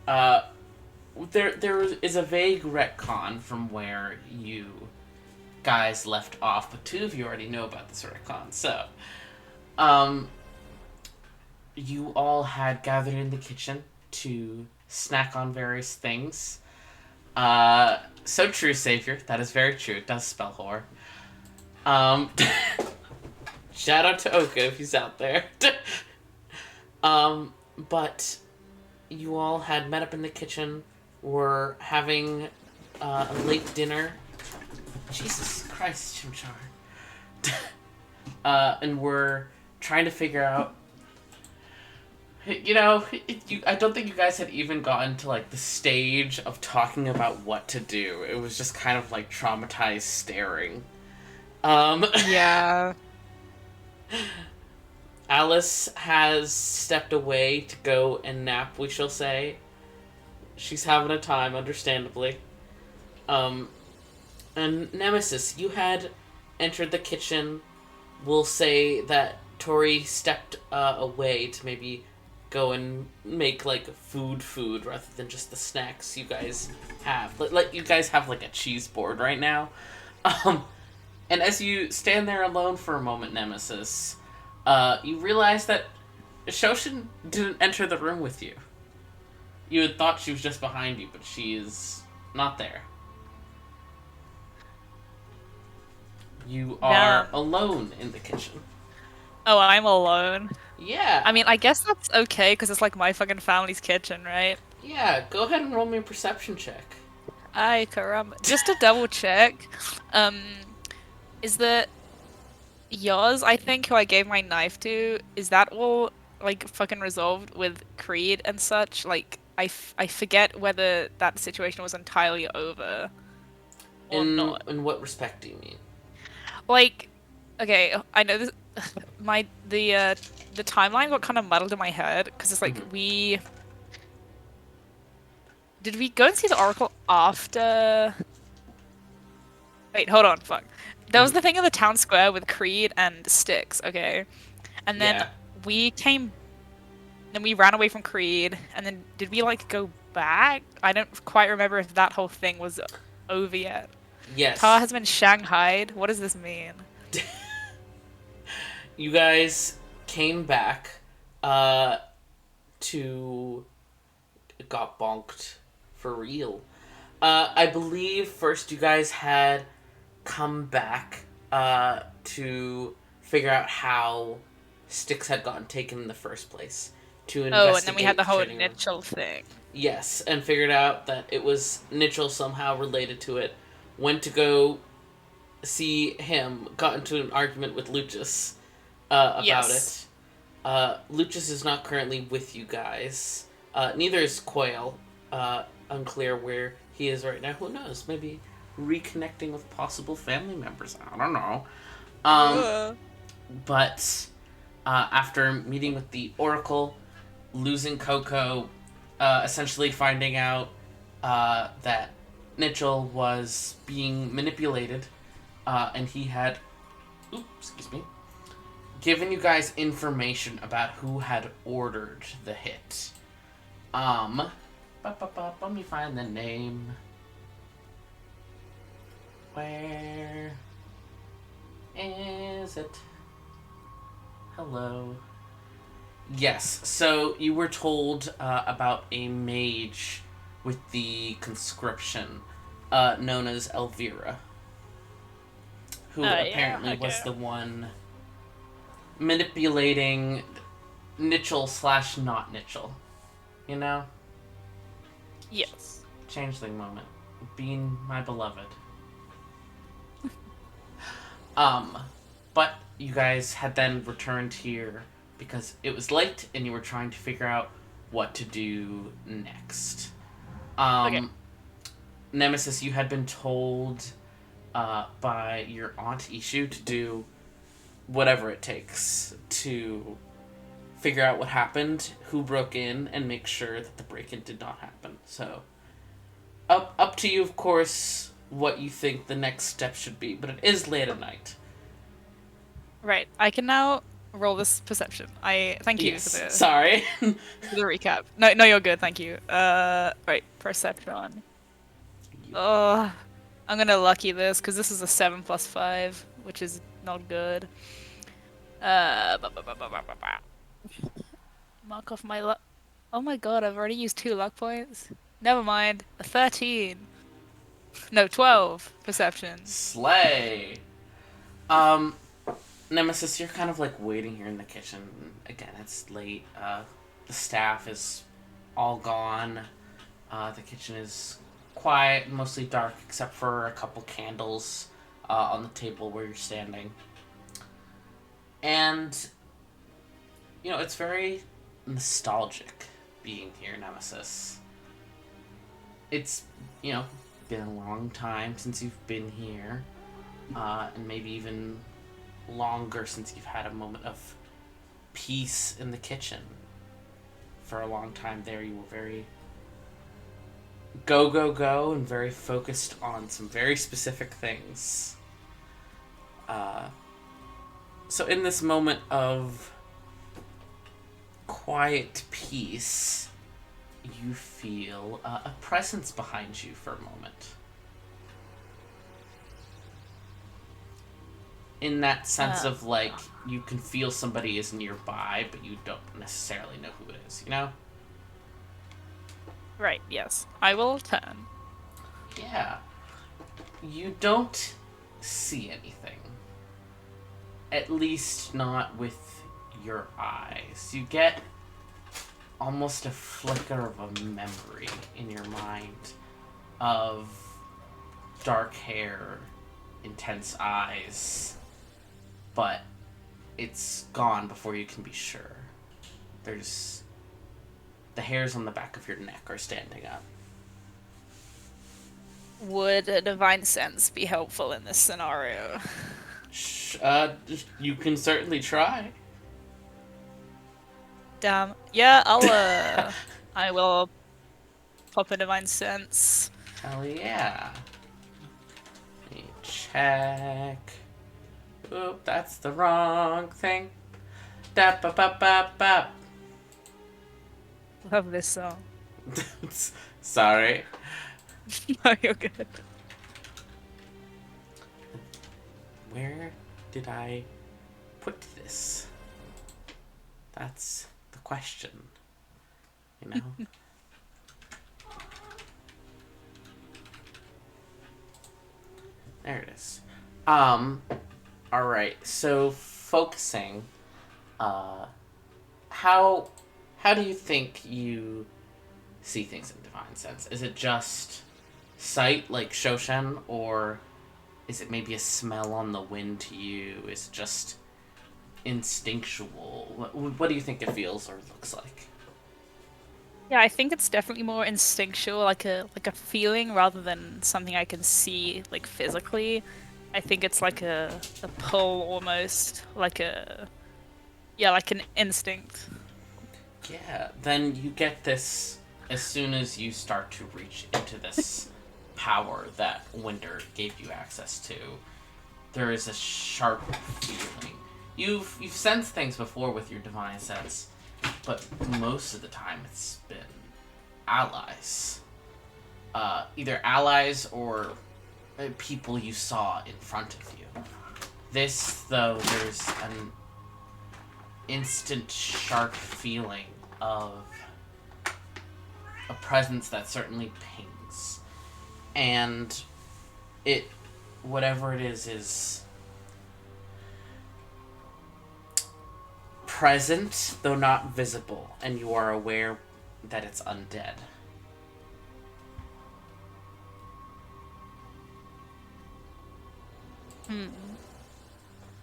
Uh, there is a vague retcon from where you guys left off, but two of you already know about this retcon. So, um, you all had gathered in the kitchen to snack on various things. So true, Savior. That is very true. It does spell whore. Um, shout out to Oka if he's out there. But you all had met up in the kitchen, were having a late dinner. Jesus Christ, Chimchar. And we're trying to figure out. I don't think you guys had even gotten to like the stage of talking about what to do. It was just kind of like traumatized staring. Um, Yeah. Alice has stepped away to go and nap, we shall say. She's having a time, understandably. Um, and Nemesis, you had entered the kitchen. We'll say that Tori stepped away to maybe go and make like food rather than just the snacks you guys have. Like you guys have like a cheese board right now. Um, and as you stand there alone for a moment, Nemesis, you realize that Shoshin didn't enter the room with you. You had thought she was just behind you, but she is not there. You are Damn. alone in the kitchen. Oh, I'm alone. Yeah, I mean, I guess that's okay because it's like my fucking family's kitchen, right? yeah. Go ahead and roll me a perception check. Ay, caramba. Just to double check, um, is that yours, I think, who I gave my knife to, is that all like fucking resolved with Creed and such? Like, I forget whether that situation was entirely over or not. In what respect do you mean? Like, okay, I know this. My the timeline got kind of muddled in my head because it's like Mm-hmm. we did we go and see the Oracle after? Wait, hold on, fuck. There was Mm-hmm. the thing in the town square with Creed and Styx, okay, and then Yeah. we came, then we ran away from Creed, and then did we like go back? I don't quite remember if that whole thing was over yet. Ta Yes. has been shanghaied. What does this mean? You guys came back uh to got bonked for real. I believe first you guys had come back to figure out how Styx had gotten taken in the first place to Oh, and then we had investigate the the whole trading room. Nichol thing. Yes, and figured out that it was Nichol somehow related to it. Went to go see him, got into an argument with Lucius about Yes. it. Lucius is not currently with you guys. Neither is Quail. Unclear where he is right now. Who knows? Maybe reconnecting with possible family members. I don't know. Um, Ugh. but after meeting with the Oracle, losing Coco, essentially finding out that Nichol was being manipulated, and he had, oops, excuse me, given you guys information about who had ordered the hit. Um, let me find the name. Where is it? Hello. Yes, so you were told about a mage with the conscription known as Elvira, who Yeah, apparently was okay. the one manipulating Nichol slash not Nichol. You know? Yes. Changeling moment. Being my beloved. But you guys had then returned here because it was late and you were trying to figure out what to do next. Okay. Um, Nemesis, you had been told by your aunt Ishu to do whatever it takes to figure out what happened, who broke in, and make sure that the break-in did not happen. So, up to you, of course, what you think the next step should be. But it is late at night. Right. I can now. roll this perception. I thank you Yes. for the Sorry. recap. No, no, you're good. Thank you. Right, perception. Oh, I'm gonna lucky this because this is a 7 + 5, which is not good. Mark off my luck. Oh my god, I've already used 2 luck points. Never mind. A 13. No, 12 perception. Slay. Um, Nemesis, you're kind of like waiting here in the kitchen. Again, it's late. The staff is all gone. The kitchen is quiet, mostly dark, except for a couple candles on the table where you're standing. And, it's very nostalgic being here, Nemesis. It's, been a long time since you've been here, and maybe even longer since you've had a moment of peace in the kitchen. For a long time there, you were very go, go, go, and very focused on some very specific things. So in this moment of quiet peace, you feel a presence behind you for a moment. In that sense of, like, you can feel somebody is nearby, but you don't necessarily know who it is, you know? Right, yes. I will turn. Yeah. You don't see anything. At least not with your eyes. You get almost a flicker of a memory in your mind of dark hair, intense eyes, but it's gone before you can be sure. There's the hairs on the back of your neck are standing up. Would a divine sense be helpful in this scenario? You can certainly try. Damn. Yeah, I will pop a divine sense. Hell yeah. Let me check. Oop, that's the wrong thing. Da ba ba ba ba. Love this song. Sorry. No, you're good. Where did I put this? That's the question. You know? There it is. Alright, so focusing, how do you think you see things in divine sense? Is it just sight like Shoshen, or is it maybe a smell on the wind to you? Is it just instinctual? What do you think it feels or looks like? Yeah, I think it's definitely more instinctual, like a feeling rather than something I can see like physically. I think it's like a pull almost, like like an instinct. Yeah, then you get this as soon as you start to reach into this power that Winder gave you access to. There is a sharp feeling. You've sensed things before with your divine sense, but most of the time it's been allies. Either allies or people you saw in front of you. This, though, there's an instant sharp feeling of a presence that certainly pings. And it, whatever it is present, though not visible, and you are aware that it's undead.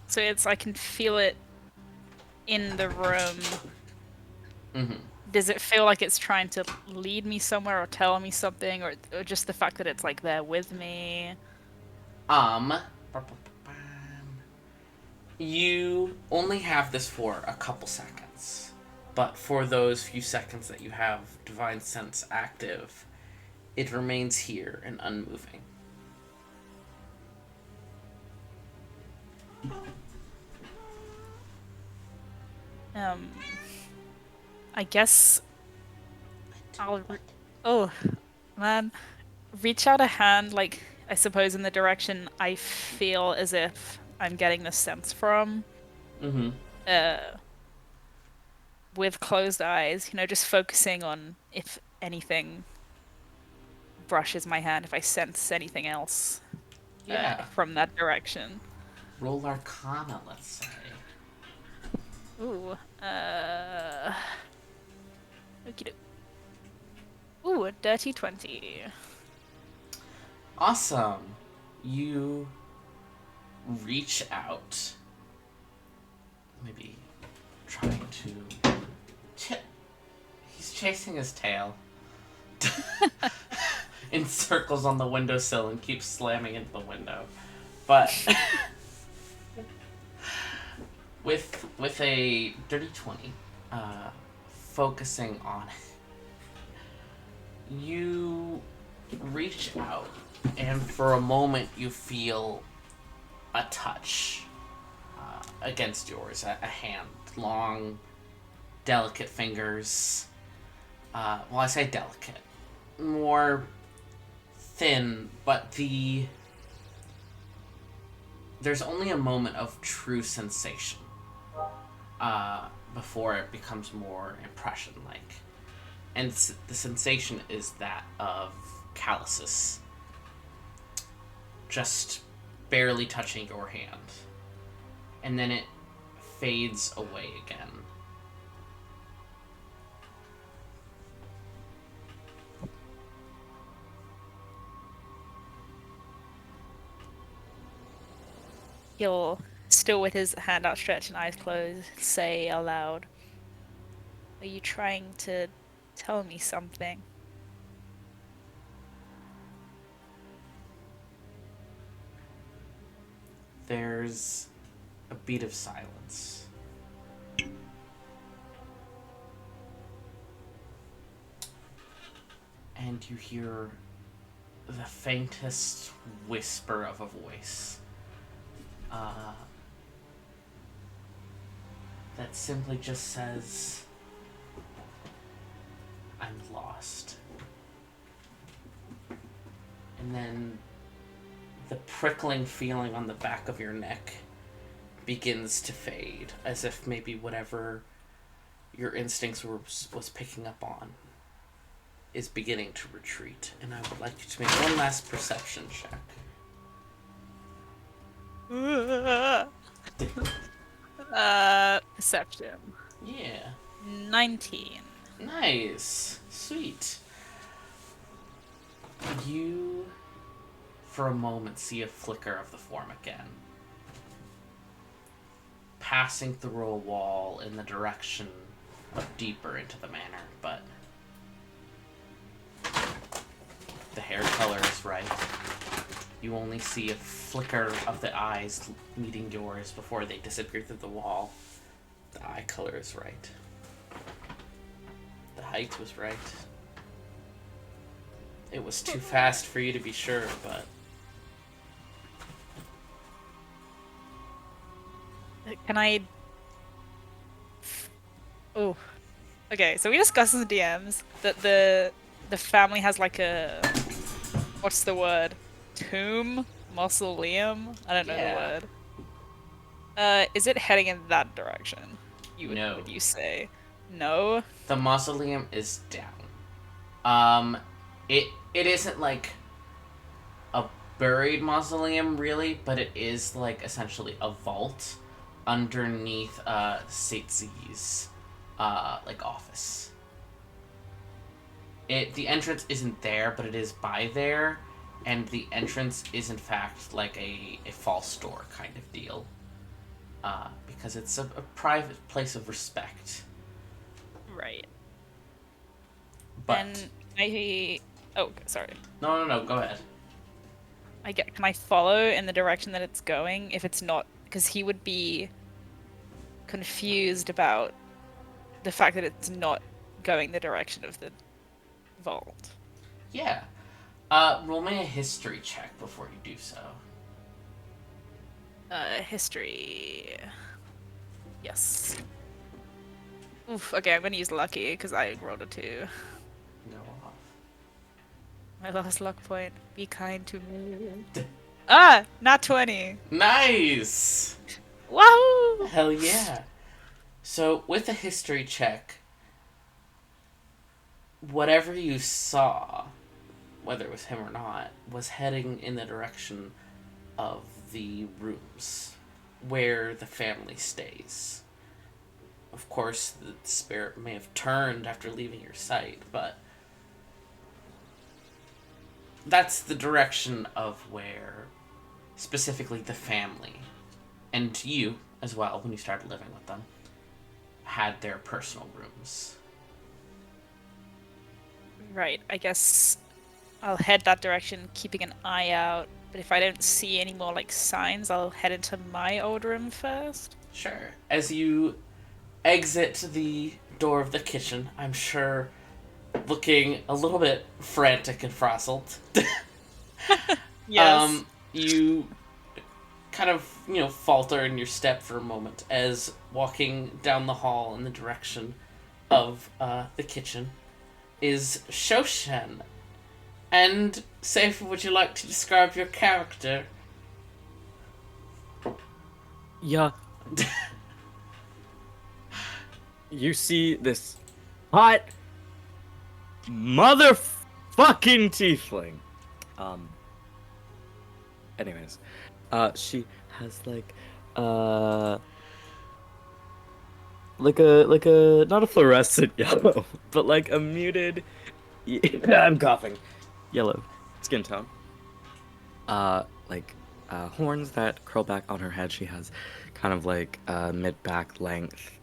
So it's I can feel it in the room. Mm-hmm. Does it feel like it's trying to lead me somewhere or tell me something, or just the fact that it's like there with me? You only have this for a couple seconds, but for those few seconds that you have Divine Sense active, it remains here and unmoving. Um, I guess I'll. Oh, man. Reach out a hand, like, I suppose, in the direction I feel as if I'm getting the sense from. Mm-hmm. Uh, with closed eyes, just focusing on if anything brushes my hand, if I sense anything else Yeah. from that direction. Roll Arcana, let's say. Ooh, okie doke. Ooh, a dirty 20. Awesome. You reach out. Maybe trying to. He's chasing his tail in circles on the windowsill and keeps slamming into the window. But with a dirty 20, focusing on it, you reach out, and for a moment you feel a touch against yours, a hand, long, delicate fingers. Well, I say delicate, more thin, but there's only a moment of true sensation before it becomes more impression-like. And the sensation is that of calluses just barely touching your hand. And then it fades away again. He'll, still with his hand outstretched and eyes closed, say aloud, "Are you trying to tell me something?" There's a beat of silence. And you hear the faintest whisper of a voice that simply just says, "I'm lost." And then the prickling feeling on the back of your neck begins to fade, as if maybe whatever your instincts was picking up on is beginning to retreat. And I would like you to make one last perception check. Perception. Yeah. 19. Nice. Sweet. You, for a moment, see a flicker of the form again, passing through a wall in the direction of deeper into the manor, but the hair color is right. You only see a flicker of the eyes meeting yours before they disappear through the wall. The eye color is right. The height was right. It was too fast for you to be sure, but... Can I... Oh. Okay, so we discussed in the DMs that the family has like a... What's the word? Tomb? Mausoleum? I don't know the Yeah. word. Is it heading in that direction? No. Would you say? No? The mausoleum is down. It isn't like a buried mausoleum really, but it is like essentially a vault underneath Seizi's like office. The entrance isn't there, but it is by there, and the entrance is in fact like a false door kind of deal. Because it's a private place of respect. Right. But And I... Oh, sorry. no, go ahead. Can I follow in the direction that it's going if it's not, because he would be confused about the fact that it's not going the direction of the vault. Yeah. Roll me a history check before you do so. History. Yes. Oof, okay, I'm gonna use lucky because I rolled a 2. Go off. My last luck point. Be kind to me. Ah, not 20. Nice! Wahoo! Hell yeah. So, with a history check, whatever you saw, whether it was him or not, was heading in the direction of the rooms where the family stays. Of course, the spirit may have turned after leaving your sight, but that's the direction of where, specifically, the family, and you as well, when you started living with them, had their personal rooms. Right, I guess I'll head that direction, keeping an eye out. But if I don't see any more like signs, I'll head into my old room first. Sure. As you exit the door of the kitchen, I'm sure looking a little bit frantic and frazzled. Yes. You kind of, falter in your step for a moment as walking down the hall in the direction of the kitchen is Shoshen. And, Safe, would you like to describe your character? Yeah. You see this hot motherfucking tiefling. Anyways, she has like a not a fluorescent yellow, but like a muted. I'm coughing. Yellow skin tone. Horns that curl back on her head. She has kind of like mid back length,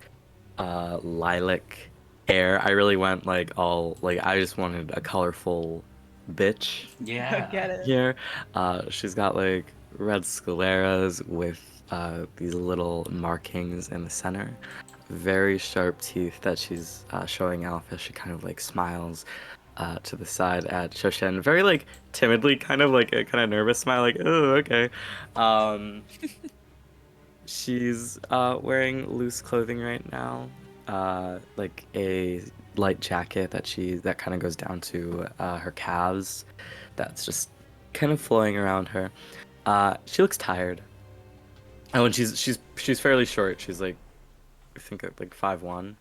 lilac hair. I really went like all like I just wanted a colorful bitch Yeah. Get it. here. She's got like red scleras with these little markings in the center. Very sharp teeth that she's showing off as she kind of like smiles to the side at Shoshen. Very like timidly, kind of like a kind of nervous smile, like, oh, okay. She's wearing loose clothing right now. Like a light jacket that kind of goes down to her calves. That's just kind of flowing around her. She looks tired. Oh, and she's fairly short. She's like, I think like 5'1".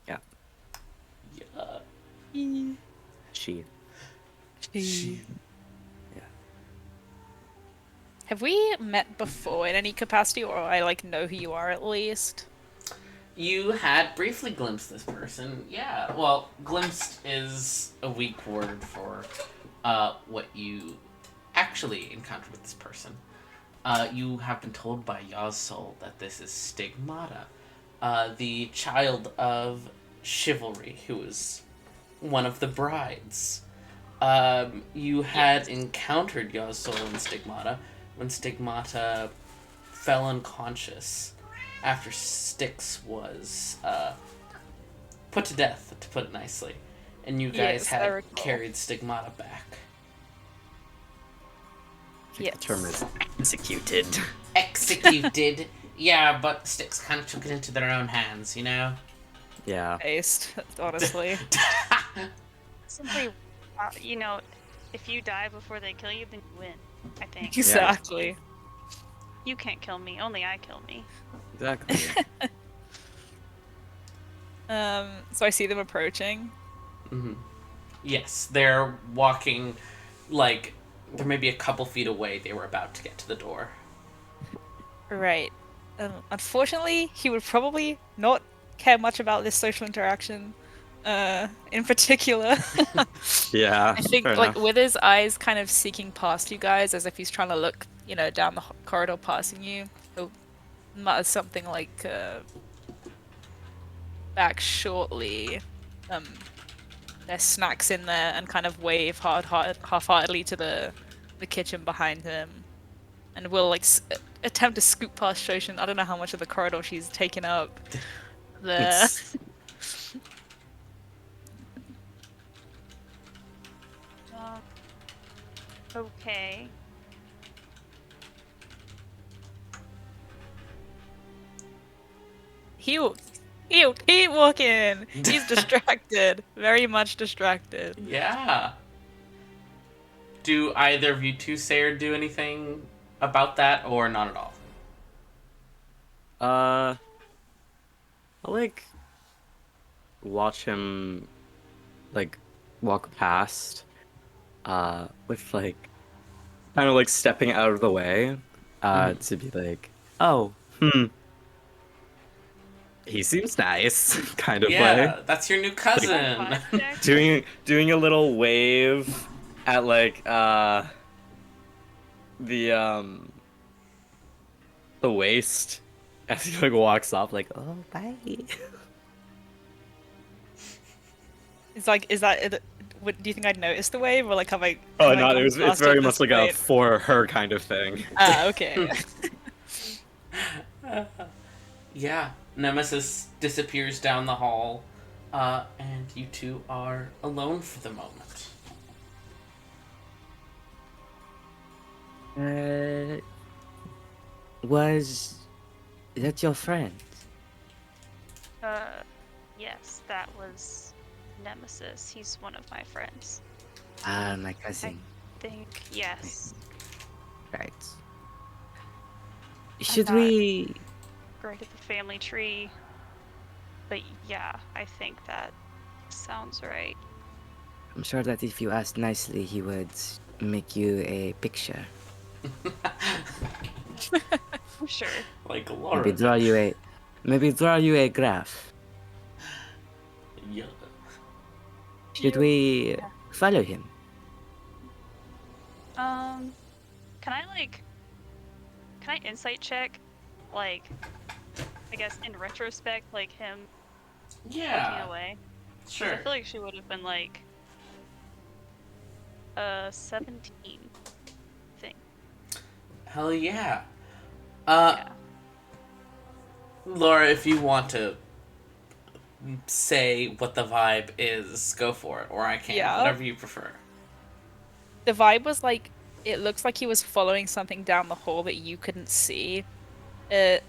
Yeah. Yeah. She. She. Yeah. Have we met before in any capacity, or I like know who you are at least? You had briefly glimpsed this person. Yeah. Well, glimpsed is a weak word for what you actually encountered with this person. You have been told by Ya's soul that this is Stigmata, the child of Chivalry, who is one of the brides. You had encountered Ya's soul and Stigmata when Stigmata fell unconscious after Styx was put to death, to put it nicely. And you guys Yes, I had recall. carried Stigmata back. I think Yes. the term is executed. Executed. Yeah, but Styx kind of took it into their own hands, you know? Yeah. Based, honestly. Simply, if you die before they kill you, then you win. I think. Exactly. You can't kill me. Only I kill me. Exactly. So I see them approaching. Hmm. Yes, they're walking, like, they're maybe a couple feet away. They were about to get to the door. Right. Unfortunately, he would probably not care much about this social interaction, in particular. Yeah. I think, fair like, enough. with his eyes kind of seeking past you guys, as if he's trying to look, down the corridor passing you, he'll mutter something like, back shortly. There's snacks in there, and kind of wave half-heartedly to the kitchen behind him, and will like attempt to scoop past Shoshin. I don't know how much of the corridor she's taken up. There. Okay. He'll keep walking. He's distracted. Very much distracted. Yeah. Do either of you two say or do anything about that, or not at all? I'll like watch him like walk past, with like kind of like stepping out of the way, to be like, oh, he seems nice, kind of Yeah, way. that's your new cousin. Vibe check? Doing a little wave at like the waist as he like walks off, like, oh, bye. It's like, is that? What, do you think I'd notice the wave, or like have I? Oh, have I no, gone it's past very at much this like a point? for her kind of thing. Ah, okay. Yeah, Nemesis disappears down the hall, and you two are alone for the moment. Was that your friend? Yes, that was Nemesis. He's one of my friends. Ah, my cousin. Think yes. Right. Should not- we? Great at the family tree. But yeah, I think that sounds right. I'm sure that if you asked nicely, he would make you a picture. For sure. Like Laura. Maybe draw you a graph. Yeah. Should we follow him? Can I insight check, like, I guess in retrospect, like him looking Yeah, away? 'Cause sure. I feel like she would have been like, 17 thing. Hell yeah. Yeah. Laura, if you want to say what the vibe is, go for it, or I can, Yeah. whatever you prefer. The vibe was like, it looks like he was following something down the hall that you couldn't see.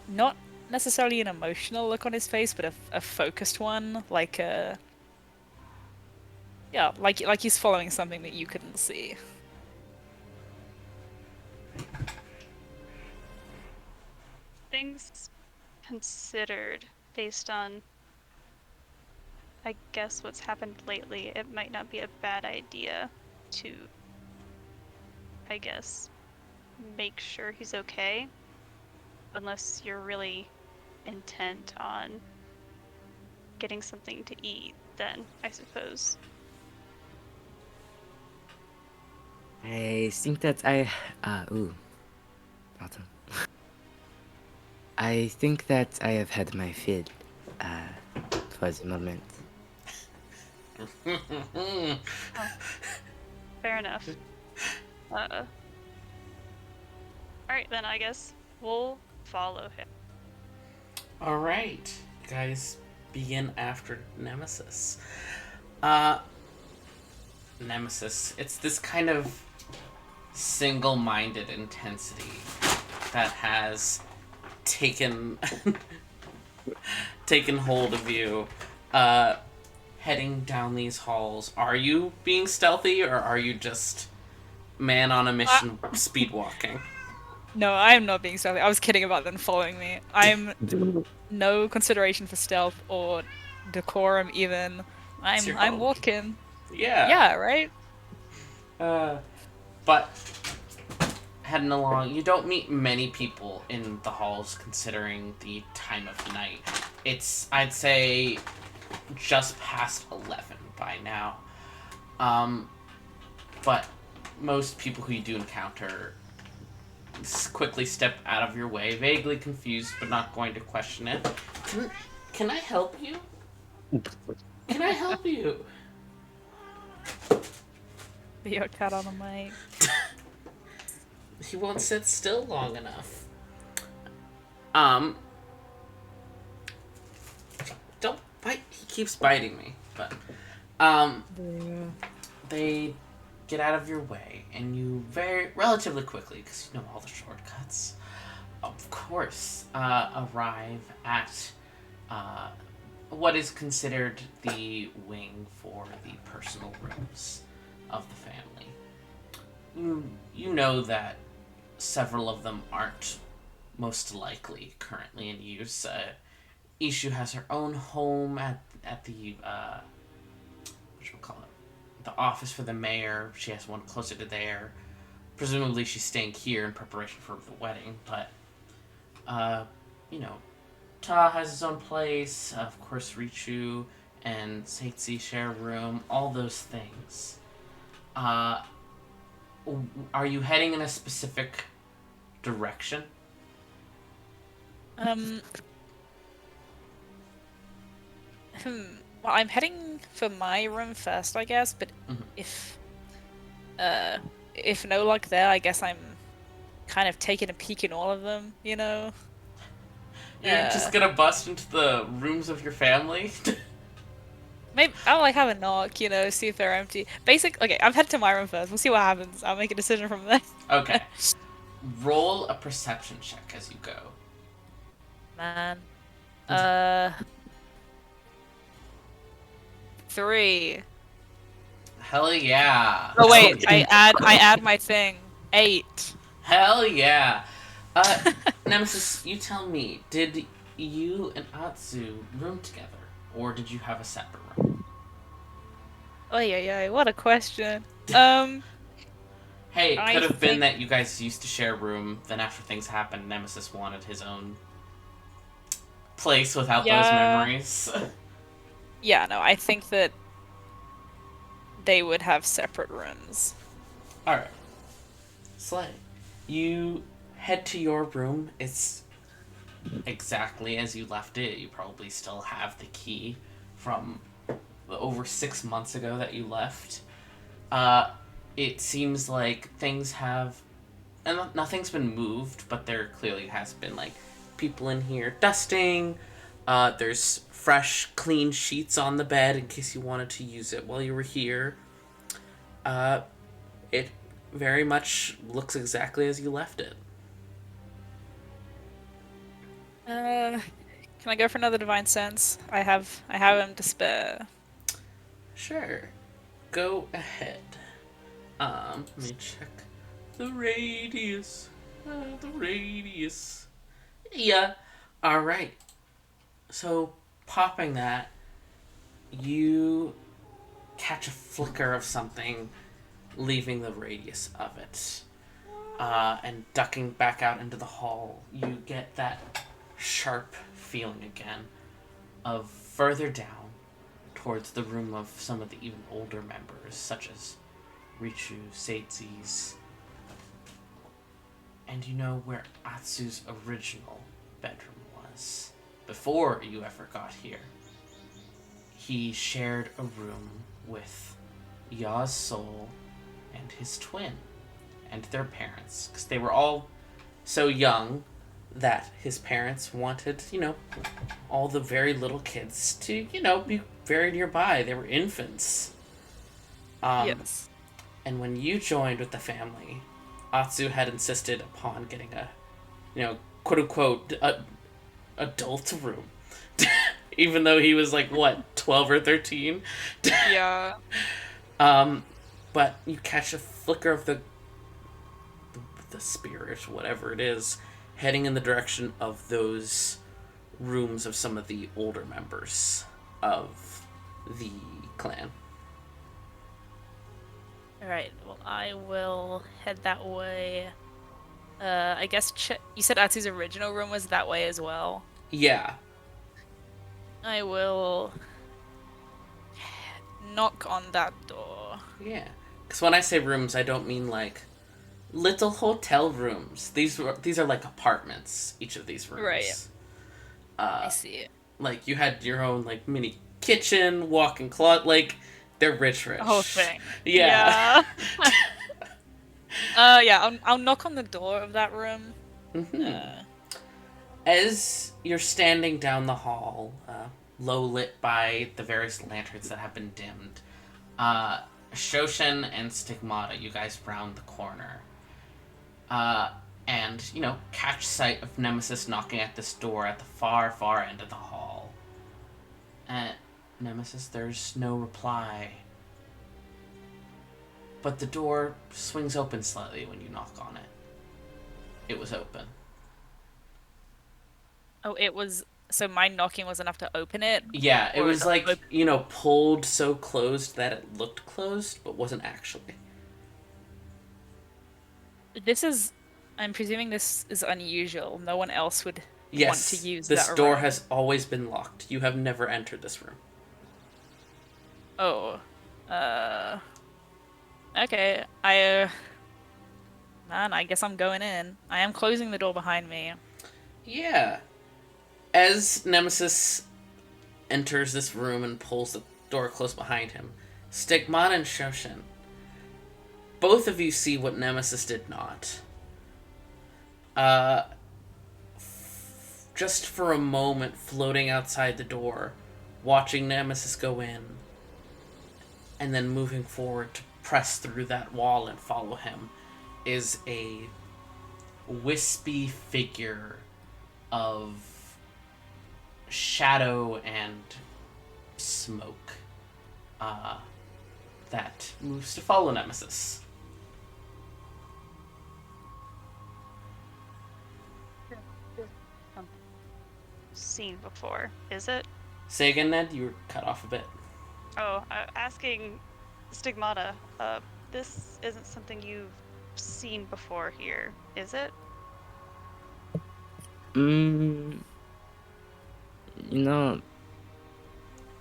Not necessarily an emotional look on his face, but a focused one, like a yeah, like he's following something that you couldn't see. Things considered based on, I guess, what's happened lately, it might not be a bad idea to, I guess, make sure he's okay. Unless you're really intent on getting something to eat, then I suppose. I think that I. Pardon. I think that I have had my fill, for the moment. Fair enough. Alright then, I guess we'll follow him. Alright. You guys begin after Nemesis. Nemesis. It's this kind of single-minded intensity that has taken hold of you, heading down these halls. Are you being stealthy, or are you just man on a mission speed walking? No, I am not being stealthy. I was kidding about them following me. I'm no consideration for stealth or decorum even. your I'm home. walking. Yeah. Yeah, right? But heading along, you don't meet many people in the halls considering the time of night. It's, I'd say, just past 11 by now. But most people who you do encounter quickly step out of your way, vaguely confused but not going to question it. Can I help you? Can I help you? Your cat on the mic. He won't sit still long enough. Don't bite. He keeps biting me. But, they get out of your way, and you relatively quickly, because you know all the shortcuts, of course, arrive at what is considered the wing for the personal rooms of the family. You know that several of them aren't most likely currently in use. Ishu has her own home at the whatchamacallit, the office for the mayor. She has one closer to there. Presumably she's staying here in preparation for the wedding, but you know, Ta has his own place. Of course, Richu and Seitzi share a room. All those things. Are you heading in a specific direction? Well, I'm heading for my room first, I guess. But Mhm. if no luck there, I guess I'm kind of taking a peek in all of them. You know. You're just gonna bust into the rooms of your family? Maybe I'll like have a knock, you know, see if they're empty. Okay, I'm headed to my room first. We'll see what happens. I'll make a decision from there. Okay. Roll a perception check as you go. Man. 3. Hell yeah. Oh wait, I add my thing. 8. Hell yeah. Nemesis, you tell me, did you and Atsu room together? Or did you have a separate room? Oh yeah, what a question. Hey, it I could have been think- that you guys used to share a room, then after things happened, Nemesis wanted his own place without those Yeah. memories. Yeah, no, I think that they would have separate rooms. Alright. Slay. You head to your room. It's exactly as you left it. You probably still have the key from over 6 months ago that you left. It seems like things have... and nothing's been moved, but there clearly has been, like, people in here dusting. There's fresh, clean sheets on the bed in case you wanted to use it while you were here. It very much looks exactly as you left it. Can I go for another divine sense? I have him to spare. Sure. Go ahead. Let me check the radius. The radius. Yeah. Alright. So, popping that, you catch a flicker of something leaving the radius of it. And ducking back out into the hall, you get that sharp feeling again of further down towards the room of some of the even older members, such as Richu, Seitsi's, and you know where Atsu's original bedroom was before you ever got here. He shared a room with Ya's soul and his twin and their parents, because they were all so young that his parents wanted, you know, all the very little kids to, you know, be very nearby. They were infants. Yes. And when you joined with the family, Atsu had insisted upon getting a, you know, quote unquote, adult room. Even though he was like, what, 12 or 13? Yeah. But you catch a flicker of the spirit, whatever it is, heading in the direction of those rooms of some of the older members of the clan. Alright, well, I will head that way. I guess you said Atsu's original room was that way as well. Yeah. I will knock on that door. Yeah. Because when I say rooms, I don't mean like little hotel rooms. These are like apartments, each of these rooms. Right. I see it. Like, you had your own, like, mini kitchen, walk-in closet, like, they're rich. The whole thing. Yeah. Yeah, I'll knock on the door of that room. Mm-hmm. As you're standing down the hall, low lit by the various lanterns that have been dimmed, Shoshin and Stigmata, you guys round the corner. And, you know, catch sight of Nemesis knocking at this door at the far, far end of the hall. Nemesis, there's no reply. But the door swings open slightly when you knock on it. It was open. Oh, it was. So my knocking was enough to open it? Yeah, it Or was the like, op- pulled so closed that it looked closed, but wasn't actually. This is. I'm presuming this is unusual. No one else would Yes, want to use this that door around. has always been locked. You have never entered this room. Oh. Okay. Man, I guess I'm going in. I am closing the door behind me. Yeah. As Nemesis enters this room and pulls the door close behind him, Stigmata and Shoshin, both of you see what Nemesis did not. Just for a moment, floating outside the door, watching Nemesis go in, and then moving forward to press through that wall and follow him, is a wispy figure of shadow and smoke that moves to follow Nemesis. Seen before, is it? Say again, Ned? You were cut off a bit. Oh, asking Stigmata, this isn't something you've seen before here, is it? You know,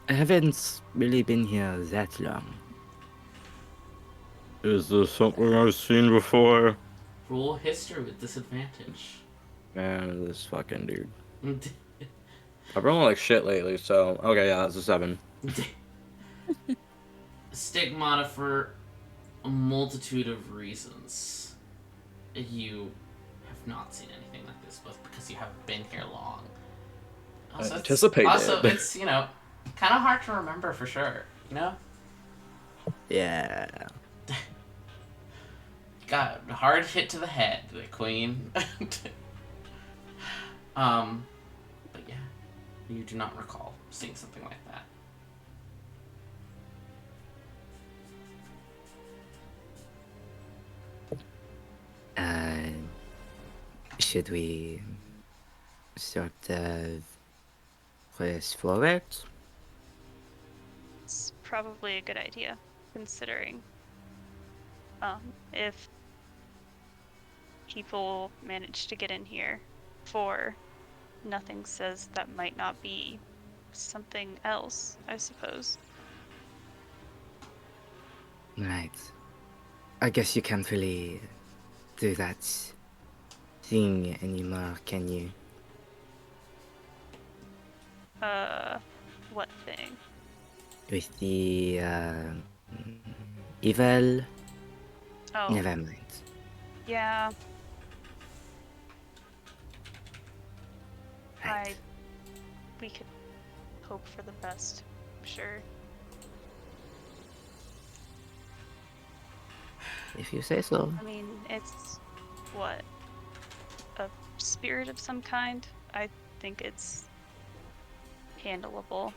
I haven't really been here that long. Is this something I've seen before? Roll history with disadvantage. Man, this fucking dude. I've been like shit lately, so okay, yeah, that's a 7. Stigmata, for a multitude of reasons, you have not seen anything like this, both because you haven't been here long. Anticipated. It's kind of hard to remember for sure, Yeah. Got a hard hit to the head, the queen. But yeah, you do not recall seeing something like that. Should we sort of press forward? It's probably a good idea, considering if people manage to get in here for nothing says that might not be something else, I suppose. Right. I guess you can't really do that thing anymore, can you? What thing? With the evil. Oh, Never mind. yeah. Right. We could hope for the best, I'm sure. If you say so. I mean, it's what? A spirit of some kind? I think it's handleable.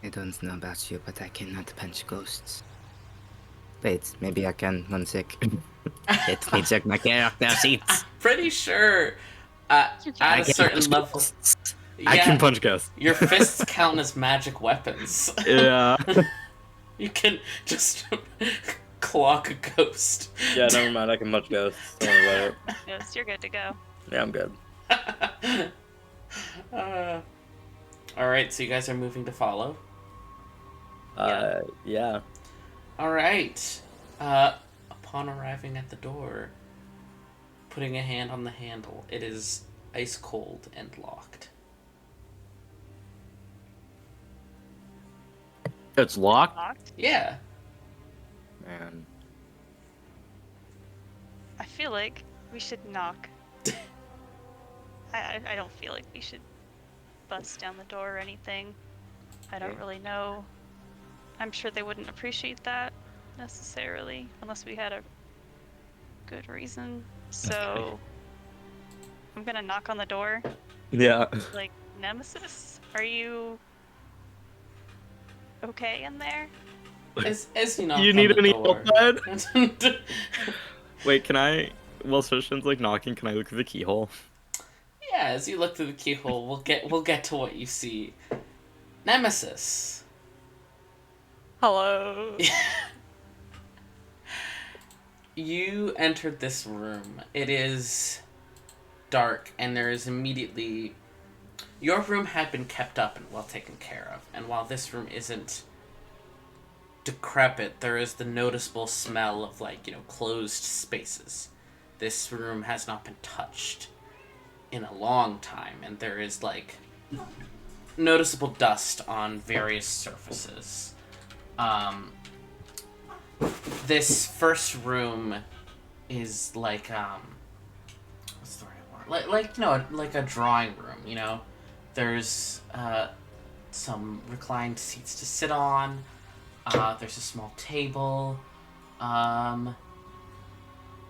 I don't know about you, but I cannot punch ghosts. Wait, maybe I can. 1 sec. Let me check my character sheets. Pretty sure at I a can certain punch level, ghosts. I yeah, can punch ghosts. your fists count as magic weapons. Yeah. You can just clock a ghost. Yeah, never mind. I can punch ghosts. Don't worry about it. Yes, you're good to go. Yeah, I'm good. Alright, so you guys are moving to follow. Yeah. Alright. Upon arriving at the door, putting a hand on the handle, it is ice cold and locked. It's locked? Locked? Yeah. Man. I feel like we should knock. I don't feel like we should bust down the door or anything. I don't really know. I'm sure they wouldn't appreciate that necessarily, unless we had a good reason. So I'm gonna knock on the door, Yeah. like Nemesis, are you okay in there? As you knock You on need the any door. help, bud? Wait, can I? While Sushin's like knocking, can I look through the keyhole? Yeah, as you look through the keyhole, we'll get to what you see. Nemesis. Hello. You entered this room. It is dark, and there is immediately... Your room had been kept up and well taken care of, and while this room isn't decrepit, there is the noticeable smell of, like, you know, closed spaces. This room has not been touched in a long time, and there is, like, noticeable dust on various surfaces. This first room is like, what's the right word? Like, you know, like a drawing room, you know? There's, some reclined seats to sit on. There's a small table. And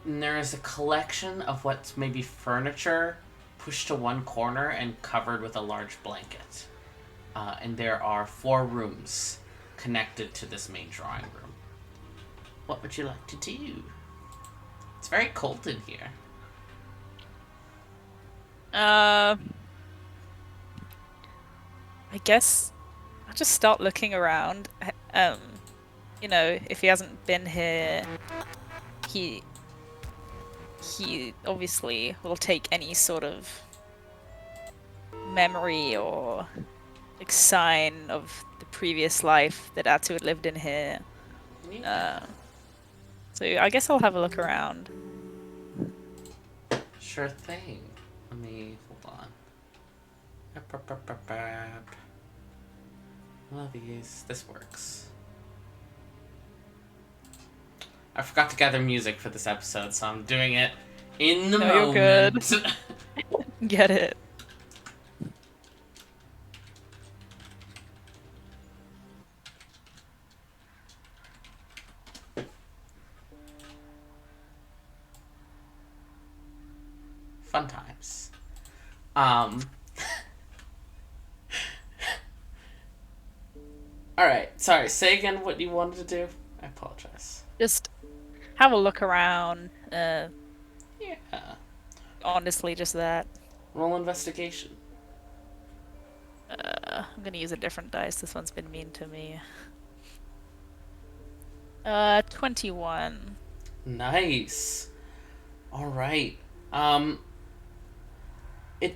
there is a collection of what's maybe furniture pushed to one corner and covered with a large blanket. And there are 4 rooms connected to this main drawing room. What would you like to do? It's very cold in here. I guess I'll just start looking around. You know, if he hasn't been here, he obviously will take any sort of memory or like sign of the previous life that Atu had lived in here. So I guess I'll have a look around. Sure thing. Let me hold on. One of these. This works. I forgot to gather music for this episode, so I'm doing it in the No, you're moment. good. Get it. Fun times. Alright, sorry, say again what you wanted to do. I apologize. Just have a look around. Yeah. Honestly, just that. Roll investigation. I'm gonna use a different dice. This one's been mean to me. 21. Nice. Alright.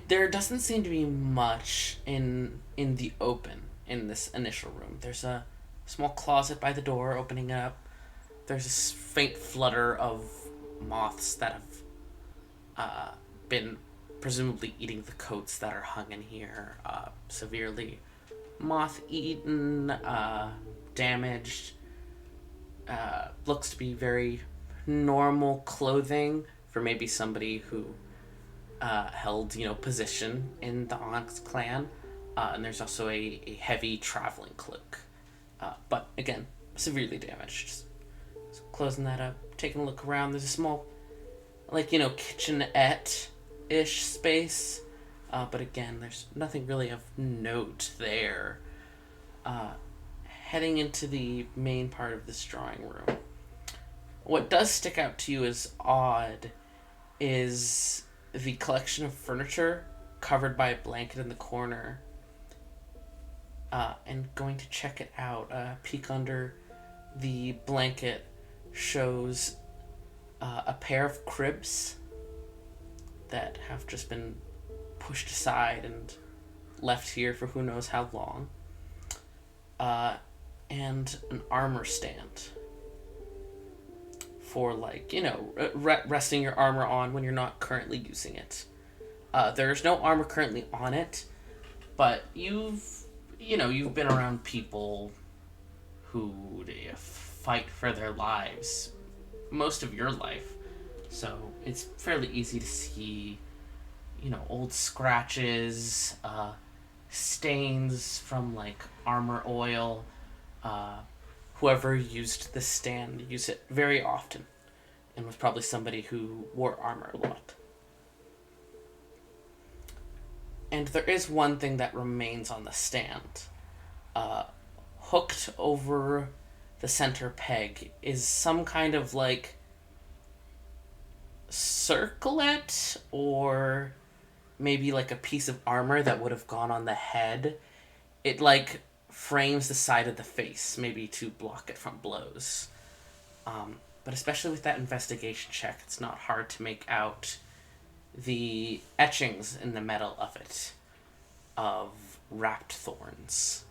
There doesn't seem to be much in the open in this initial room. There's a small closet by the door opening up. There's a faint flutter of moths that have been presumably eating the coats that are hung in here. Severely moth-eaten, damaged. Looks to be very normal clothing for maybe somebody who held, you know, position in the Onyx clan. And there's also a heavy traveling cloak. But again, severely damaged. So closing that up, taking a look around. There's a small, like, you know, kitchenette-ish space. But again, there's nothing really of note there. Heading into the main part of this drawing room. What does stick out to you as odd is the collection of furniture covered by a blanket in the corner. And going to check it out. Peek under the blanket shows a pair of cribs that have just been pushed aside and left here for who knows how long. And an armor stand for, like, you know, resting your armor on when you're not currently using it. There's no armor currently on it, but you've been around people who fight for their lives most of your life, so it's fairly easy to see, you know, old scratches, stains from, like, armor oil. Whoever used this stand used it very often and was probably somebody who wore armor a lot. And there is one thing that remains on the stand. Hooked over the center peg is some kind of like circlet, or maybe like a piece of armor that would have gone on the head. It like frames the side of the face, maybe to block it from blows. But especially with that investigation check, it's not hard to make out the etchings in the metal of it, of wrapped thorns.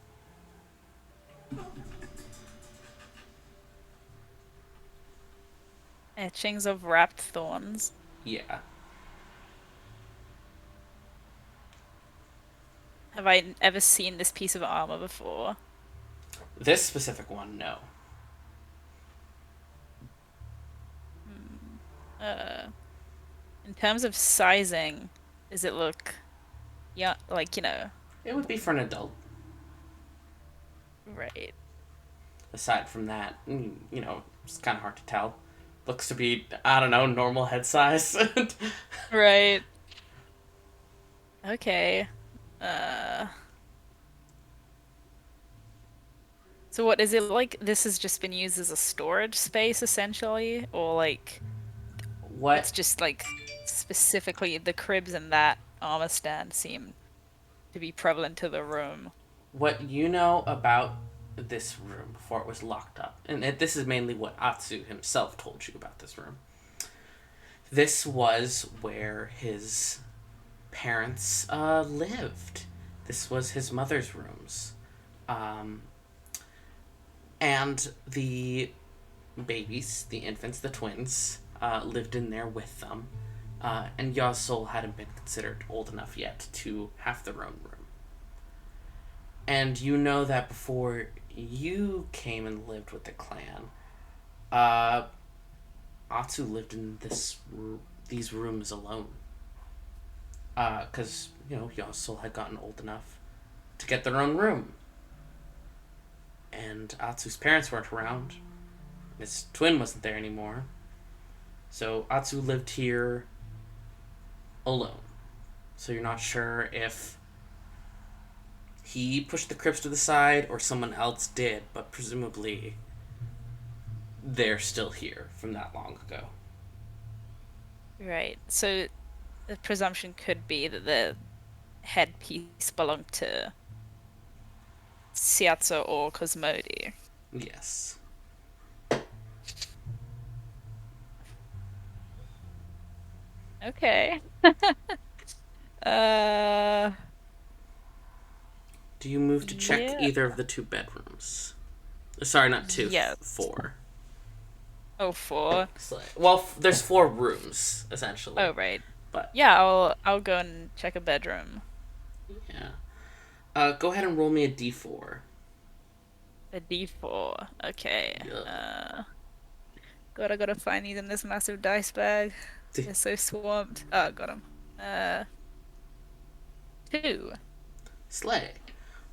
Etchings of wrapped thorns. Yeah. Have I ever seen this piece of armor before? This specific one, no. In terms of sizing, does it look, yeah, like, It would be for an adult. right? Aside from that, it's kind of hard to tell. Looks to be, I don't know, normal head size. Right. Okay. So what is it like? This has just been used as a storage space essentially, or like it's What just like specifically the cribs and that armor stand seem to be prevalent to the room. what you know about this room before it was locked up, and this is mainly what Atsu himself told you about this room. This was where his parents lived. This was his mother's rooms. And the babies, the infants, the twins, lived in there with them. And Ya's soul hadn't been considered old enough yet to have their own room. And you know that before you came and lived with the clan, Atsu lived in these rooms alone. Because, Ya's soul had gotten old enough to get their own room. And Atsu's parents weren't around. His twin wasn't there anymore. So Atsu lived here alone. So you're not sure if he pushed the crypts to the side or someone else did, but presumably they're still here from that long ago. Right. So the presumption could be that the headpiece belonged to Shiatsu or Cosmodi. Yes. Okay. Do you move to check Yeah. either of the two bedrooms? Sorry, not two. Yes. 4. Oh, 4. Well, there's 4 rooms, essentially. Oh, right. But Yeah, I'll go and check a bedroom. yeah. Go ahead and roll me a d4. A D4. Okay. Yeah. God, I gotta find these in this massive dice bag. They're so swamped. Oh, got them. 2. Slay.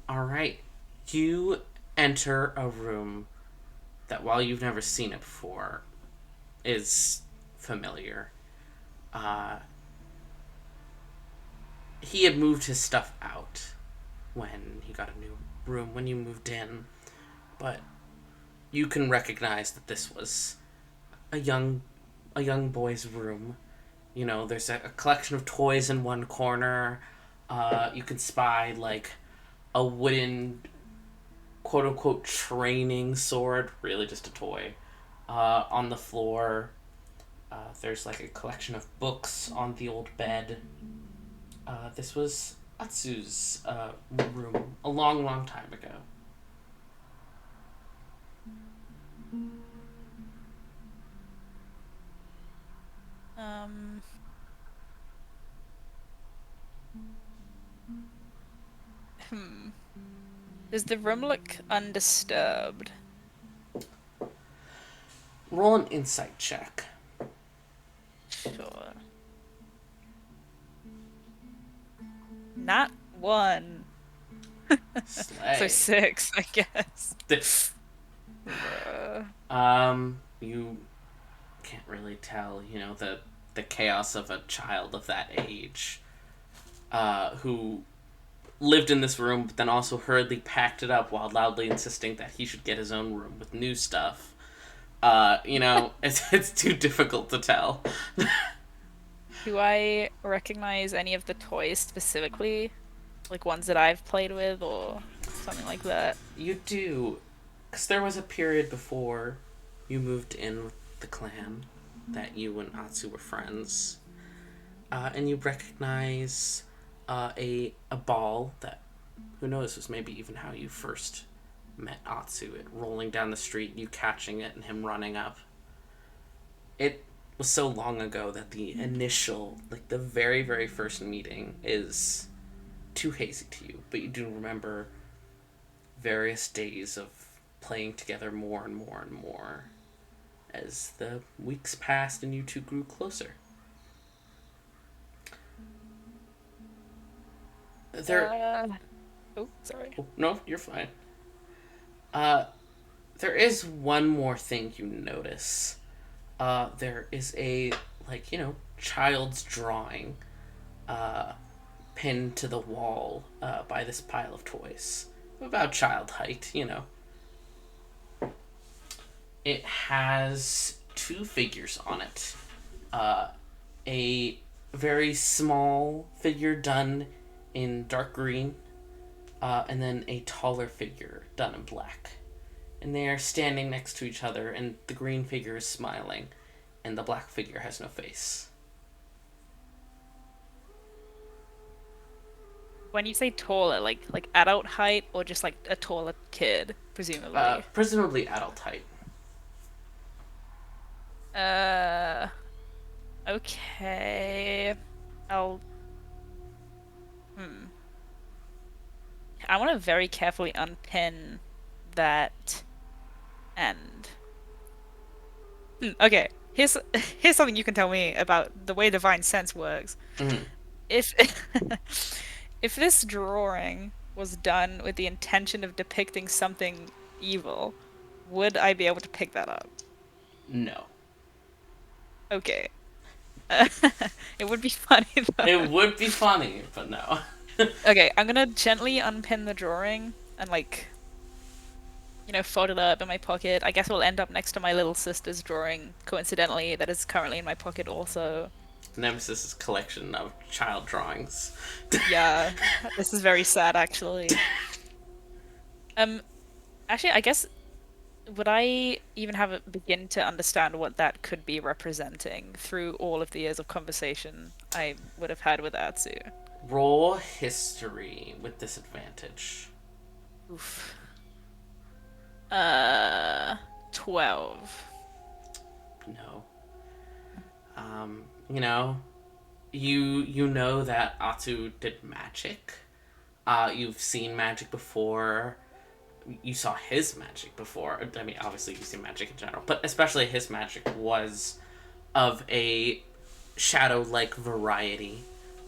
Alright. You enter a room that, while you've never seen it before, is familiar. He had moved his stuff out when he got a new room, when you moved in. But you can recognize that this was a young boy's room. There's a collection of toys in one corner. You can spy like a wooden quote unquote training sword, really just a toy, on the floor. There's like a collection of books on the old bed. This was Atsu's room a long, long time ago. Does the room look undisturbed? Roll an insight check. Sure. Not 1. Slay. So 6, I guess. You can't really tell, the chaos of a child of that age. who lived in this room, but then also hurriedly packed it up while loudly insisting that he should get his own room with new stuff. It's too difficult to tell. Do I recognize any of the toys specifically? Like ones that I've played with or something like that? You do. Because there was a period before you moved in with the clan that you and Atsu were friends. And you recognize a ball that, who knows, was maybe even how you first met Atsu. It rolling down the street, you catching it, and him running up. It was so long ago that the initial, like the very, very first meeting is too hazy to you, but you do remember various days of playing together more and more and more as the weeks passed and you two grew closer. Oh, sorry. Oh, no, you're fine. There is one more thing you notice. There is a, child's drawing pinned to the wall by this pile of toys. About child height, It has two figures on it. A very small figure done in dark green, and then a taller figure done in black. And they are standing next to each other, and the green figure is smiling, and the black figure has no face. When you say taller, like adult height or just like a taller kid, presumably? Presumably adult height. Okay. I want to very carefully unpin that end. Okay, here's something you can tell me about the way divine sense works. Mhm. If if this drawing was done with the intention of depicting something evil, would I be able to pick that up? No. Okay. It would be funny though. It would be funny, but no. Okay, I'm gonna gently unpin the drawing and fold it up in my pocket. I guess it will end up next to my little sister's drawing, coincidentally, that is currently in my pocket also. Nemesis's collection of child drawings. Yeah, this is very sad, actually. Actually, I guess, would I even have it begin to understand what that could be representing through all of the years of conversation I would have had with Atsu? Roll history with disadvantage. Oof. 12. No. You know that Atsu did magic. You've seen magic before. You saw his magic before. I mean, obviously you've seen magic in general, but especially his magic was of a shadow-like variety,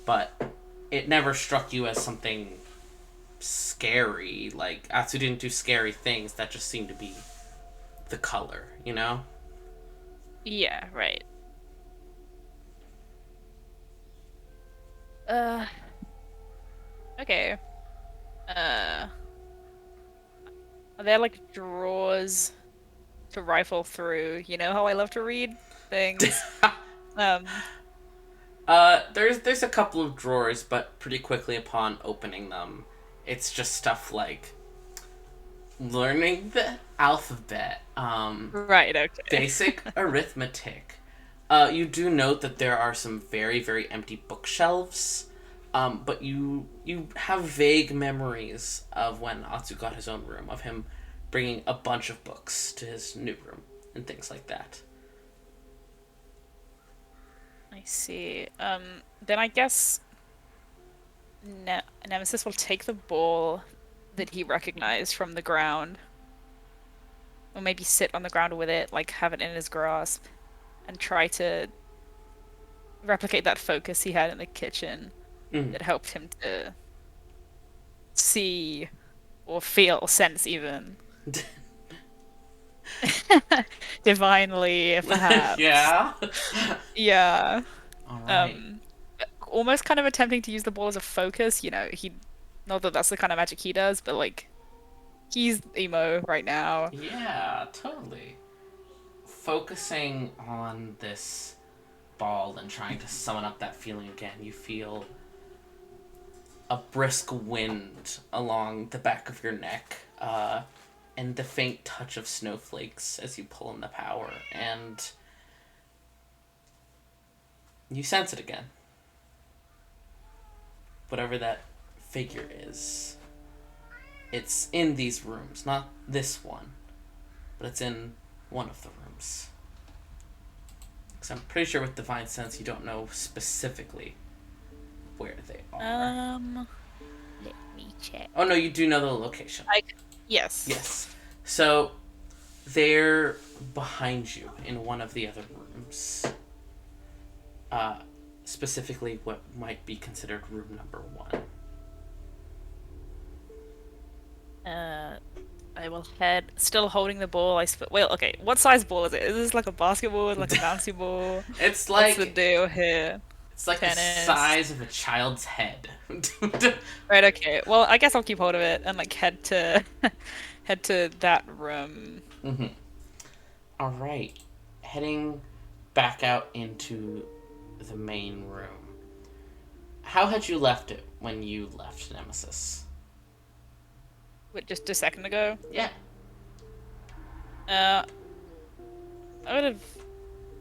but it never struck you as something scary. Like, Atsu didn't do scary things, that just seemed to be the color, Yeah, right. Okay. Are there drawers to rifle through? You know how I love to read things. There's a couple of drawers, but pretty quickly upon opening them, it's just stuff like learning the alphabet, Right, okay. basic arithmetic. You do note that there are some very, very empty bookshelves, but you have vague memories of when Atsu got his own room, of him bringing a bunch of books to his new room and things like that. I see. Then I guess Nemesis will take the ball that he recognized from the ground, or maybe sit on the ground with it, have it in his grasp, and try to replicate that focus he had in the kitchen that helped him to see or feel, sense even. Divinely, perhaps. Yeah? Yeah. Alright. almost kind of attempting to use the ball as a focus. You know, not that that's the kind of magic he does, but like, he's emo right now. Yeah, totally. Focusing on this ball and trying to summon up that feeling again, you feel a brisk wind along the back of your neck, and the faint touch of snowflakes as you pull in the power, and you sense it again. Whatever that figure is, it's in these rooms, not this one, but it's in one of the rooms. Because I'm pretty sure with Divine Sense you don't know specifically where they are. Let me check. Oh no, you do know the location. Yes. Yes. So they're behind you in one of the other rooms. Specifically what might be considered room number 1. I will head, still holding the ball. Well, okay. What size ball is it? Is this like a basketball, like a bouncy ball? It's like What's the deal here? it's like Tennis. the size of a child's head. Right. Okay. Well, I guess I'll keep hold of it and like head to that room. Mm-hmm. All right, heading back out into the main room. How had you left it when you left Nemesis? Wait, just a second ago. Yeah. I would have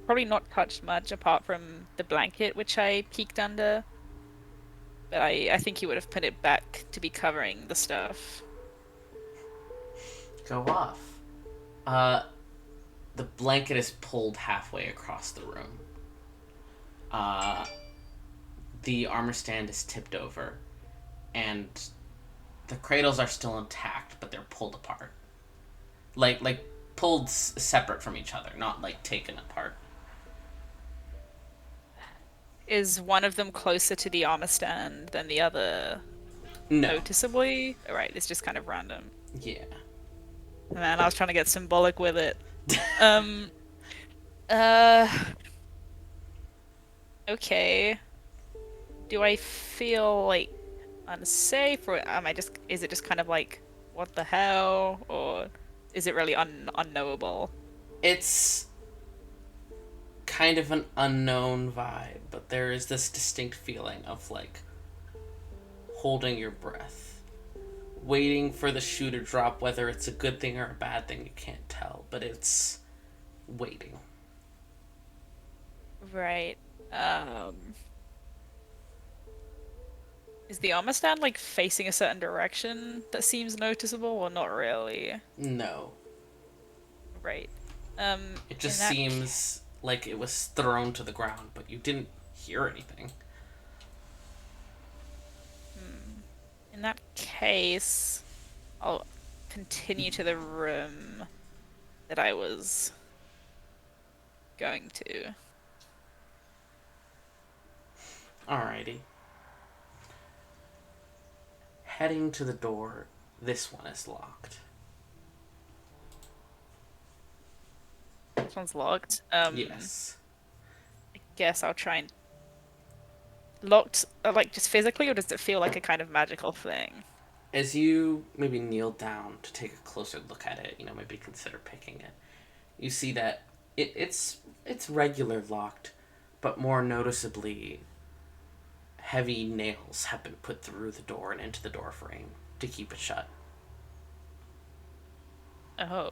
probably not touched much apart from the blanket which I peeked under. But I think he would have put it back to be covering the stuff. Go off. The blanket is pulled halfway across the room. The armor stand is tipped over, and the cradles are still intact, but they're pulled apart. Like pulled separate from each other, not like taken apart. Is one of them closer to the armor stand than the other? No. Noticeably? Alright, it's just kind of random. Yeah. Man, I was trying to get symbolic with it. Okay. Do I feel like unsafe, or is it just kind of like, what the hell, or is it really unknowable? It's kind of an unknown vibe, but there is this distinct feeling of like holding your breath, waiting for the shoe to drop, whether it's a good thing or a bad thing, you can't tell, but it's waiting. Right. Is the armor stand like facing a certain direction that seems noticeable, or not really? No. Right. It just in that seems like it was thrown to the ground, but you didn't hear anything. In that case, I'll continue to the room that I was going to. Alrighty. Heading to the door, this one is locked. This one's locked. Yes. I guess I'll try and locked, like just physically, or does it feel like a kind of magical thing? As you maybe kneel down to take a closer look at it, maybe consider picking it, you see that it's regular locked, but more noticeably, heavy nails have been put through the door and into the door frame to keep it shut. Oh,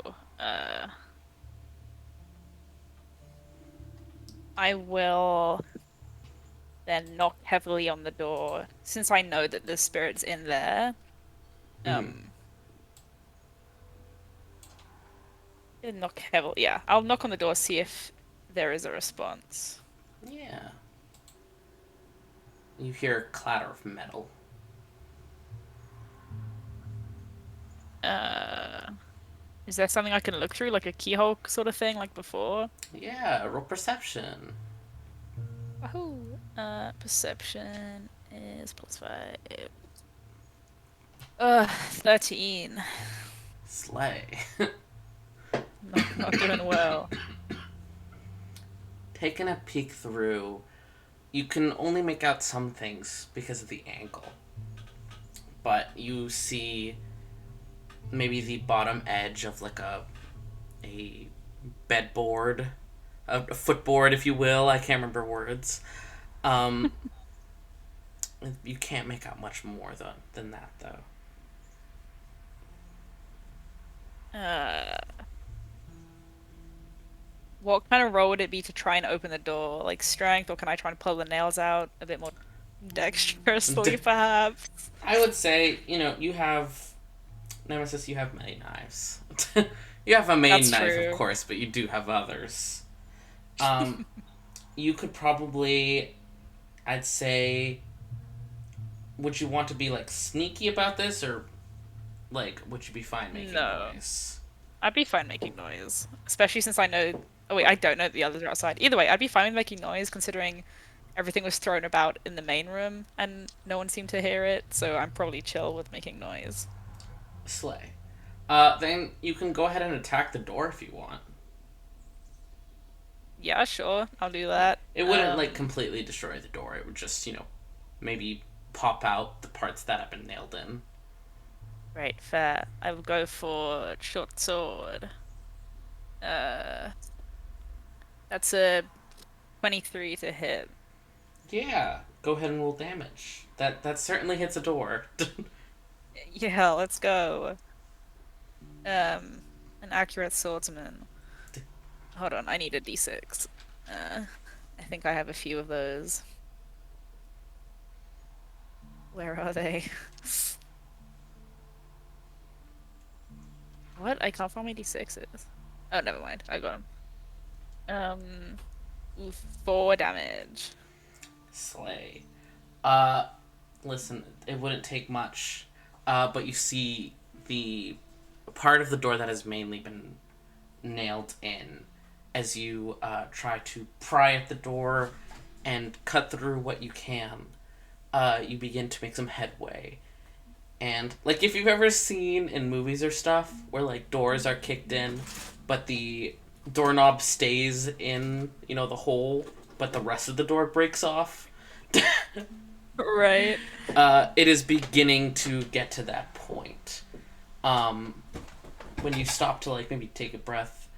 I will then knock heavily on the door, since I know that the spirit's in there. Knock heavily. Yeah, I'll knock on the door, see if there is a response. Yeah. You hear a clatter of metal. Is there something I can look through, like a keyhole sort of thing, like before? Yeah, roll perception. Wahoo! Perception is +5. 13. Slay. Not doing well. Taking a peek through, You can only make out some things because of the angle. But you see maybe the bottom edge of like a bedboard, a footboard, if you will. I can't remember words. You can't make out much more than that, though. What kind of roll would it be to try and open the door? Like strength, or can I try and pull the nails out a bit more dexterously, perhaps? I would say, you have Nemesis. You have many knives. You have a main That's knife, true. of course, but you do have others. You could probably, I'd say, would you want to be like sneaky about this, or like would you be fine making No. noise? I'd be fine making noise, especially since I know. Oh wait, I don't know that the others are outside. Either way, I'd be fine with making noise considering everything was thrown about in the main room and no one seemed to hear it. So I'm probably chill with making noise. Slay. Then you can go ahead and attack the door if you want. Yeah, sure, I'll do that. It wouldn't like completely destroy the door. It would just, maybe pop out the parts that have been nailed in. Right, fair. I will go for short sword. That's a 23 to hit. Yeah, go ahead and roll damage. That certainly hits a door. Yeah, let's go. An accurate swordsman. Hold on, I need a d6. I think I have a few of those. Where are they? What? I can't find my d6s. Oh, never mind. I got them. 4 damage. Slay. Listen, it wouldn't take much. But you see the part of the door that has mainly been nailed in as you try to pry at the door and cut through what you can. You begin to make some headway. And, like, if you've ever seen in movies or stuff where, like, doors are kicked in, but the doorknob stays in, the hole, but the rest of the door breaks off. Right. It is beginning to get to that point. When you stop to, like, maybe take a breath,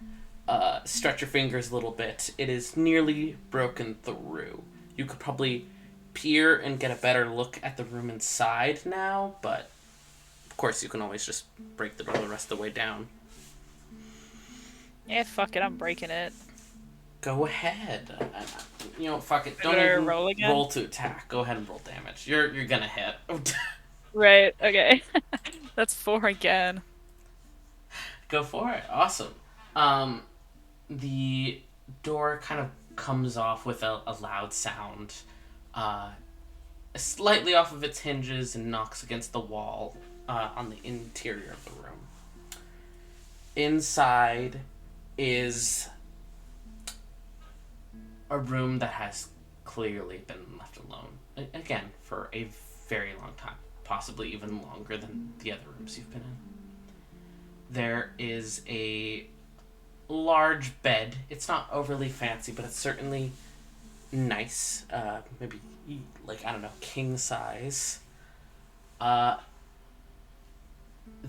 stretch your fingers a little bit, it is nearly broken through. You could probably peer and get a better look at the room inside now, but of course you can always just break the door the rest of the way down. Yeah, fuck it, I'm breaking it. Go ahead. Fuck it. Don't Better even roll again? roll to attack. Go ahead and roll damage. You're gonna hit. Right, okay. That's 4 again. Go for it. Awesome. The door kind of comes off with a loud sound, slightly off of its hinges and knocks against the wall on the interior of the room. Inside is a room that has clearly been left alone. Again, for a very long time. Possibly even longer than the other rooms you've been in. There is a large bed. It's not overly fancy, but it's certainly nice. Maybe, like, I don't know, king size.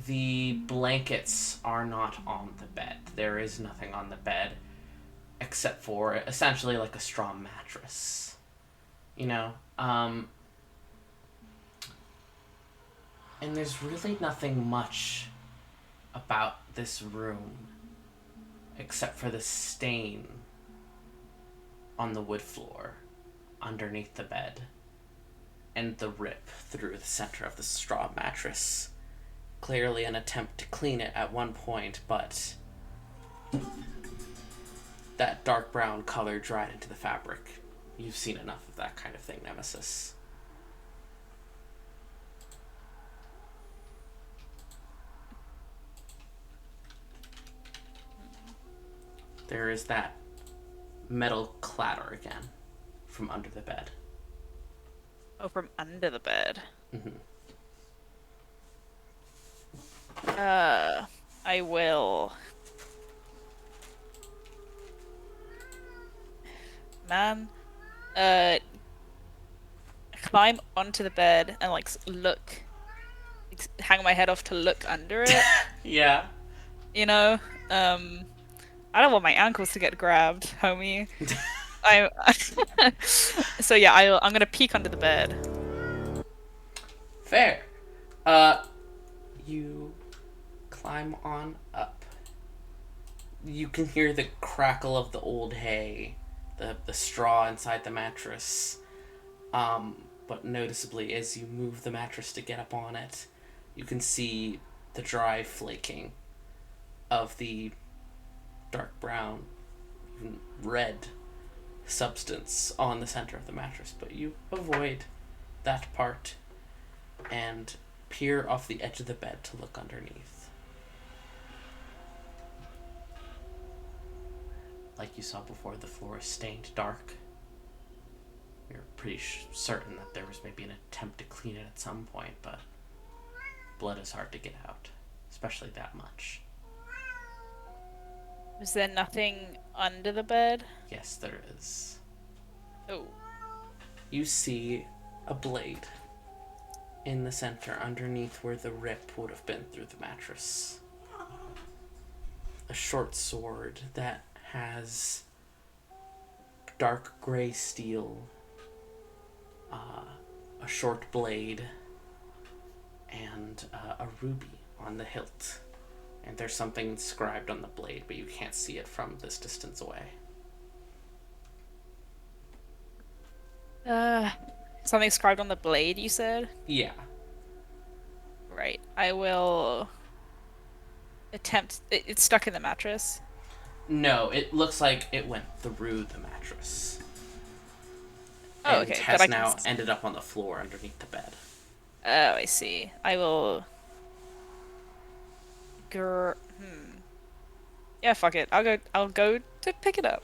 The blankets are not on the bed. There is nothing on the bed except for essentially like a straw mattress. And there's really nothing much about this room except for the stain on the wood floor underneath the bed and the rip through the center of the straw mattress. Clearly an attempt to clean it at one point, but that dark brown color dried into the fabric. You've seen enough of that kind of thing, Nemesis. There is that metal clatter again from under the bed. Oh, from under the bed. Mm-hmm. I will. Man, climb onto the bed and like look, hang my head off to look under it. Yeah. You know, I don't want my ankles to get grabbed, homie. I. So yeah, I'm gonna peek under the bed. Fair. You climb on up. You can hear the crackle of the old hay, the straw inside the mattress. But noticeably, as you move the mattress to get up on it, you can see the dry flaking of the dark brown, even red substance on the center of the mattress. But you avoid that part and peer off the edge of the bed to look underneath. Like you saw before, the floor is stained dark. You're pretty certain that there was maybe an attempt to clean it at some point, but blood is hard to get out, especially that much. Was there nothing under the bed? Yes, there is. Oh. You see a blade in the center underneath where the rip would have been through the mattress. A short sword that has dark gray steel, a short blade, and a ruby on the hilt. And there's something inscribed on the blade, but you can't see it from this distance away. Something inscribed on the blade, you said? Yeah. Right. I will attempt... It's stuck in the mattress. No, it looks like it went through the mattress. Oh, and okay. has But now ended up on the floor underneath the bed. Oh, I see. I will... Yeah, fuck it. I'll go to pick it up.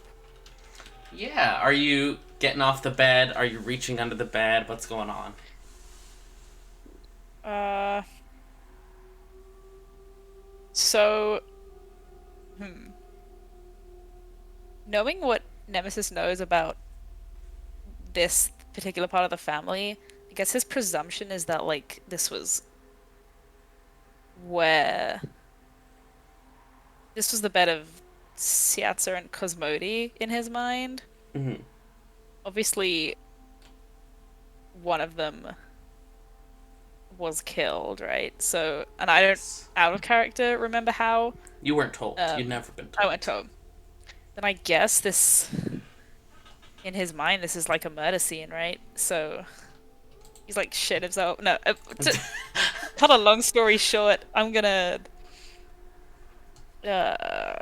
Yeah, are you getting off the bed? Are you reaching under the bed? What's going on? So... Knowing what Nemesis knows about this particular part of the family, I guess his presumption is that, like, this was where... This was the bed of Siatzer and Cosmodi in his mind. Mm-hmm. Obviously, one of them was killed, right? So, and I don't, out of character, remember how. You weren't told. You'd never been told. I wasn't told. Then I guess this, in his mind, this is like a murder scene, right? So, he's like shit himself. No, to cut a long story short, I'm gonna. I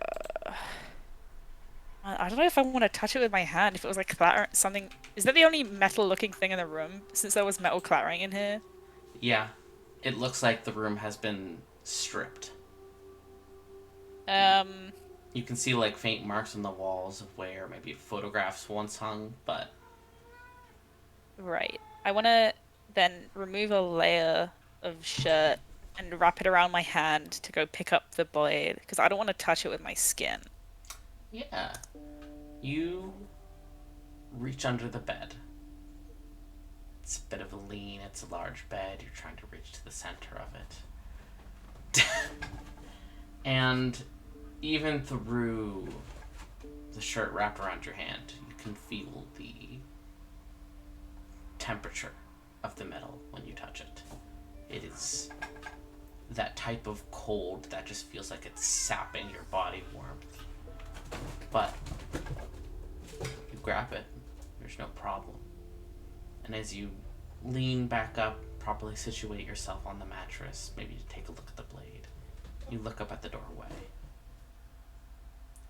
don't know if I want to touch it with my hand. If it was like clatter something. Is that the only metal-looking thing in the room? Since there was metal clattering in here. Yeah, it looks like the room has been stripped. You can see like faint marks on the walls of where maybe photographs once hung, but... Right. I want to then remove a layer of shirt and wrap it around my hand to go pick up the blade, because I don't want to touch it with my skin. Yeah. You reach under the bed. It's a bit of a lean, it's a large bed, you're trying to reach to the center of it. And even through the shirt wrapped around your hand, you can feel the temperature of the metal when you touch it. It is that type of cold that just feels like it's sapping your body warmth. But you grab it, there's no problem. And as you lean back up, properly situate yourself on the mattress, maybe take a look at the blade, you look up at the doorway.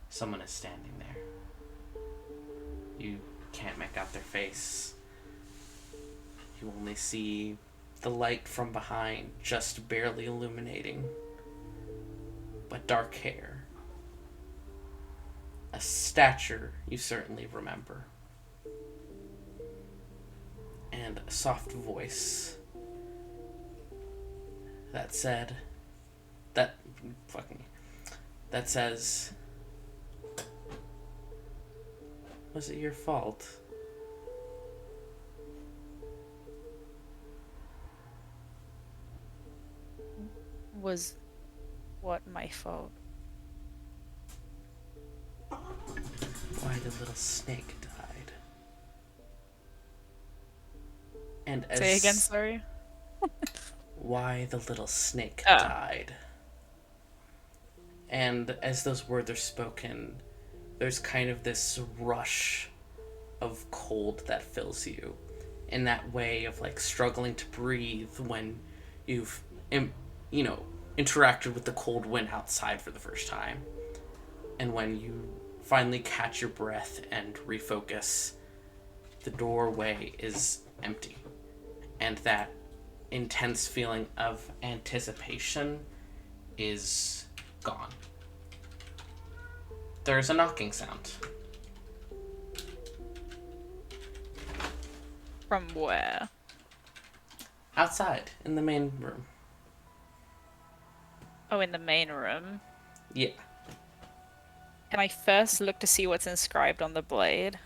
Someone is standing there. You can't make out their face. You only see the light from behind just barely illuminating. But dark hair. A stature you certainly remember. And a soft voice that says, was it your fault? Was what my fault? Why the little snake died. And as Say again, sorry. why the little snake Oh. died. And as those words are spoken, there's kind of this rush of cold that fills you, in that way of like struggling to breathe when you've interacted with the cold wind outside for the first time. And when you finally catch your breath and refocus, the doorway is empty. And that intense feeling of anticipation is gone. There's a knocking sound. From where? Outside, in the main room. Oh, in the main room. Yeah. Can I first look to see what's inscribed on the blade?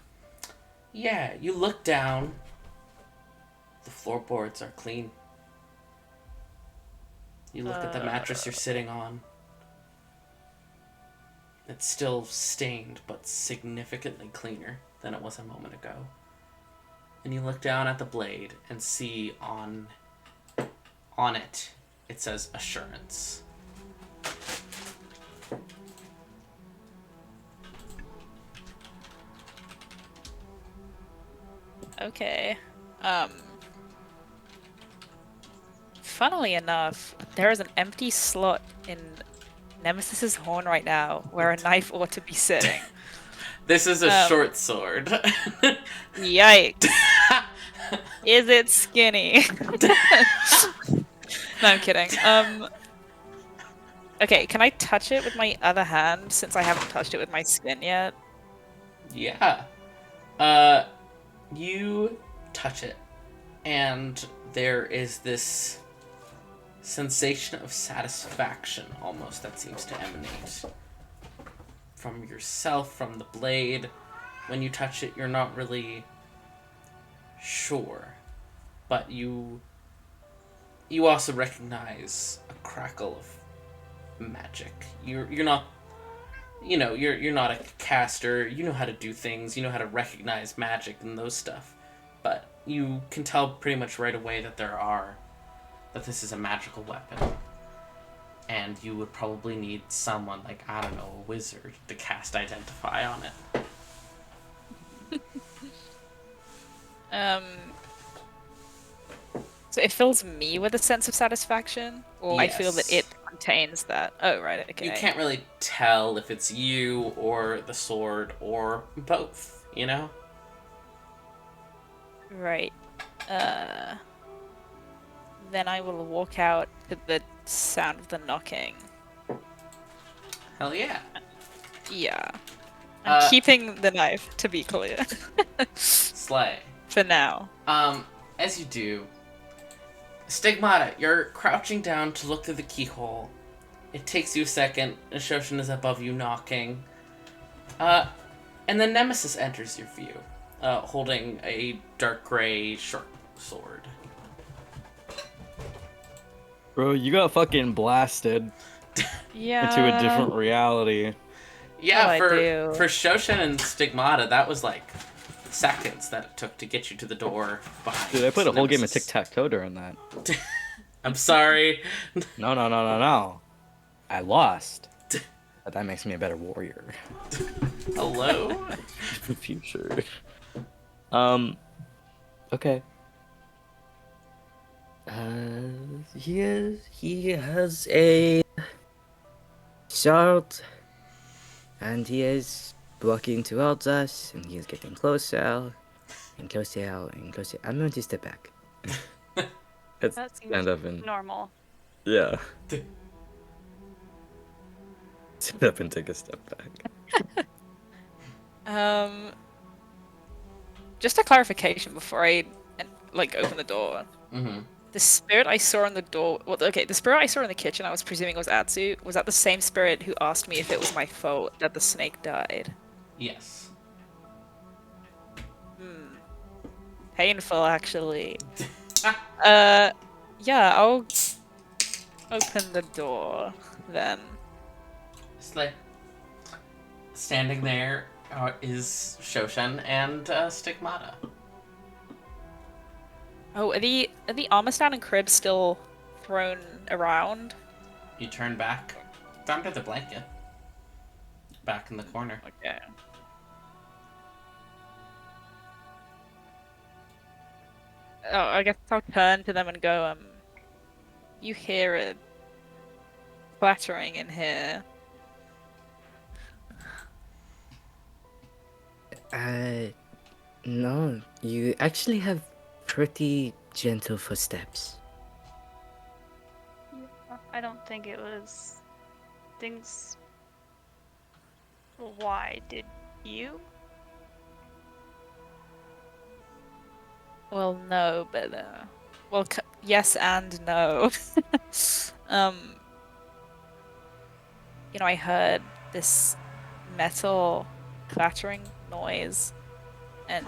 Yeah, you look down. The floorboards are clean. You look at the mattress you're sitting on. It's still stained, but significantly cleaner than it was a moment ago. And you look down at the blade and see on it, it says Assurance. Okay. Funnily enough, there is an empty slot in Nemesis's horn right now where a knife ought to be sitting. This is a short sword. Yikes. Is it skinny? No, I'm kidding. Okay, can I touch it with my other hand since I haven't touched it with my skin yet? Yeah. You touch it, and there is this sensation of satisfaction almost that seems to emanate from yourself, from the blade. When you touch it, you're not really sure, but you also recognize a crackle of magic. You're not, you're not a caster. You know how to do things. You know how to recognize magic and those stuff, but you can tell pretty much right away that this is a magical weapon. And you would probably need someone like, I don't know, a wizard to cast Identify on it. So it fills me with a sense of satisfaction, or I feel that it Yes. contains that. Oh, right, okay. You can't really tell if it's you or the sword or both, you know? Right. Then I will walk out to the sound of the knocking. Hell yeah. Yeah. I'm Uh, keeping the knife, to be clear. Slay. For now. As you do, Stigmata, you're crouching down to look through the keyhole. It takes you a second, and Shoshin is above you knocking. And then Nemesis enters your view, holding a dark gray short sword. Bro, you got fucking blasted Yeah. into a different reality. Yeah, I do. for Shoshin and Stigmata, that was like seconds that it took to get you to the door behind. Dude, I played a whole game of Nemesis. tic-tac-toe during that. I'm sorry. No. I lost. But that makes me a better warrior. Hello? For future. Okay. He has a sword, and he is walking towards us, and he is getting closer, and closer, and closer. I'm going to step back. It's That seems stand up and normal. yeah. Stand up and take a step back. Just a clarification before I open the door. Mm-hmm. The spirit I saw on the door. Well, okay, the spirit I saw in the kitchen. I was presuming was Atsu. Was that the same spirit who asked me if it was my fault that the snake died? Yes. Painful, actually. Yeah, open the door then. Slay. Standing there is Shoshan and Stigmata. Oh, are the Armistead and cribs still thrown around? You turn back. It's under the blanket. Back in the corner. Okay. Oh, I guess I'll turn to them and go, you hear it clattering in here. No, you actually have pretty gentle footsteps. I don't think it was things. Why did you? Well, no, but well, yes and no. I heard this metal clattering noise, and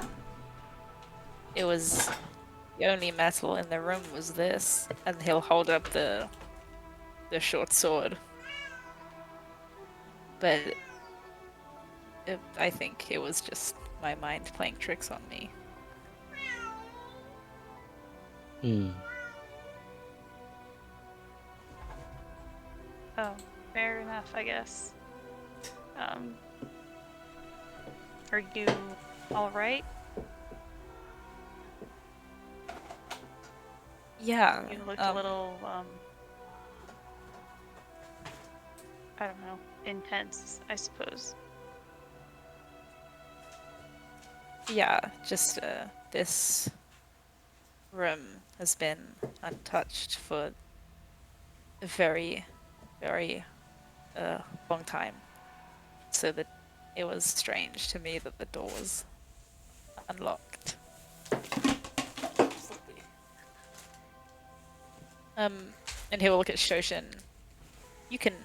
it was the only metal in the room was this, and he'll hold up the short sword. But I think it was just my mind playing tricks on me. Oh, fair enough, I guess. Are you all right? Yeah. You looked a little, I don't know, intense, I suppose. Yeah, just this room has been untouched for a very, very long time. So that it was strange to me that the door was unlocked. And he'll look at Shoshin. You can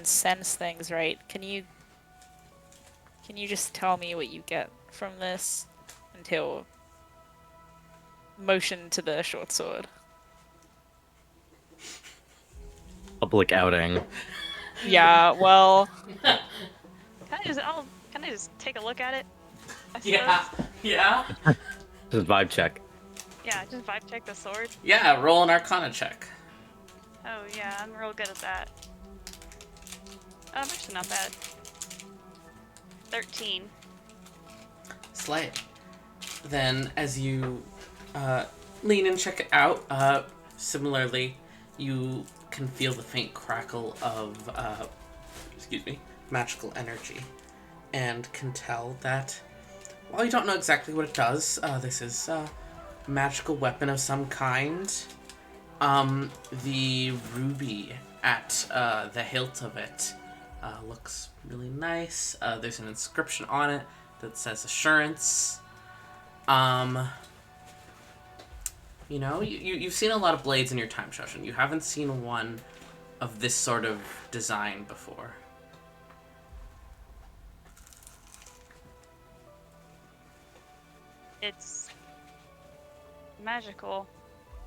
sense things, right? Can you just tell me what you get from this? And he'll motion to the short sword. Public outing. Yeah, well, Can I just take a look at it? I Yeah. suppose? Yeah. Just vibe check. Yeah, just vibe check the sword. Yeah, roll an Arcana check. Oh yeah, I'm real good at that. Actually not bad. 13. Slay it. Then, as you lean and check it out, similarly, you can feel the faint crackle of, magical energy, and can tell that, while you don't know exactly what it does, this is a magical weapon of some kind. The ruby at the hilt of it looks really nice. There's an inscription on it that says assurance. You've seen a lot of blades in your time, Shoshin. You haven't seen one of this sort of design before. It's magical.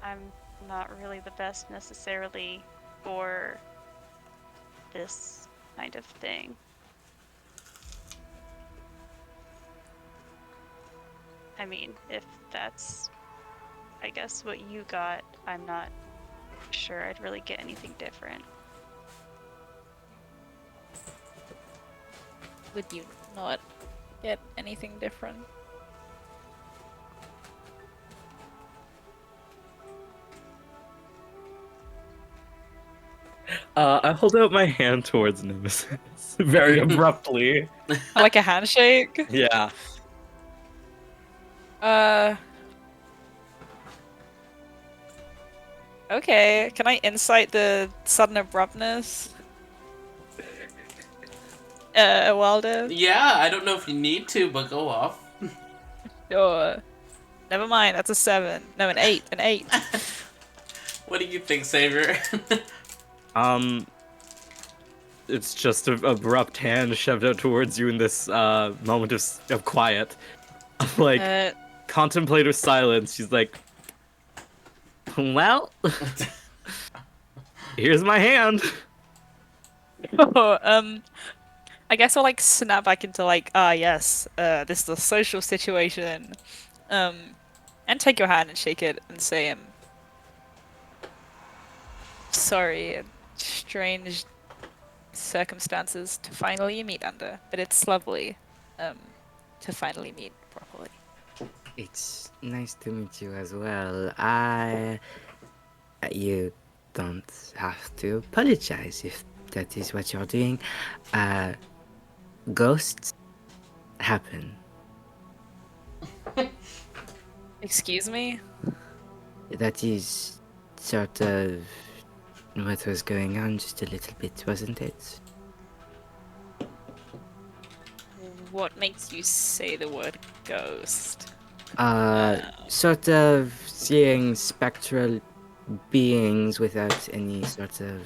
I'm not really the best necessarily for this kind of thing. I mean, if that's, I guess, what you got, I'm not sure I'd really get anything different. would you not get anything different? I hold out my hand towards Nemesis very abruptly. Like a handshake? Yeah. Okay, can I insight the sudden abruptness? Waldo? Yeah, I don't know if you need to, but go off. Sure. Never mind, that's a 7. No, an 8. An 8. What do you think, Savior? It's just an abrupt hand shoved out towards you in this moment of quiet. Like, contemplative silence. She's like, well, Here's my hand. Oh, I guess I'll like snap back into like, ah, yes, this is a social situation. And take your hand and shake it and say, sorry, strange circumstances to finally meet under, but it's lovely, to finally meet properly. It's nice to meet you as well. You don't have to apologize if that is what you're doing. Ghosts happen. Excuse me? That is sort of what was going on just a little bit, wasn't it? What makes you say the word ghost? Sort of seeing spectral beings without any sort of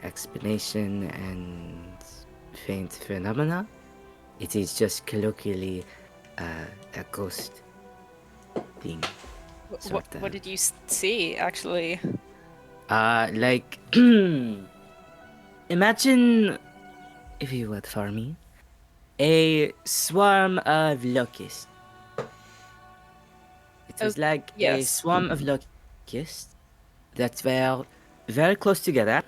explanation and faint phenomena. It is just colloquially a ghost thing. What did you see, actually? Like, imagine, if you would, for me, a swarm of locusts. It was like a yes. swarm of locusts that were very close together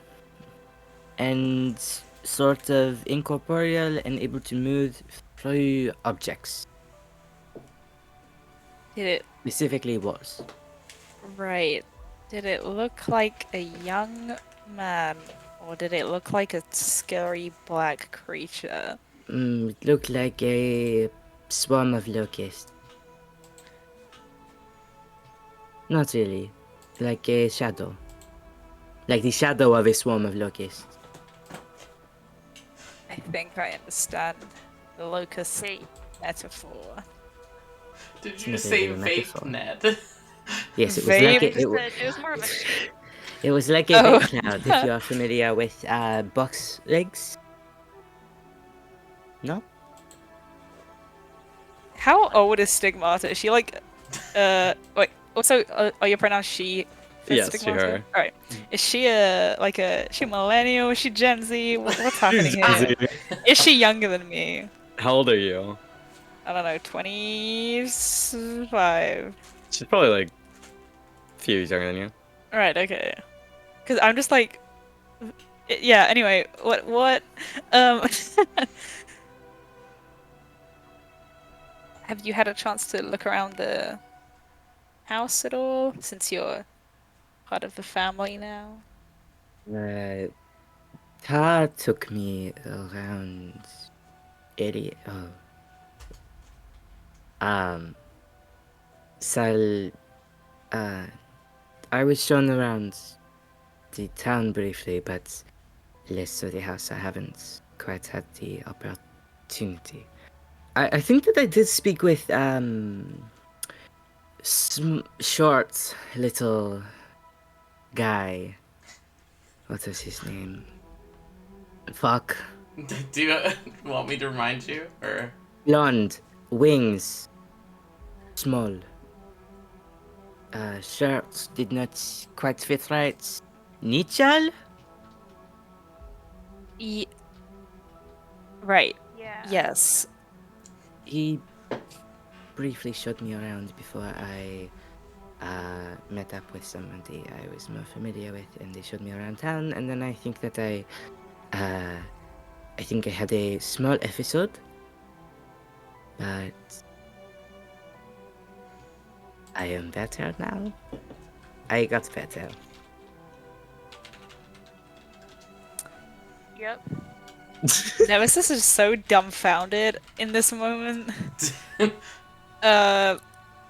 and sort of incorporeal and able to move through objects, Did it specifically walls. Right. Did it look like a young man, or did it look like a scary black creature? It looked like a swarm of locusts. Not really. Like a shadow. Like the shadow of a swarm of locusts. I think I understand the locust Hey, metaphor. Did you Not say really a vape, metaphor. Ned? Yes, it was Vape? like I a, just said it was more of a shape. it was like a Oh. vape cloud. If you are familiar with box legs. No. How old is Stigmata? Is she like, wait, also, are you pronounced she? for Yes, she, Stigmata? her. Alright. Is she is she millennial? Is she Gen Z? What's happening She's here? Gen Z. Is she younger than me? How old are you? I don't know, 25. She's probably like a few years younger than you. Alright, okay. Because I'm just like, yeah. Anyway, what? Have you had a chance to look around the house at all since you're part of the family now? Tar took me around 80. So, I was shown around the town briefly, but less of the house. I haven't quite had the opportunity. I think that I did speak with short little guy. What was his name? Fuck. Do you want me to remind you, or? Blonde, wings, small. Shirts did not quite fit right. Nichal? Right. Yeah. Yes. He briefly showed me around before I met up with somebody I was more familiar with, and they showed me around town. And then I think that I had a small episode, but I am better now. I got better. Yep. Nemesis is so dumbfounded in this moment.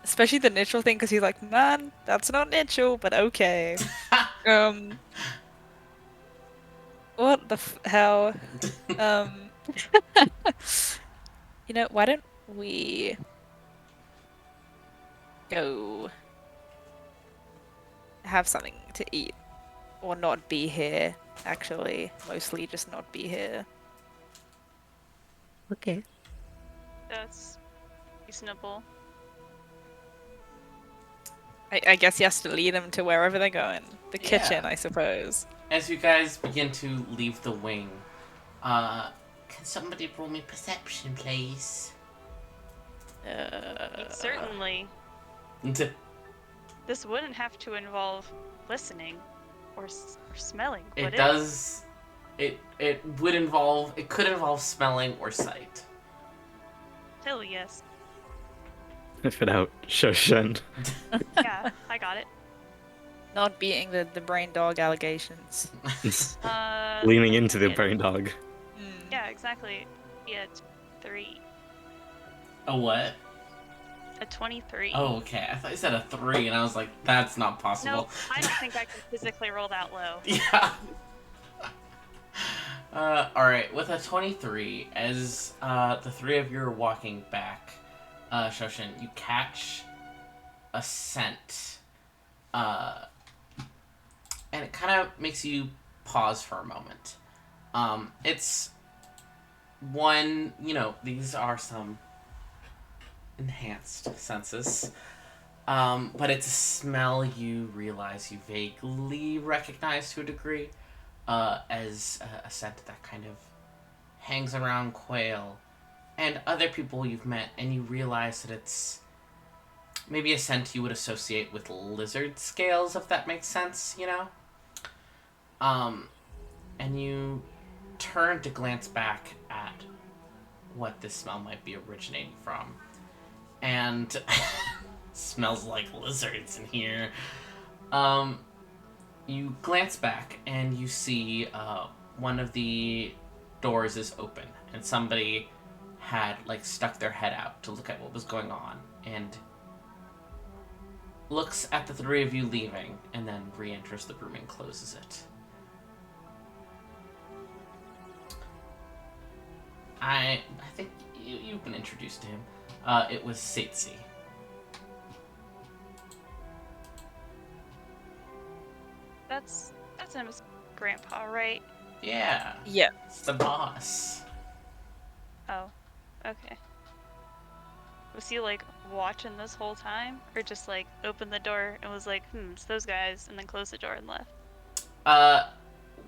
Especially the Nichel thing, because he's like, man, that's not Nichel, but okay. What the hell? You know, why don't we go have something to eat? Or not be here, actually. Mostly just not be here. Okay. That's reasonable. I guess he has to lead them to wherever they're going. The Yeah. kitchen, I suppose. as you guys begin to leave the wing, can somebody roll me perception, please? Certainly. This wouldn't have to involve listening or smelling, would It it? does. It would involve. It could involve smelling or sight. Hell yes. Sniff it out, Shoshin. Yeah, I got it. Not beating the brain dog allegations. Leaning into the yeah. brain dog. Hmm. Yeah, exactly. Yeah, 3. A what? A 23. Oh, okay. I thought you said a 3, and I was like, that's not possible. No, I don't think I can physically roll that low. Yeah. Alright, with a 23, as the three of you are walking back, Shoshin, you catch a scent. And it kind of makes you pause for a moment. It's one, these are some enhanced senses. But it's a smell you realize you vaguely recognize to a degree, as a scent that kind of hangs around Quail and other people you've met, and you realize that it's maybe a scent you would associate with lizard scales, if that makes sense, And you turn to glance back at what this smell might be originating from. And smells like lizards in here. You glance back and you see one of the doors is open, and somebody had stuck their head out to look at what was going on, and looks at the three of you leaving, and then re-enters the room and closes it. I think you've been introduced to him. It was Satsi. That's Emma's grandpa, right? Yeah. Yeah. It's the boss. Oh, okay. Was he watching this whole time? Or just opened the door and was like, it's those guys, and then closed the door and left?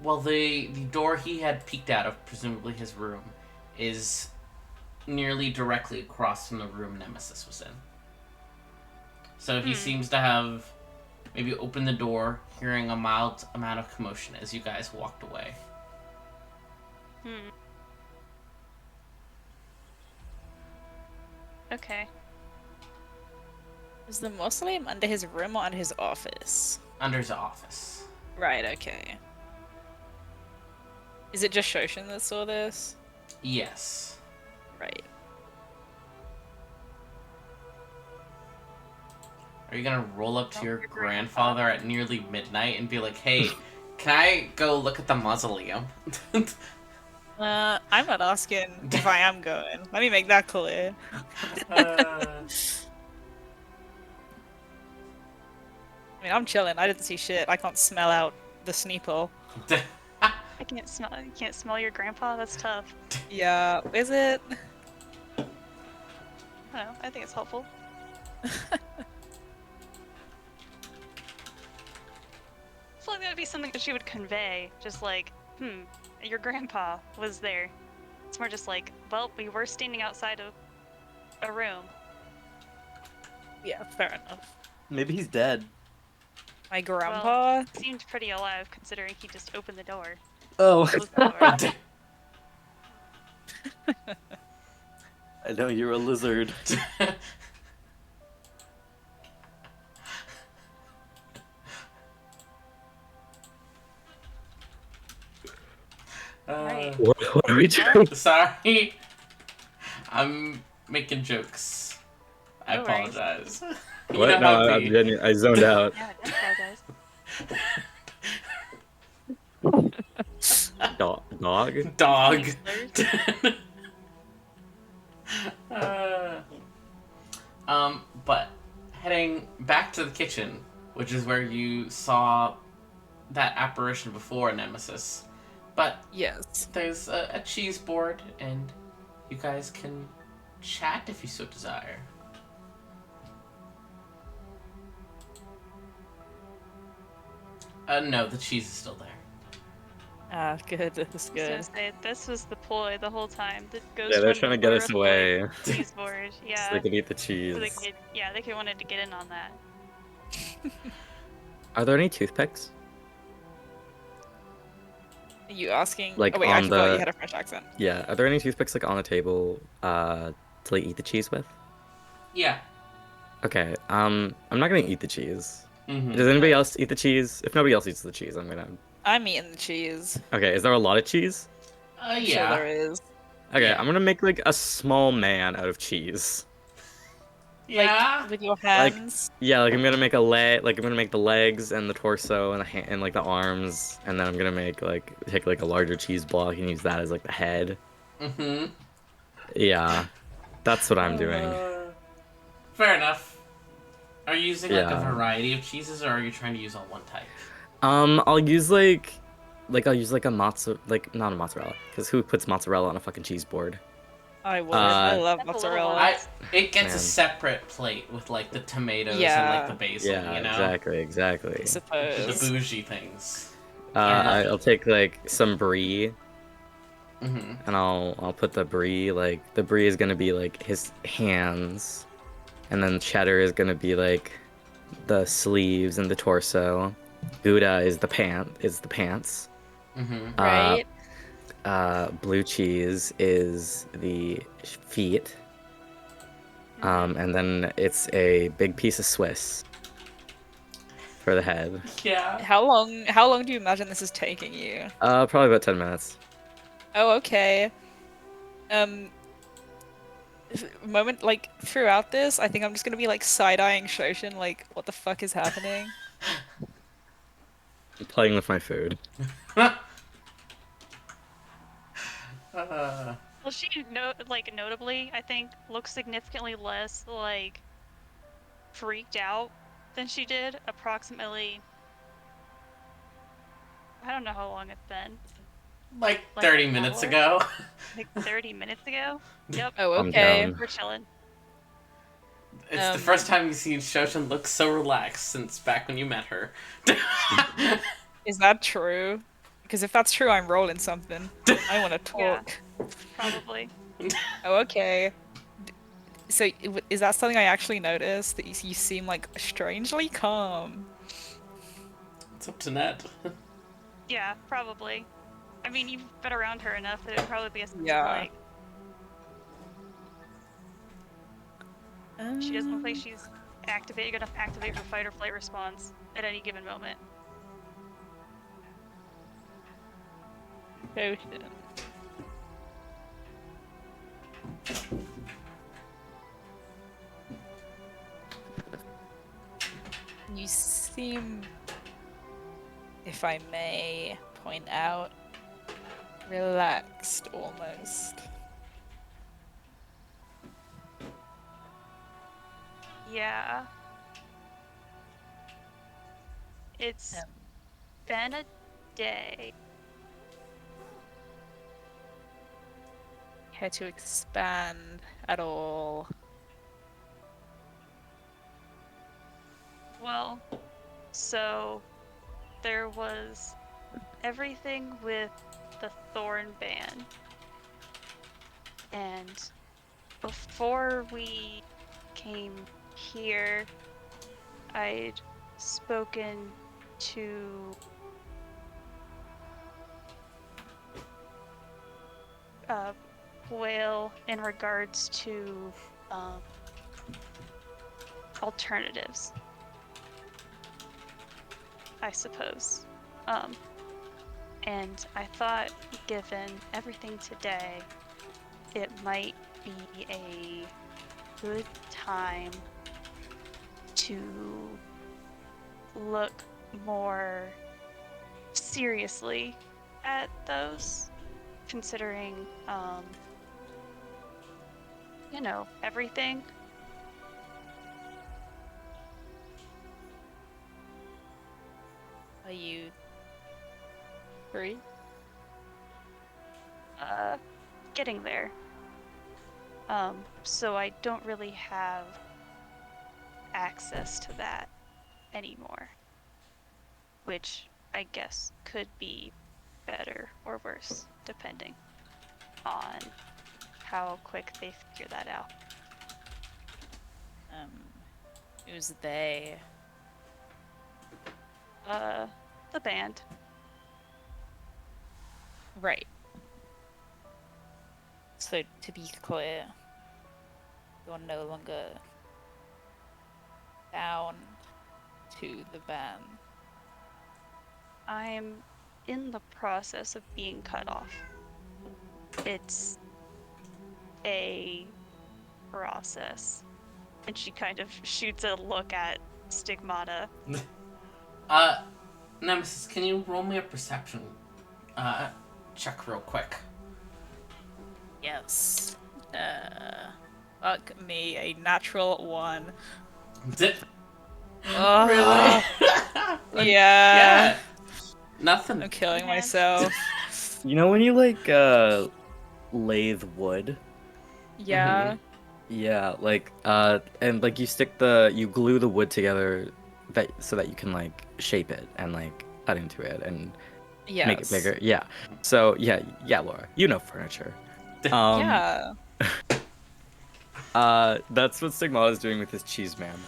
Well, the door he had peeked out of, presumably his room, is nearly directly across from the room Nemesis was in. So he seems to have maybe opened the door, hearing a mild amount of commotion as you guys walked away. Okay. Is the mausoleum under his room or under his office? Under his office. Right, okay. Is it just Shoshin that saw this? Yes. Right. Are you gonna roll up to Oh, your your grandfather at nearly midnight and be like, hey, can I go look at the mausoleum? I'm not asking if I am going. Let me make that clear. I mean, I'm chilling. I didn't see shit. I can't smell out the Sneeple. You can't smell your grandpa? That's tough. Yeah, is it? I don't know, I think it's helpful. I feel like that would be something that she would convey, just your grandpa was there. It's more just well, we were standing outside of a room. Yeah, fair enough. Maybe he's dead. My grandpa? Seemed pretty alive considering he just opened the door. Oh, Closed the door. I know you're a lizard. Right. What are we doing? Sorry. I'm making jokes. I No worries. apologize. You What? know No, how I'm it be. genuine. I zoned out. Yeah, that's guys. Dog? Dog. Slurs. But heading back to the kitchen, which is where you saw that apparition before, Nemesis. But Yes. there's a cheese board, and you guys can chat if you so desire. No, the cheese is still there. Ah, good. This is I was good. gonna say, this was the ploy the whole time. The Ghost Yeah, they're Runner trying to get us lure away the cheese board. so Yeah. they can eat the So cheese. they could, yeah, they could wanted to get in on that. Are there any toothpicks? Are you asking? Like, Oh wait, I on forgot you the- had a French accent. Yeah. Are there any toothpicks like on the table to like eat the cheese with? Yeah. Okay. I'm not gonna eat the cheese. Mm-hmm. Does anybody else eat the cheese? If nobody else eats the cheese, I'm gonna. I'm eating the cheese. Okay. Is there a lot of cheese? I'm Yeah. sure there is. Okay. Yeah. I'm gonna make like a small man out of cheese. Yeah. Like with your hands. Yeah, like I'm gonna make a leg, like I'm gonna make the legs and the torso and the and like the arms, and then I'm gonna make like take like a larger cheese block and use that as like the head. Mm-hmm. Yeah, that's what I'm doing. Fair enough. Are you using like a Yeah. variety of cheeses, or are you trying to use all one type? I'll use like I'll use like a like not a mozzarella, because who puts mozzarella on a fucking cheese board? I would. I love That's a little mozzarella. I it gets Man. a separate plate with like the tomatoes and Yeah. like the basil. Yeah, you know, exactly. I the suppose. bougie things. I'll take like some brie, Mm-hmm. and I'll put the brie, like the brie is gonna be like his hands, and then cheddar is gonna be like the sleeves and the torso. Gouda is the pants. Mm-hmm. Right. Blue cheese is the feet. And then it's a big piece of Swiss for the head. Yeah. How long do you imagine this is taking you? Probably about 10 minutes. Oh, okay. Moment like throughout this, I think I'm just gonna be like side-eyeing Shoshin, like, what the fuck is happening? I'm playing with my food. Well, she notably, I think, looks significantly less like freaked out than she did approximately. I don't know how long it's been. Like Like 30 an minutes hour? ago. Like 30 minutes ago. Yep. Oh, I'm okay. down. We're chilling. It's the first time you've seen Shoshin look so relaxed since back when you met her. Is that true? Because if that's true, I'm rolling something. I want to Yeah. talk. Probably. Oh, okay. So, is that something I actually noticed? That you seem like strangely calm? It's up to Ned. Yeah, probably. I mean, you've been around her enough that it would probably be a sense of, Yeah. like, she doesn't look like she's gonna activate her fight or flight response at any given moment. Oh shit. You seem, if I may point out, relaxed almost. Yeah. It's been a day. Care to expand at all? Well, so there was everything with the Thorn Band. And before we came here, I'd spoken to Whale in regards to alternatives, I suppose. And I thought, given everything today, it might be a good time to look more seriously at those, considering, you know, everything. Are you free? Getting there. So I don't really have access to that anymore. Which I guess could be better or worse, depending on how quick they figure that out. Who's they? The band. Right. So to be clear, you're no longer down to the band. I'm in the process of being cut off. It's a process. And she kind of shoots a look at Stigmata. Nemesis, can you roll me a perception check real quick? Yes. Fuck me, a natural 1. Really? Yeah. Yeah. Nothing. I'm killing Yeah. myself. You know when you like lathe wood? Yeah. Yeah, like and like you glue the wood together so that you can like shape it and like cut into it and Yes. make it bigger. Yeah. So yeah, Laura, you know furniture. Yeah. That's what Stigmata is doing with his cheese man.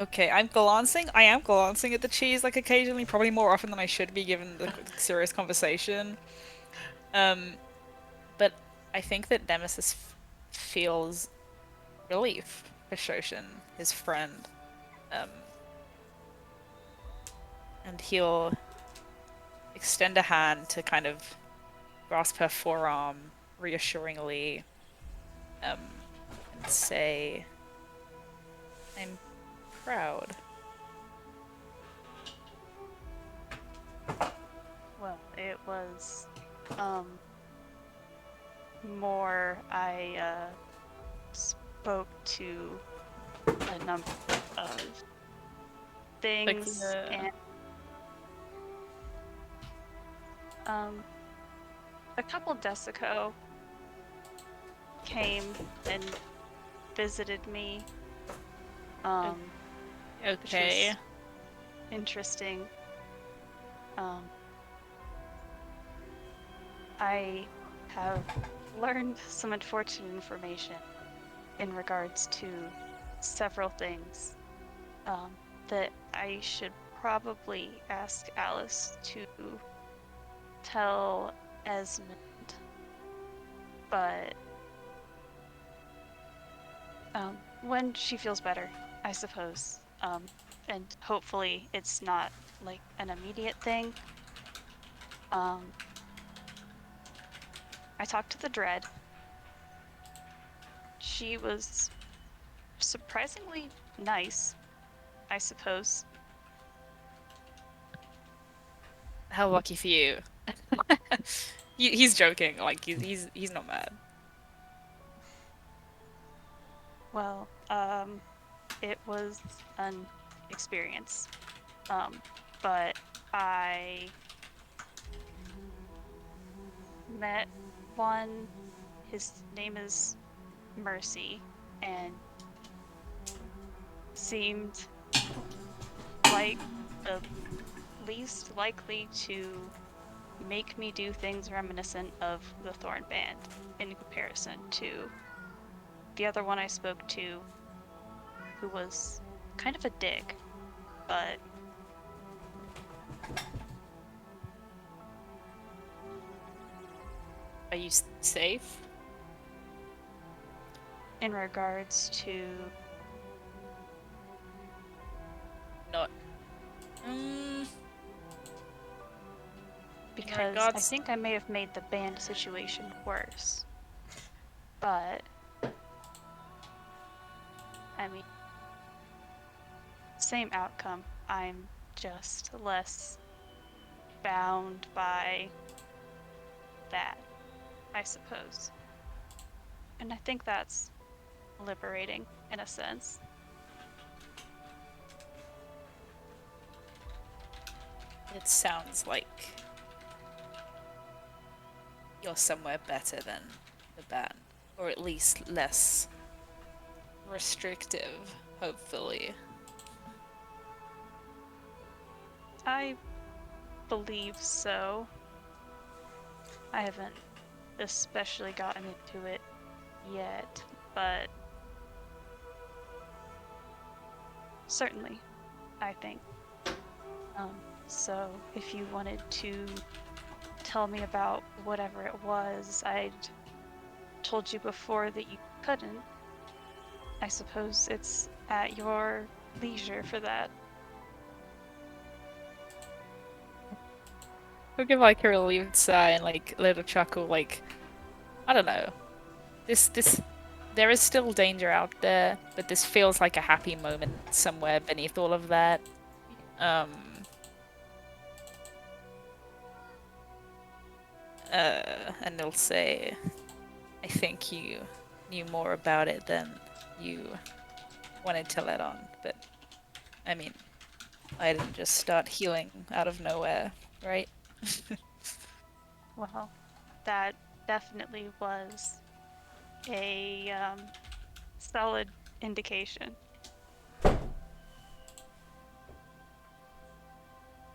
Okay, I am glancing at the cheese like occasionally, probably more often than I should be given the serious conversation. But I think that Nemesis feels relief for Shoshin, his friend. And he'll extend a hand to kind of grasp her forearm reassuringly, and say, I'm proud. Well, it was more I spoke to a number of things and a couple Desico came and visited me. Which Okay. was interesting. I have learned some unfortunate information in regards to several things that I should probably ask Alice to tell Esmond, but when she feels better, I suppose. And hopefully it's not like an immediate thing. I talked to the Dread. She was surprisingly nice, I suppose. How lucky for you. He's joking, like he's not mad. Well, it was an experience. But I met one, his name is Mercy, and seemed like the least likely to make me do things reminiscent of the Thorn Band in comparison to the other one I spoke to, who was kind of a dick, but Are you safe? in regards to Not. because I regards- think I may have made the band situation worse. But I mean, same outcome. I'm just less bound by that, I suppose. And I think that's liberating in a sense. It sounds like you're somewhere better than the band, or at least less restrictive, hopefully. I believe so. I haven't especially gotten into it yet, but certainly, I think. So if you wanted to tell me about whatever it was, I'd told you before that you couldn't. I suppose it's at your leisure for that. He'll give like a relieved sigh and like a little chuckle, like I don't know. This there is still danger out there, but this feels like a happy moment somewhere beneath all of that. Um and they'll say, I think you knew more about it than you wanted to let on, but I mean, I didn't just start healing out of nowhere, right? Well, that definitely was a solid indication.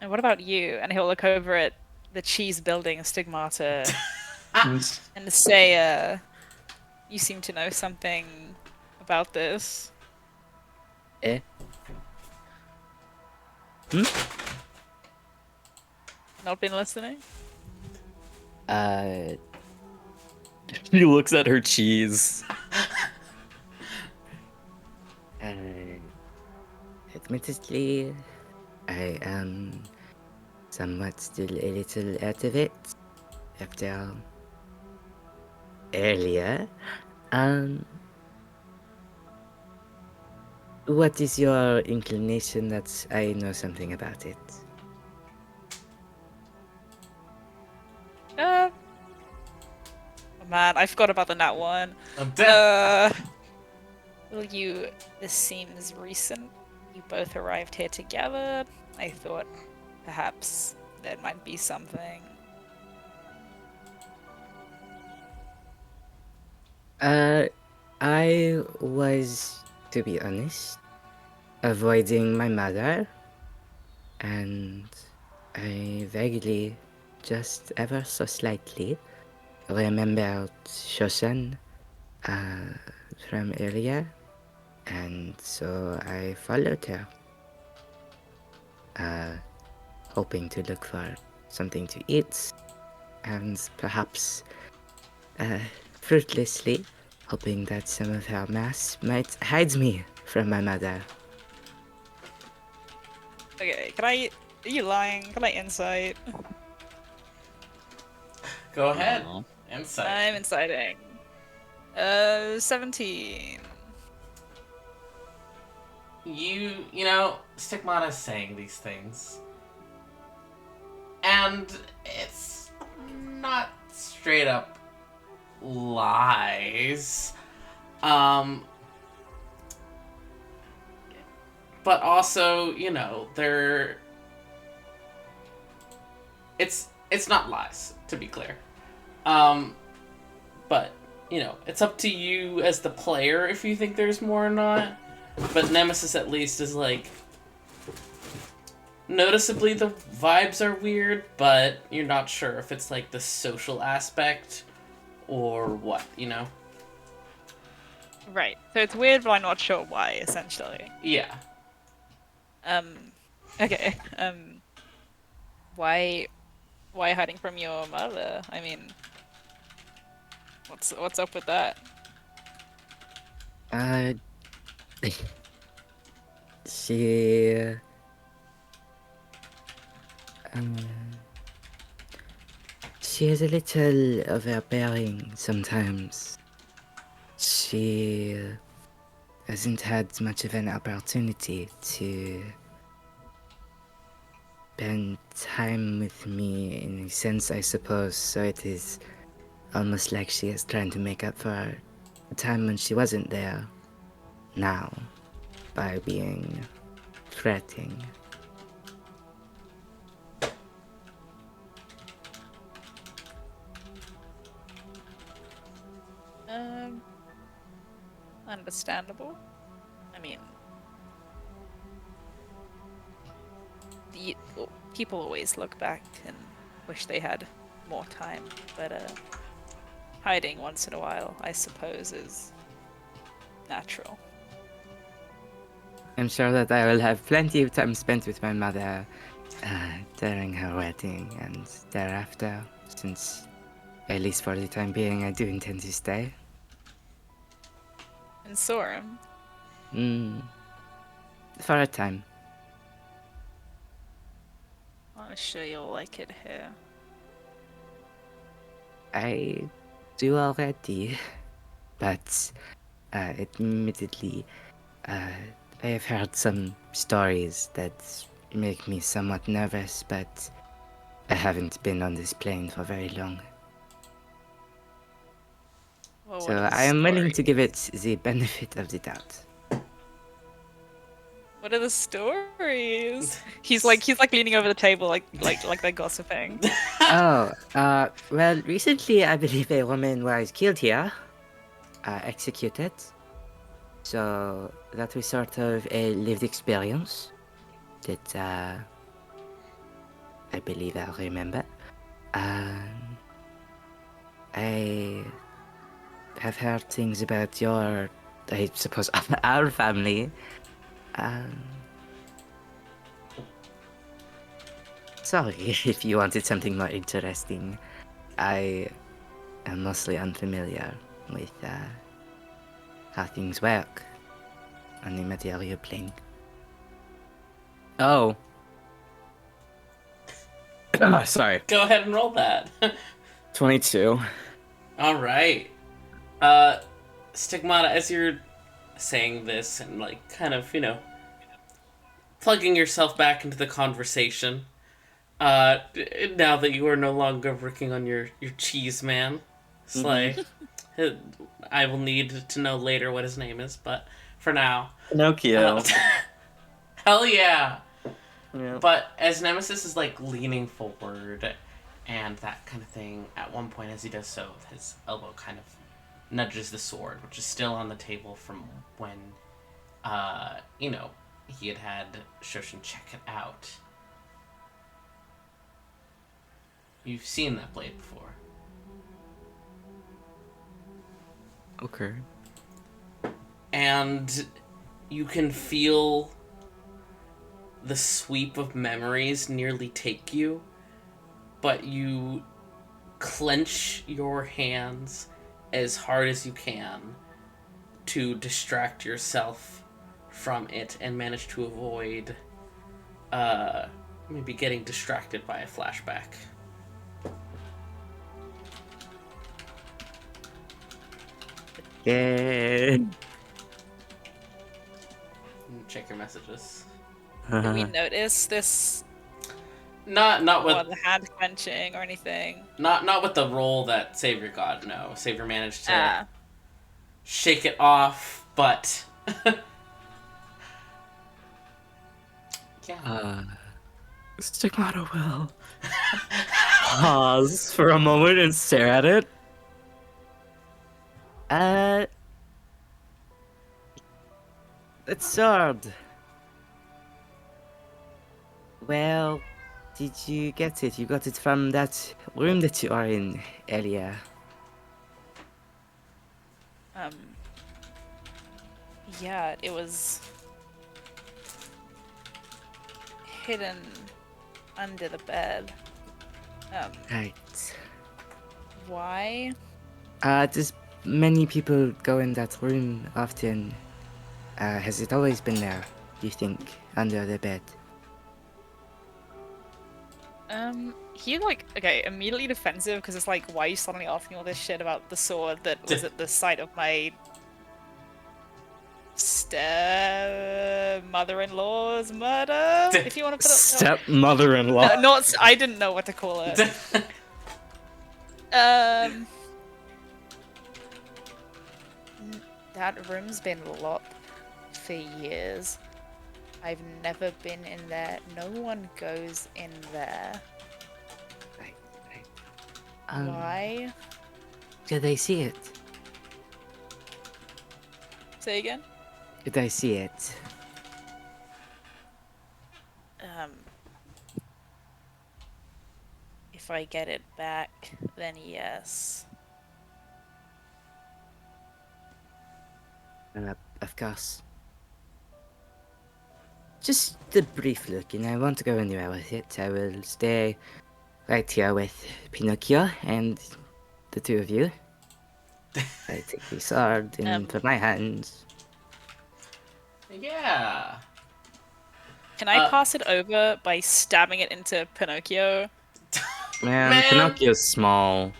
And what about you? And he'll look over at the cheese building stigmata and say, you seem to know something about this. Eh? Not been listening? She looks at her cheese. Admittedly, I am somewhat still a little out of it after earlier. What is your inclination that I know something about it? Oh man, I forgot about the nat one. I'm dead. Well, this seems recent. You both arrived here together. I thought perhaps there might be something. I was, to be honest, avoiding my mother, and I vaguely, just ever so slightly, remembered Shoshan from earlier, and so I followed her, hoping to look for something to eat, and perhaps fruitlessly hoping that some of her mass might hide me from my mother. Okay, are you lying? Can I insight? Go ahead. Aw. Insight. I'm inciting. 17. You know, Stigmata is saying these things. And it's not straight up lies. But also, it's not lies, to be clear. But, it's up to you as the player if you think there's more or not. But Nemesis at least is like, noticeably the vibes are weird, but you're not sure if it's like the social aspect or what, Right. So it's weird, but I'm not sure why, essentially. Yeah. Okay. Why hiding from your mother? I mean, what's up with that? She um she is a little overbearing sometimes. She hasn't had much of an opportunity to spend time with me in a sense, I suppose, so it is almost like she is trying to make up for a time when she wasn't there now by being threatening. Understandable. I mean, people always look back and wish they had more time, but hiding once in a while, I suppose, is natural. I'm sure that I will have plenty of time spent with my mother during her wedding and thereafter, since, at least for the time being, I do intend to stay. And Sorum, For a time. I'm sure you'll like it here. I do already, but admittedly, I have heard some stories that make me somewhat nervous, but I haven't been on this plane for very long. Well, So what are the I am willing to stories? give it the benefit of the doubt. What are the stories? He's like leaning over the table, like they're gossiping. Well, recently I believe a woman was killed here, executed. So that was sort of a lived experience that I believe I'll remember. I have heard things about your, I suppose, our family. Sorry if you wanted something more interesting. I am mostly unfamiliar with how things work on the material plane. Oh. Sorry. Go ahead and roll that. 22. All right. Stigmata, as you're saying this and like kind of, plugging yourself back into the conversation, now that you are no longer working on your cheese man, Slay, I will need to know later what his name is, but for now, Pinocchio. hell yeah. Yeah. But as Nemesis is like leaning forward and that kind of thing, at one point as he does so, his elbow kind of nudges the sword, which is still on the table from when, he had Shoshin check it out. You've seen that blade before. Okay. And you can feel the sweep of memories nearly take you, but you clench your hands as hard as you can to distract yourself from it and manage to avoid maybe getting distracted by a flashback. Yeah. Check your messages. Did we notice this? Not Or with the hand clenching or anything? not with the roll that Savior got. No, Savior managed to Ah, shake it off, but yeah. Stigmata will pause for a moment and stare at it. That sword. Well, did you get it? You got it from that room that you are in earlier. yeah, it was hidden under the bed. Right. Why? Does many people go in that room often? Has it always been there, you think, under the bed? He immediately defensive because it's like, why are you suddenly asking all this shit about the sword that was at the site of my mother-in-law's murder? If you want to put it. Stepmother-in-law. No, not. I didn't know what to call it. That room's been locked for years. I've never been in there. No one goes in there. Right. Why? Did I see it? Say again? Did I see it? if I get it back, then yes. Of course. Just a brief look, and I won't go anywhere with it. I will stay right here with Pinocchio and the two of you. I take the sword into my hands. Yeah. Can I Uh, pass it over by stabbing it into Pinocchio? Man, Pinocchio's small.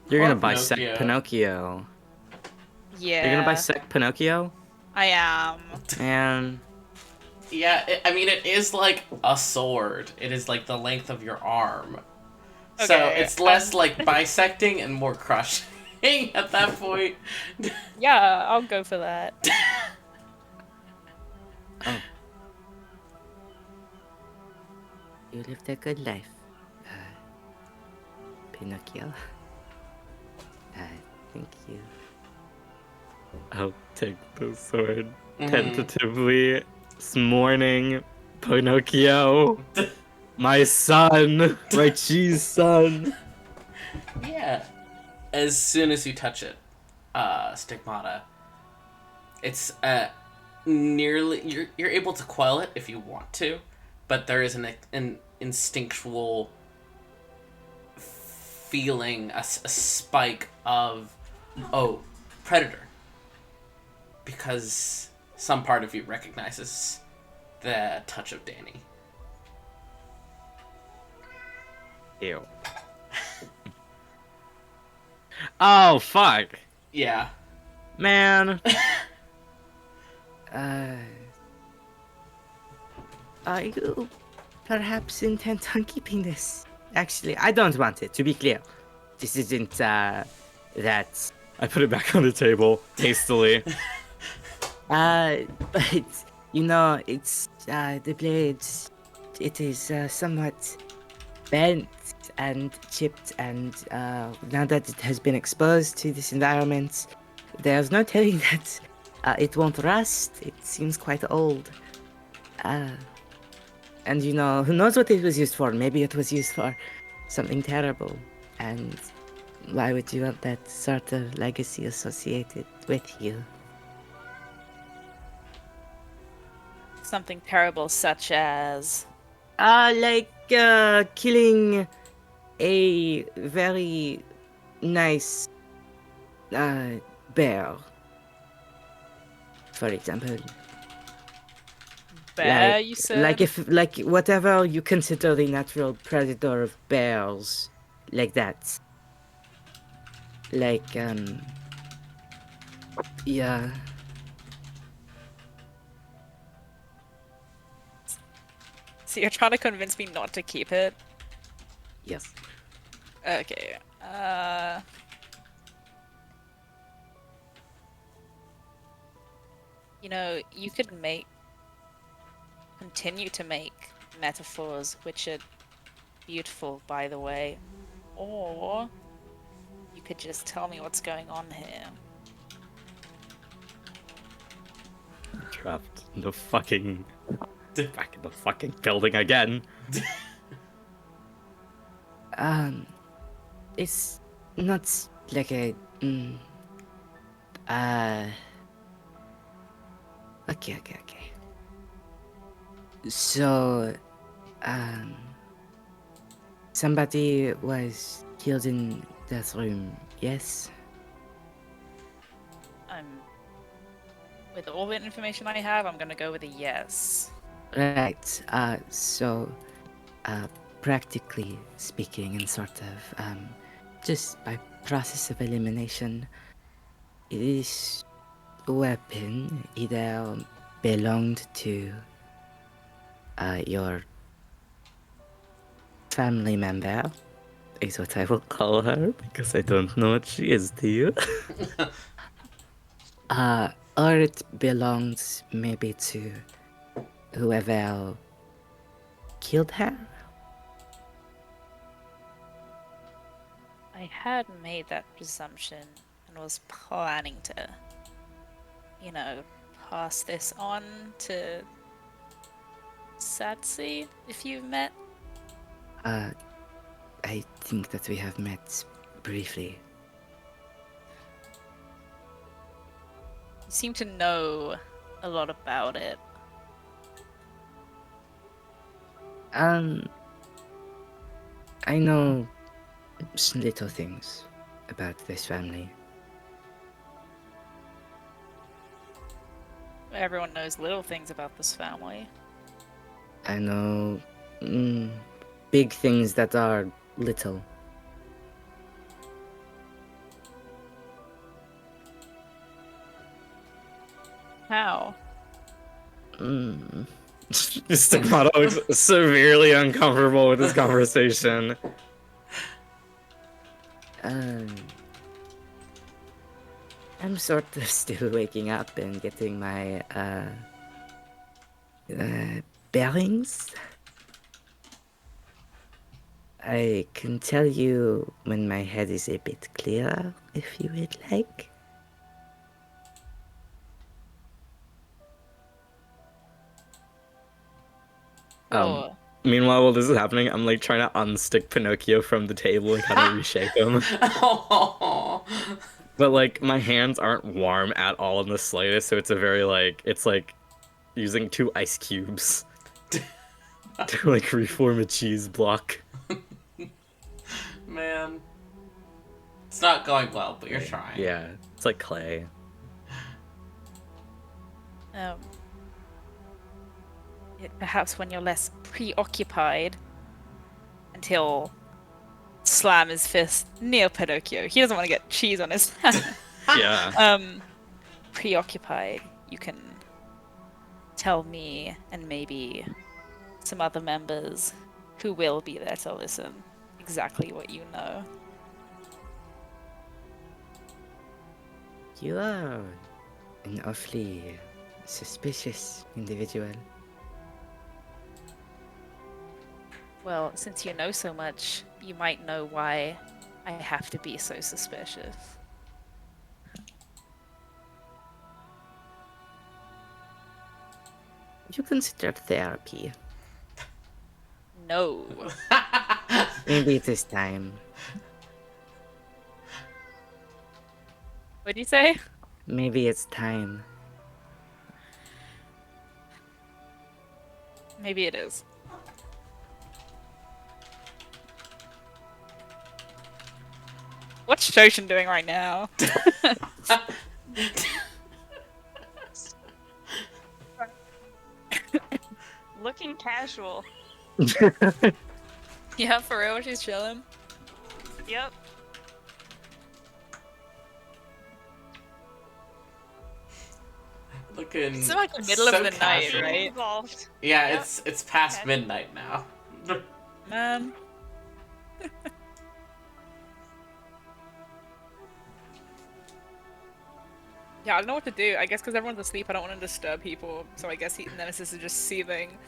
You're Poor gonna bisect Pinocchio. Yeah. You're gonna bisect Pinocchio? I am. Man. Yeah, I mean, it is like a sword. It is like the length of your arm. So Okay, it's less like bisecting and more crushing at that point. Yeah, I'll go for that. You lived a good life, Pinocchio. Thank you. I'll take the sword Mhm. tentatively. This morning, Pinocchio. My son. My cheese son. Yeah. As soon as you touch it, Stigmata, it's nearly you're able to quell it if you want to, but there is an instinctual feeling, a spike of predator, because some part of you recognizes the touch of Danny. Ew. Oh, fuck. Yeah. Man. Are you perhaps intent on keeping this? Actually, I don't want it, to be clear. This isn't, that... I put it back on the table hastily. But, you know, it's, the blade, it is, somewhat bent and chipped, and, now that it has been exposed to this environment, there's no telling that, it won't rust. It seems quite old. And you know, who knows what it was used for? Maybe it was used for something terrible. And why would you want that sort of legacy associated with you? Something terrible such as... Killing a very nice, bear. For example. Bear, you said? Like whatever you consider the natural predator of bears, like that. Like, yeah. So you're trying to convince me not to keep it? Yes. Okay. You know, you could continue to make metaphors, which are beautiful, by the way. Or you could just tell me what's going on here. Trapped in the fucking... Back in the fucking building again. It's not like a, okay. So, somebody was killed in that room, yes? With all the information I have, I'm gonna go with a yes. Right, so, practically speaking, and sort of, just by process of elimination, this weapon either belonged to, your family member, is what I will call her, because I don't know what she is to you. Or it belongs maybe to whoever killed her. I had made that presumption and was planning to, you know, pass this on to Satsi, if you've met. think that we have met briefly. You seem to know a lot about it. I know some little things about this family. Everyone knows little things about this family. I know big things that are little. How? Staccato looks severely uncomfortable with this conversation. I'm sort of still waking up and getting my bearings. I can tell you when my head is a bit clearer, if you would like. Sure. Meanwhile, while this is happening, I'm like trying to unstick Pinocchio from the table and kind of reshake him. But like my hands aren't warm at all in the slightest, so it's a very like it's like using 2 ice cubes to like reform a cheese block. Man. It's not going well, but you're trying. Yeah, it's like clay. Perhaps when you're less preoccupied until slam his fist near Pinocchio. He doesn't want to get cheese on his hand. Yeah. Preoccupied, you can tell me and maybe some other members who will be there to listen exactly what you know. You are an awfully suspicious individual. Well, since you know so much, you might know why I have to be so suspicious. You consider therapy. No. Maybe it is time. What'd you say? Maybe it's time. Maybe it is. What's Shoshin doing right now? Looking casual. Yeah, for real, she's chilling. Yep. Looking It's like the middle so of the night, casual. right? Involved. Yeah, Yep. it's past Okay. midnight now. Man. Yeah, I don't know what to do. I guess because everyone's asleep, I don't want to disturb people. So I guess Nemesis is just seething,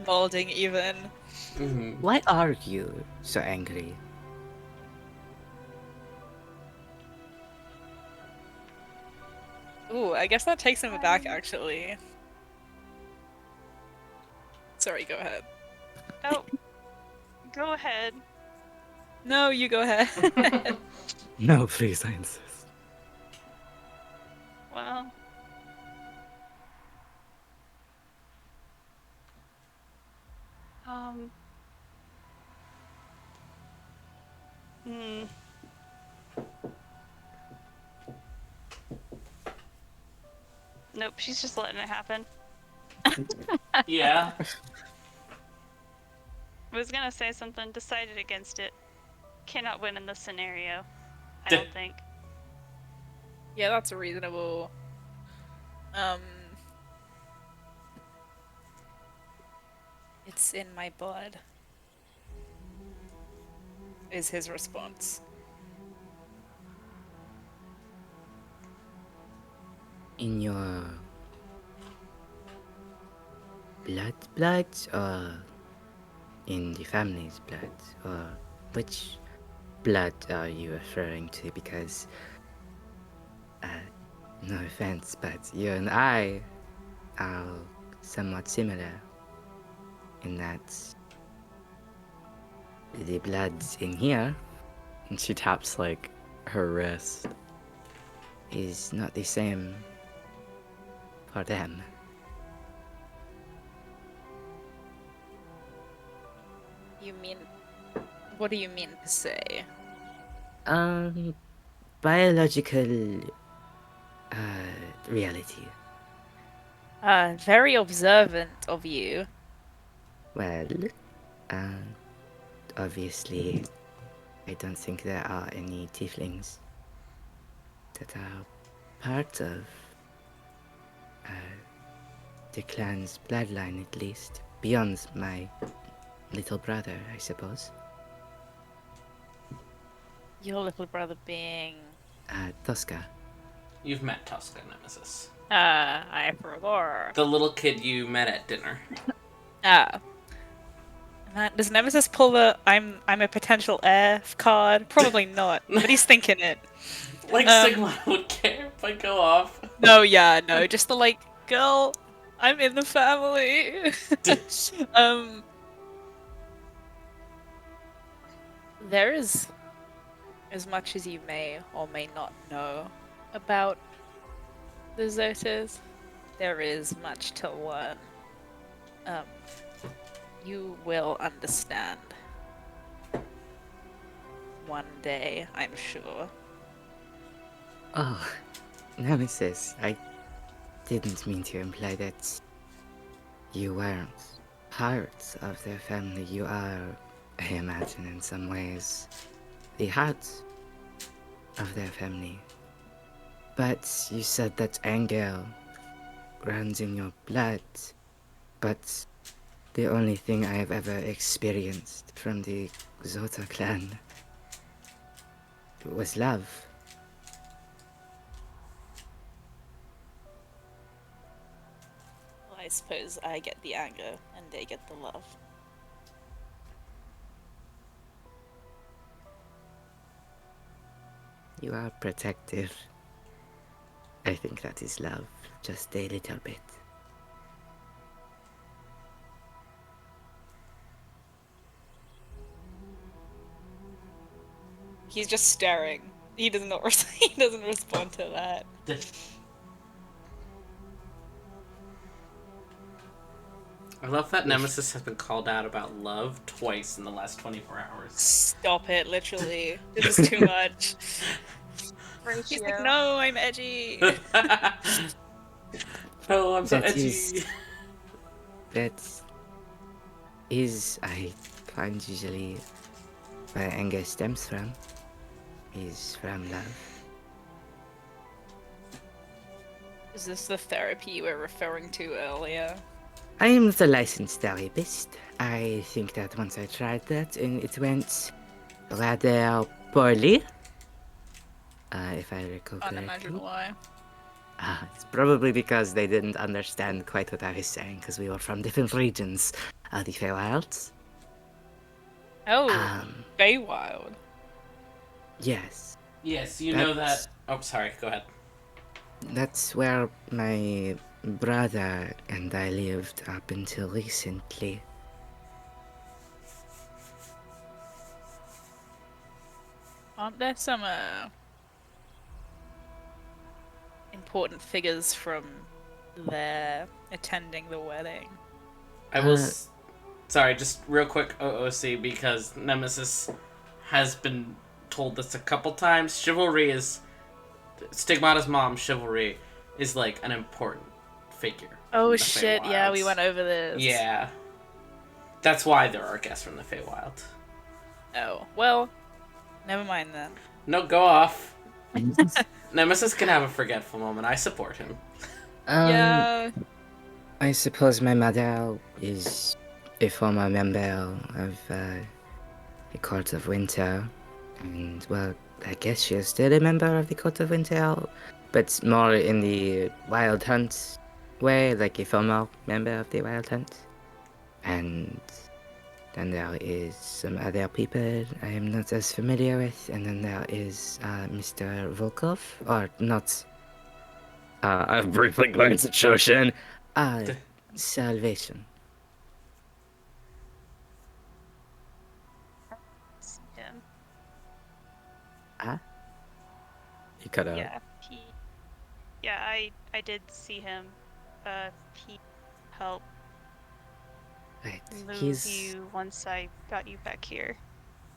molding even. Mhm. Why are you so angry? Ooh, I guess that takes him back, actually. Sorry, go ahead. Oh. Go ahead. No, you go ahead. No, please, I insist. Well. Hmm. Nope, she's just letting it happen. Yeah. Was gonna say something, decided against it. Cannot win in this scenario. I don't think. Yeah, that's reasonable. It's in my blood. Is his response. In your blood, or in the family's blood, or which blood are you referring to? Because, no offense, but you and I are somewhat similar in that the blood in here And she taps like her wrist. is not the same for them. You mean? What do you mean to say? Biological reality. Very observant of you. Well, obviously, I don't think there are any tieflings that are part of the clan's bloodline, at least. Beyond my little brother, I suppose. Your little brother being. Tosca. You've met Tosca, Nemesis. I forgot. The little kid you met at dinner. Does Nemesis pull the I'm a potential heir card? Probably not, but he's thinking it. Like Sigma would care if I go off. No, yeah, no, just the like, girl, I'm in the family. There is as much as you may or may not know about the Zotas. There is much to learn. You will understand. One day, I'm sure. Oh, Nemesis, I didn't mean to imply that you weren't part of their family. You are, I imagine, in some ways, the heart of their family. But you said that anger runs in your blood. But the only thing I have ever experienced from the Zota clan was love. Well, I suppose I get the anger and they get the love. You are protective. I think that is love, just a little bit. He's just staring. He does not. He doesn't respond to that. I love that Nemesis has been called out about love twice in the last 24 hours. Stop it! Literally, this is too much. He's like, no, I'm edgy. Oh, I'm so That edgy. That is, I find usually where anger stems from, is from love. Is this the therapy you were referring to earlier? I am not a licensed therapist. I think that once I tried that and it went rather poorly. If I recall Can't imagine correctly. why. It's probably because they didn't understand quite what I was saying, because we were from different regions of the Feywilds. Oh, Um, Feywild. yes. Yes, you know that. That's- Oh, sorry, go ahead. That's where my brother and I lived up until recently. Aren't there some important figures from there attending the wedding? I will. Sorry, just real quick, OOC, because Nemesis has been told this a couple times. Chivalry is. Stigmata's mom, Chivalry, is like an important figure. Oh in the shit! Yeah, we Feywilds. went over this. Yeah. That's why there are guests from the Feywild. Oh well, never mind then. No, go off. Nemesis can have a forgetful moment. I support him. Yeah. I suppose my mother is a former member of the Court of Winter, and well, I guess she is still a member of the Court of Winter, but more in the Wild Hunt way, like a former member of the Wild Hunt. And then there is some other people I am not as familiar with, and then there is Mr. Volkov, or not. I briefly glanced at Shoshin. Salvation. Huh? He cut out. Yeah, I did see him. He helped Right. move you once I got you back here.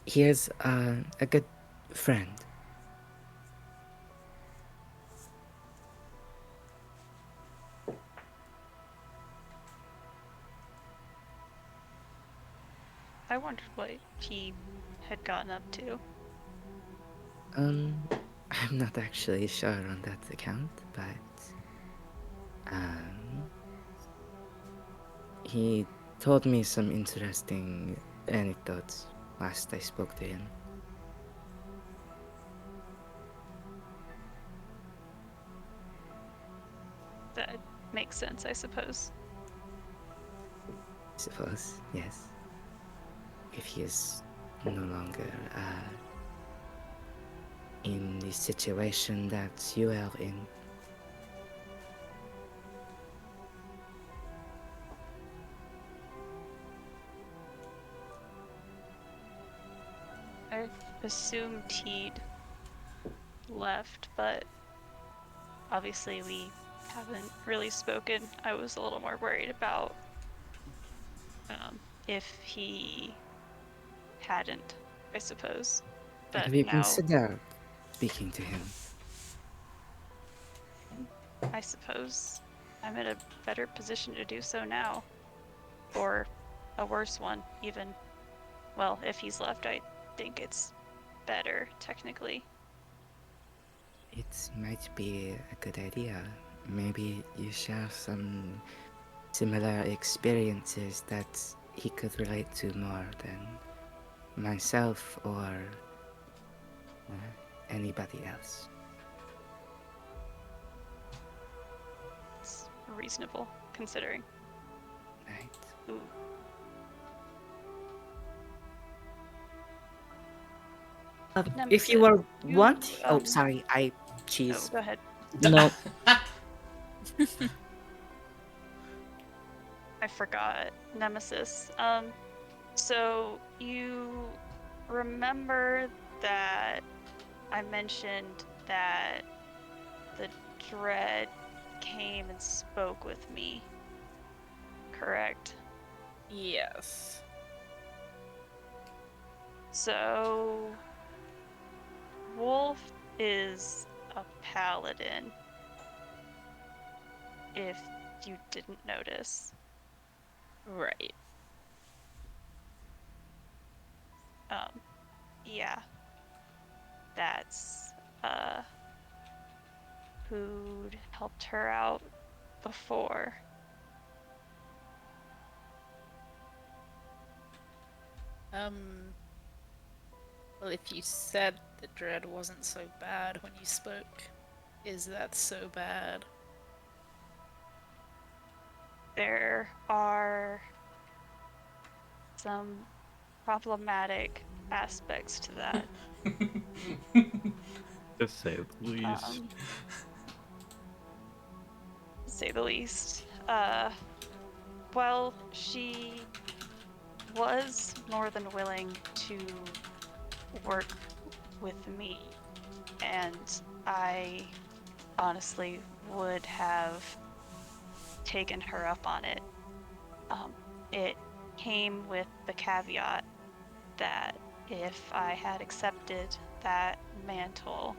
He is a good friend. I wondered what he had gotten up to. I'm not actually sure on that account, but he told me some interesting anecdotes last I spoke to him. That makes sense, I suppose. I suppose, yes. If he is no longer in the situation that you are in. I assumed he'd left, but obviously we haven't really spoken. I was a little more worried about if he hadn't, I suppose. But Have you now, considered speaking to him? I suppose I'm in a better position to do so now. Or a worse one, even. Well, if he's left, I think it's better, technically. It might be a good idea. Maybe you share some similar experiences that he could relate to more than myself or anybody else. It's reasonable, considering. Right? Ooh. If you you, want. Oh, um, sorry. Oh, Cheese. go ahead. No. I forgot. Nemesis. So you remember that I mentioned that the Dread came and spoke with me, correct? Yes. So Wolf is a paladin, if you didn't notice. Right. Yeah. That's who'd helped her out before. Well, if you said the dread wasn't so bad when you spoke, is that so bad? There are some problematic aspects to that. To say the least. To say the least. Well, she was more than willing to work with me, and I honestly would have taken her up on it. It came with the caveat that if I had accepted that mantle,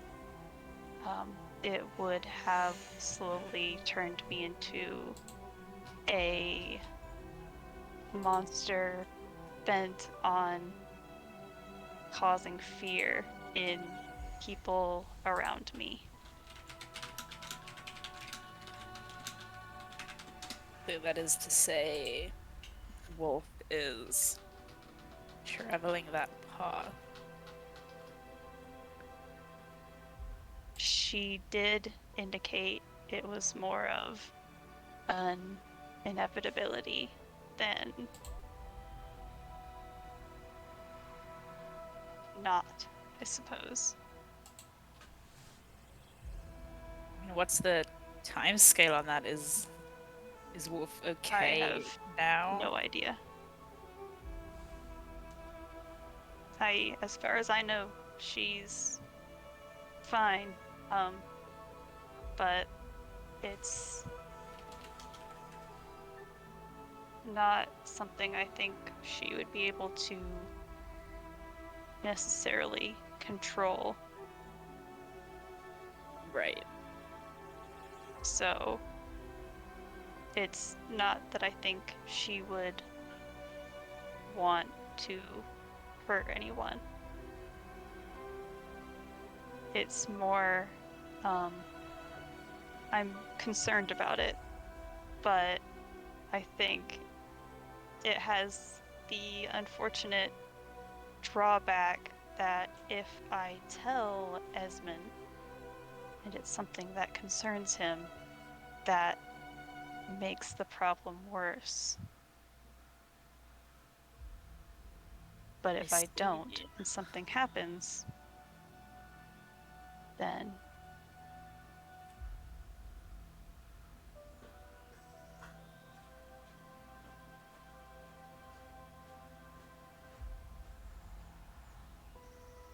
it would have slowly turned me into a monster bent on causing fear in people around me. So that is to say, Wolf is traveling that path. She did indicate it was more of an inevitability than not, I suppose. And what's the time scale on that? Is Wolf okay I have now? no idea. As far as I know, she's fine. But it's not something I think she would be able to necessarily control. Right. So it's not that I think she would want to hurt anyone. It's more, I'm concerned about it, but I think it has the unfortunate drawback that if I tell Esmond and it's something that concerns him, that makes the problem worse. But if I don't see. and something happens, then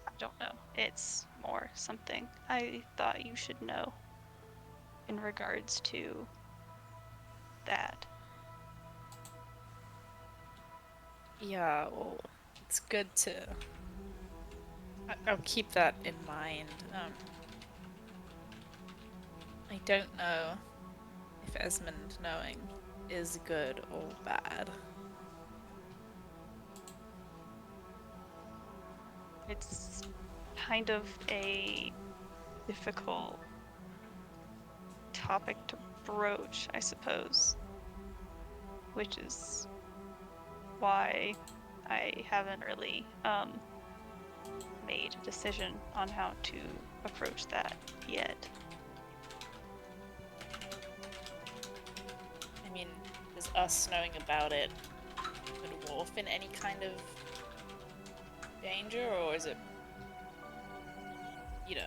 I don't know. It's more something I thought you should know in regards to that. Yeah, well, it's good to. I'll keep that in mind. I don't know if Esmond knowing is good or bad. It's kind of a difficult topic to broach, I suppose. Which is why I haven't really made a decision on how to approach that yet. I mean, is us knowing about it put Wolf in any kind of danger, or is it, you know?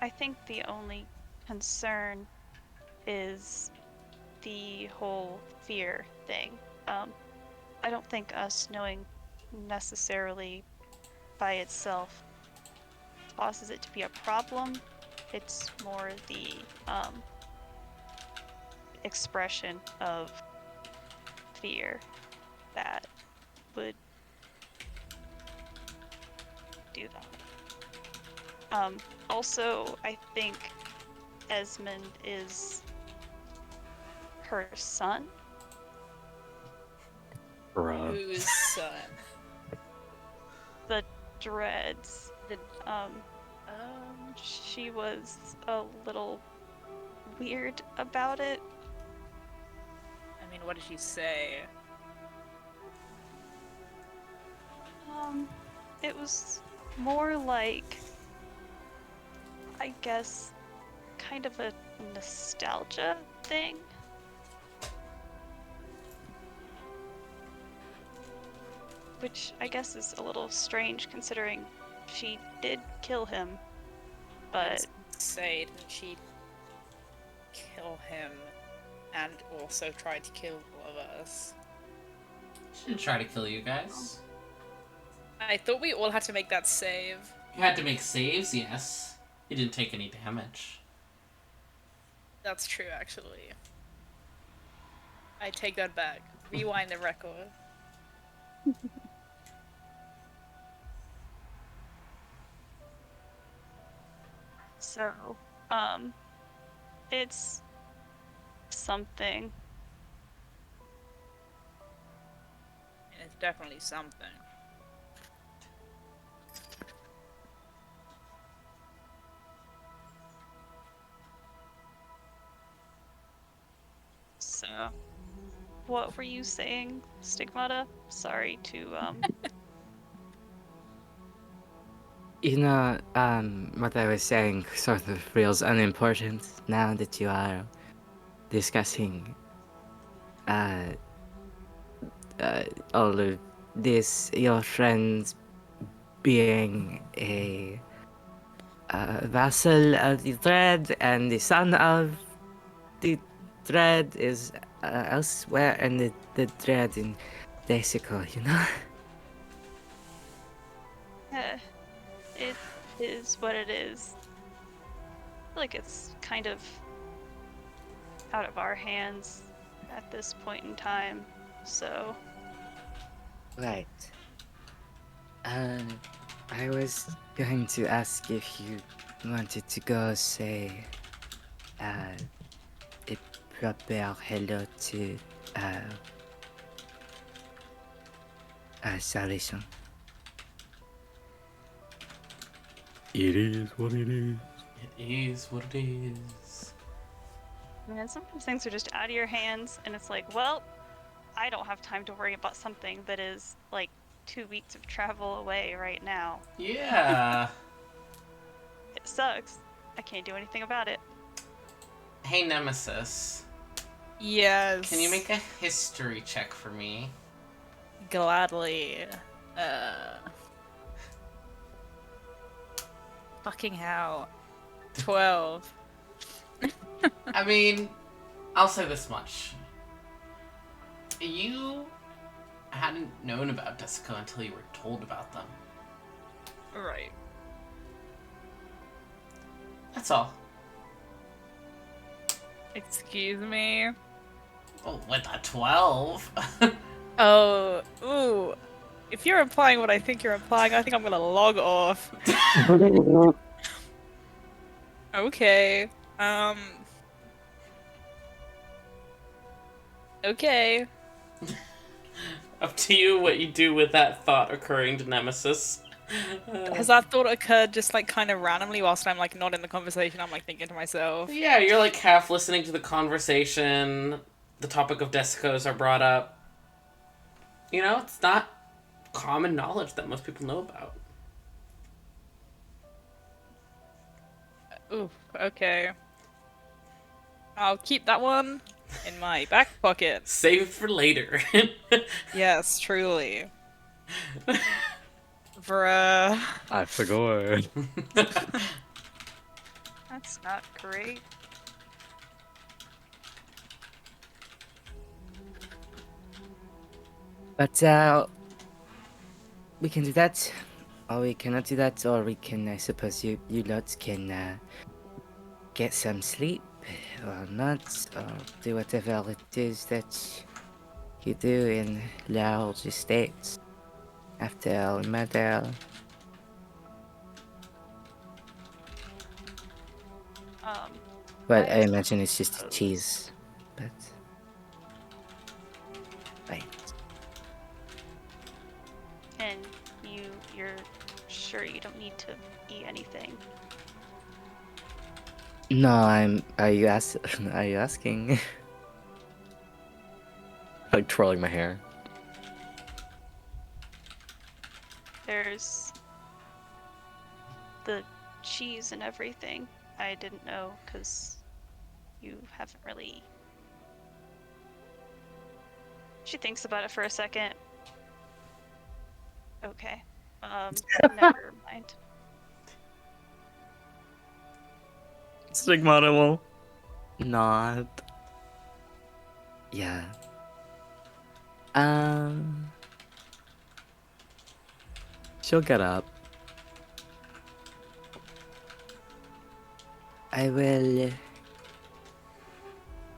I think the only concern is the whole fear thing. I don't think us knowing necessarily by itself causes it to be a problem. It's more the expression of fear that would do that. Also, I think Esmond is her son. Bruh. Whose son? The Dreads. The She was a little weird about it. I mean, what did she say? It was more like, I guess, kind of a nostalgia thing. Which I guess is a little strange considering she did kill him. But Say, didn't she kill him and also try to kill all of us? She didn't try to kill you guys. I thought we all had to make that save. You had to make saves, yes. You didn't take any damage. That's true, actually. I take that back. Rewind the record. so, it's something. It's definitely something. So, what were you saying, Stigmata? Sorry to What I was saying sort of feels unimportant now that you are discussing all of this, your friends being a vassal of the Dread and the son of the Dread is elsewhere, and the Dread in Desico, you know? It is what it is. I feel like it's kind of out of our hands at this point in time, so Right. I was going to ask if you wanted to go say, a proper hello to, Sari-san. It is what it is. It is what it is. man, sometimes things are just out of your hands, and it's like, well, I don't have time to worry about something that is like 2 weeks of travel away right now. Yeah. It sucks. I can't do anything about it. Hey, Nemesis. Yes. Can you make a history check for me? Gladly. Fucking hell. 12. I mean, I'll say this much. You hadn't known about Desico until you were told about them. Right. That's all. Excuse me. Oh, with a 12? Oh, ooh. If you're implying what I think you're implying, I think I'm gonna log off. Okay. Okay. Up to you what you do with that thought occurring to Nemesis. Has that thought occurred just like kind of randomly whilst I'm like not in the conversation? I'm like thinking to myself. Yeah, you're like half listening to the conversation. The topic of Desicos are brought up. You know, it's not common knowledge that most people know about. Ooh, okay. I'll keep that one in my back pocket. Save it for later. Yes, truly. Bruh. I forgot. That's not great. But, we can do that, or we cannot do that, or we can, I suppose you lot can, get some sleep, or not, or do whatever it is that you do in large estates after murder. But I imagine it's just a cheese, but... Right. And you're sure you don't need to eat anything? No, are you asking? Like twirling my hair. There's the cheese and everything. I didn't know because you haven't really. She thinks about it for a second. Okay. Never mind. Stigmata will nod. Yeah. She'll get up. I will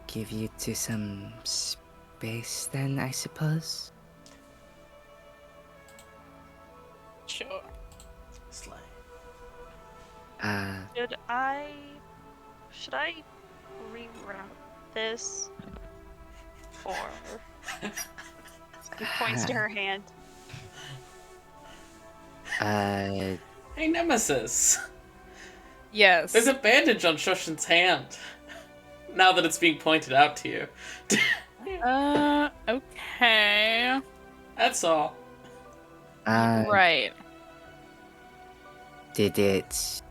give you to some space then, I suppose. Sure. Slay. Should I reroute this? Or he points to her hand. Hey, Nemesis. Yes. There's a bandage on Shoshin's hand. Now that it's being pointed out to you. Okay. That's all. Right. Did it,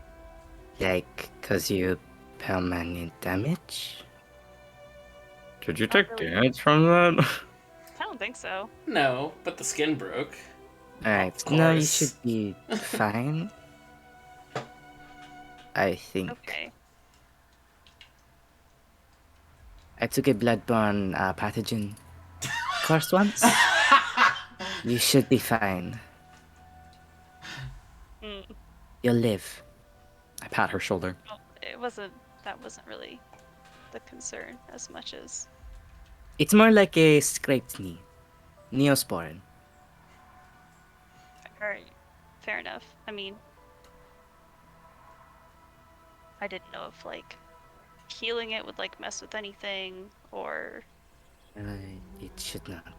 like, cause you permanent damage? Did you take really. damage from that? I don't think so. No, but the skin broke. Alright, Of no, you course. should be fine. I think. Okay. I took a bloodborne pathogen course once. You should be fine. Mm, You'll live. I pat her shoulder. well, that wasn't really the concern as much as. It's more like a scraped knee. Neosporin. Alright, fair enough. I mean, I didn't know if, like, healing it would, like, mess with anything, or. It should not.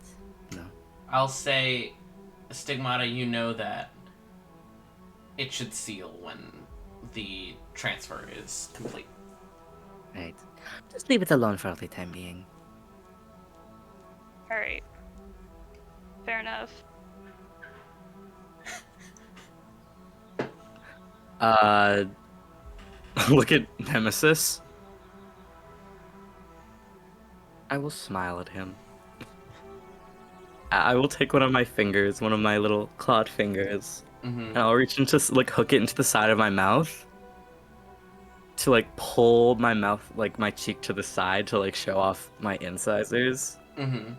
No. I'll say, Stigmata, you know that it should seal when the transfer is complete. Right. Just leave it alone for the time being. Alright. Fair enough. Look at Nemesis. I will smile at him. I will take one of my fingers, one of my little clawed fingers, and I'll reach into, like, hook it into the side of my mouth to, like, pull my mouth, like, my cheek to the side to, like, show off my incisors. Mm-hmm.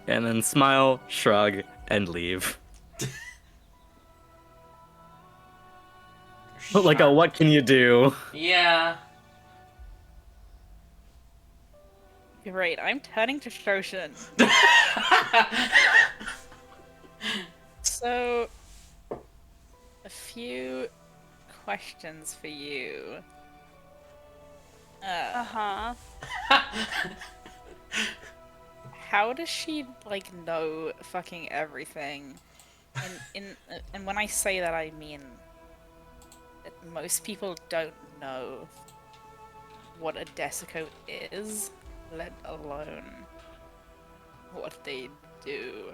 And then smile, shrug, and leave. But, like, what can you do? Yeah. You're right, I'm turning to Shoshin. So, a few questions for you. Uh-huh. How does she, like, know fucking everything? And when I say that, I mean that most people don't know what a desicote is, let alone what they do.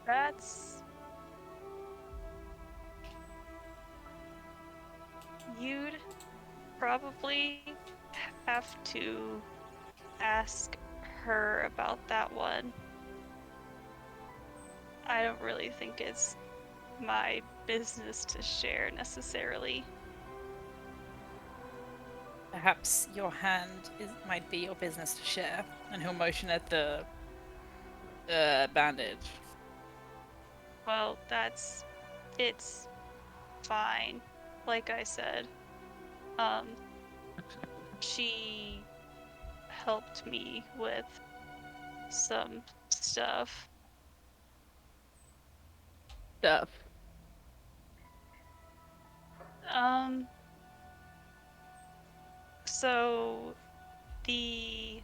That's. You'd probably have to ask her about that one. I don't really think it's my business to share necessarily. Perhaps your hand might be your business to share. And he'll motion at the bandage. Well, it's fine. Like I said, she helped me with some stuff. So the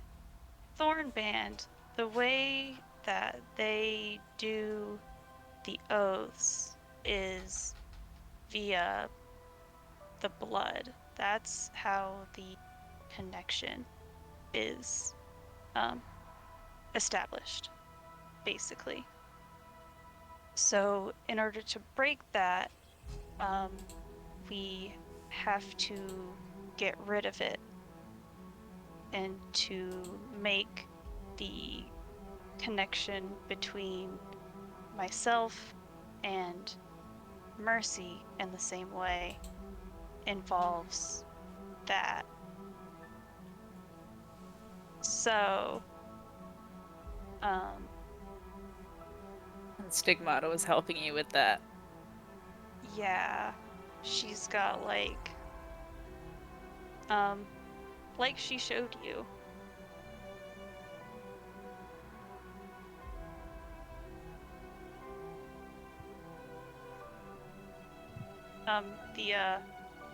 Thorn Band, the way that they do the oaths is via the blood. That's how the connection is established, basically. So in order to break that, we have to get rid of it and to make the connection between myself and Mercy in the same way involves that. So, And Stigmata was helping you with that. yeah, she's got like she showed you.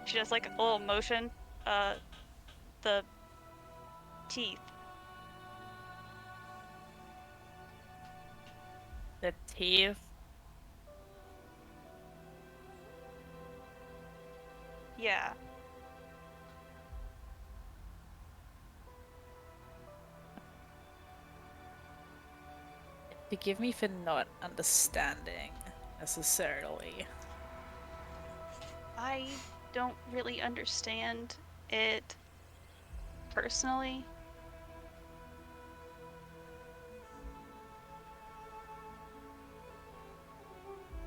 She does like a little motion, the teeth. The teeth. Yeah. Forgive me for not understanding necessarily. I don't really understand it personally.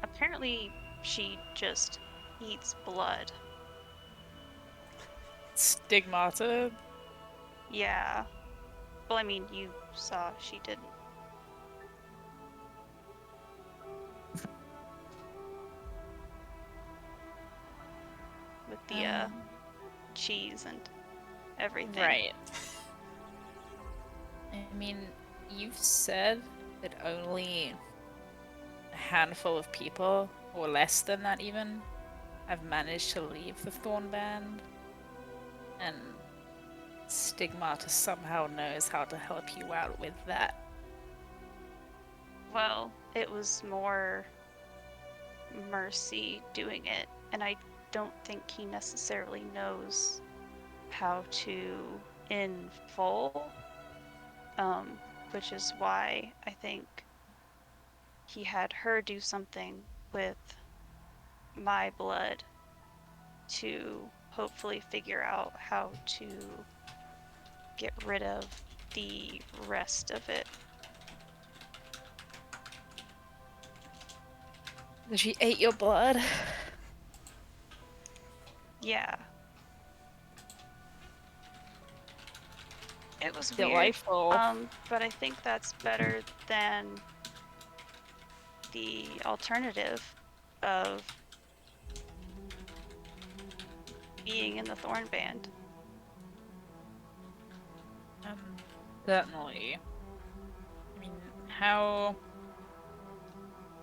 Apparently, she just eats blood. Stigmata. Yeah. Well, I mean, you saw she didn't. With the cheese and everything. Right. I mean, you've said that only a handful of people, or less than that even, have managed to leave the Thorn Band. And Stigmata somehow knows how to help you out with that. Well, it was more Mercy doing it, and I don't think he necessarily knows how to in full, which is why I think he had her do something with my blood to hopefully figure out how to get rid of the rest of it. She ate your blood. Yeah. It was Delightful. weird. But I think that's better than the alternative of being in the Thorn Band. Certainly. I mean, how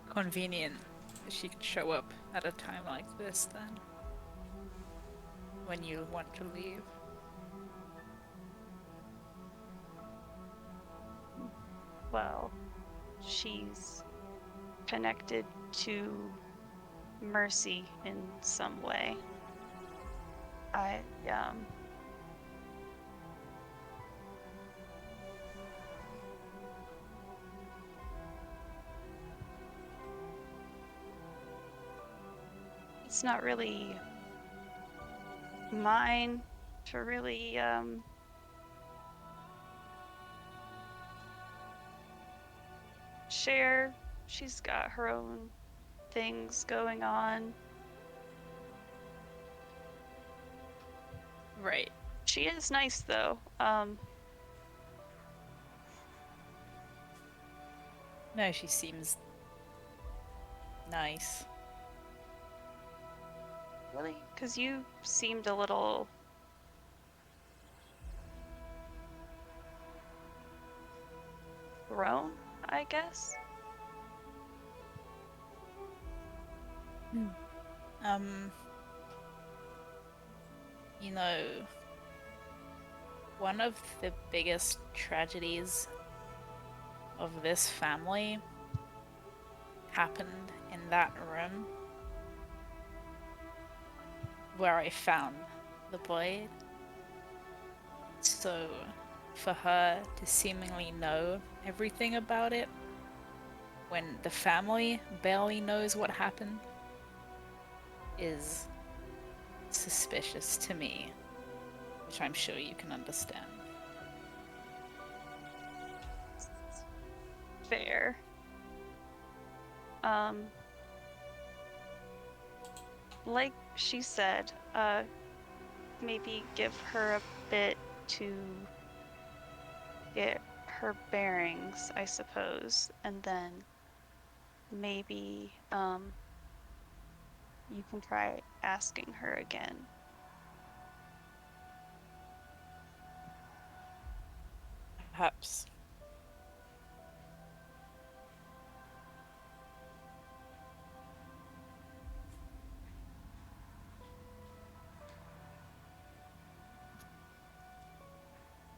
convenient that she could show up at a time like this then. When you want to leave. Well, she's connected to Mercy in some way. It's not really mine to really, share. She's got her own things going on. Right. She is nice though. No, she seems nice. Really? Because you seemed a little grown, I guess. You know, one of the biggest tragedies of this family happened in that room where I found the blade. So, for her to seemingly know everything about it when the family barely knows what happened is suspicious to me, which I'm sure you can understand. Fair. Like she said, maybe give her a bit to get her bearings, I suppose, and then maybe, you can try asking her again. Perhaps.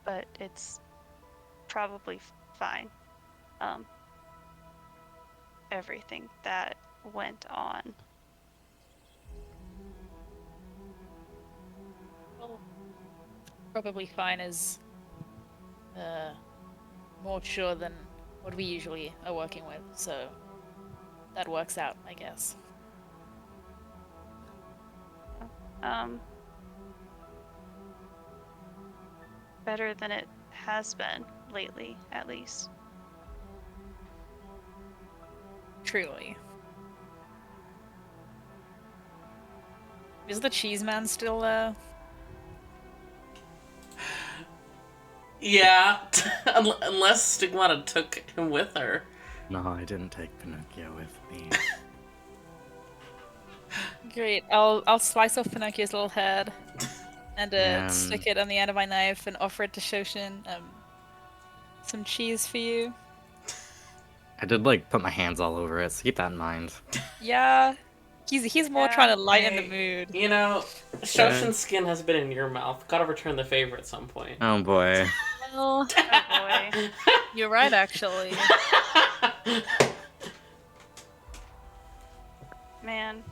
But it's probably fine. Everything that went on. Well, probably fine is more sure than what we usually are working with, so that works out, I guess. Better than it has been lately, at least. Truly. Is the cheese man still there? Yeah, unless Stigmata took him with her. No, I didn't take Pinocchio with me. Great. I'll slice off Pinocchio's little head and Man. stick it on the end of my knife and offer it to Shoshin. Some cheese for you. I did like put my hands all over it, so keep that in mind. Yeah. He's more trying to lighten the Hey, mood. You know, Shoshin's skin has been in your mouth. Gotta return the favor at some point. Oh boy. Well, Oh boy. you're right, actually. Man.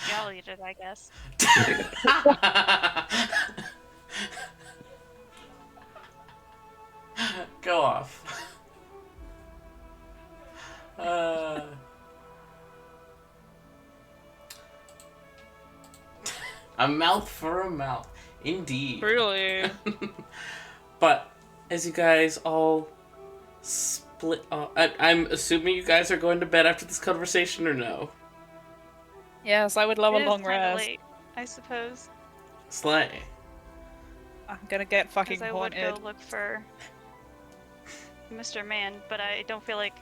Y'all eat it, I guess. Go off. A mouth for a mouth. Indeed. Really? But as you guys all split off, I'm assuming you guys are going to bed after this conversation or no? Yes, I would love It a is long kinda rest. late, I suppose. Slay. I'm gonna get fucking Because I would haunted. go look for Mr. Man, but I don't feel like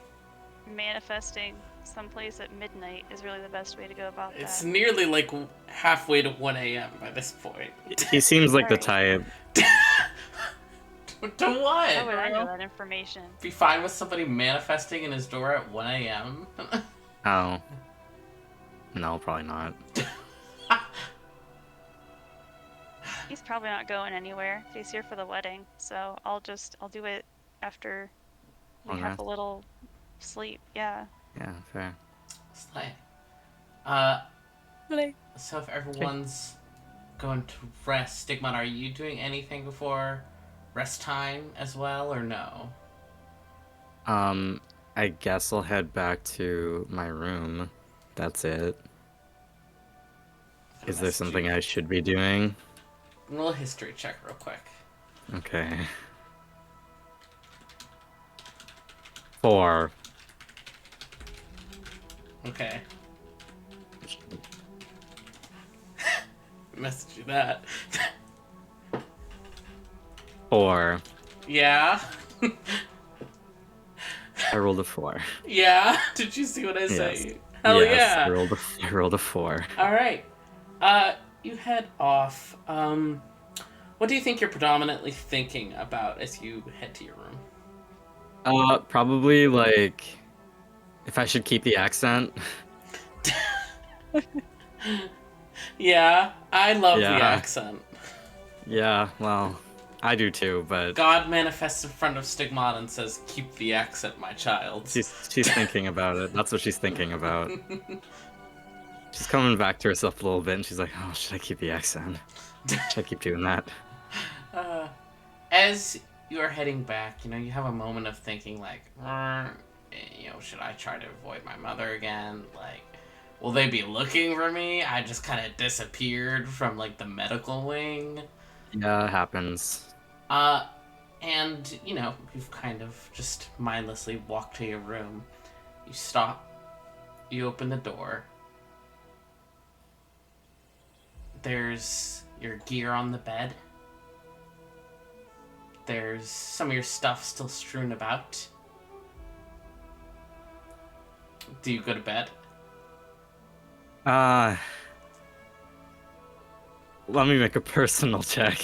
manifesting someplace at midnight is really the best way to go about It's that. nearly like halfway to 1 a.m. by this point. He seems like the Alright. type. To what? How would I know that information? Be fine with somebody manifesting in his door at 1 a.m.? Oh. No, probably not. He's probably not going anywhere. He's here for the wedding, so I'll do it after we Long have rest. a little sleep. Yeah. Yeah, fair. Slay. Really? So if everyone's going to rest, Stigmon, are you doing anything before rest time as well, or no? I guess I'll head back to my room. That's it. Is there something I should be doing? Roll a history check real quick. Okay. 4. Okay. Message you that. 4. Yeah? I rolled a 4. Yeah? Did you see what I say? Hell yes, yeah! I rolled a 4. Alright. You head off. What do you think you're predominantly thinking about as you head to your room? Probably like if I should keep the accent. Yeah, I love the Yeah. accent. Yeah, well, I do too, but God manifests in front of Stigmon and says, "Keep the accent, my child." she's thinking about it. That's what she's thinking about. She's coming back to herself a little bit, and she's like, "Oh, should I keep the accent? Should I keep doing that?" As you are heading back, you have a moment of thinking, like, should I try to avoid my mother again? Like, will they be looking for me? I just kind of disappeared from, like, the medical wing. Yeah, it happens. And, you've kind of just mindlessly walked to your room. You stop. You open the door. There's your gear on the bed. There's some of your stuff still strewn about. Do you go to bed? Let me make a personal check.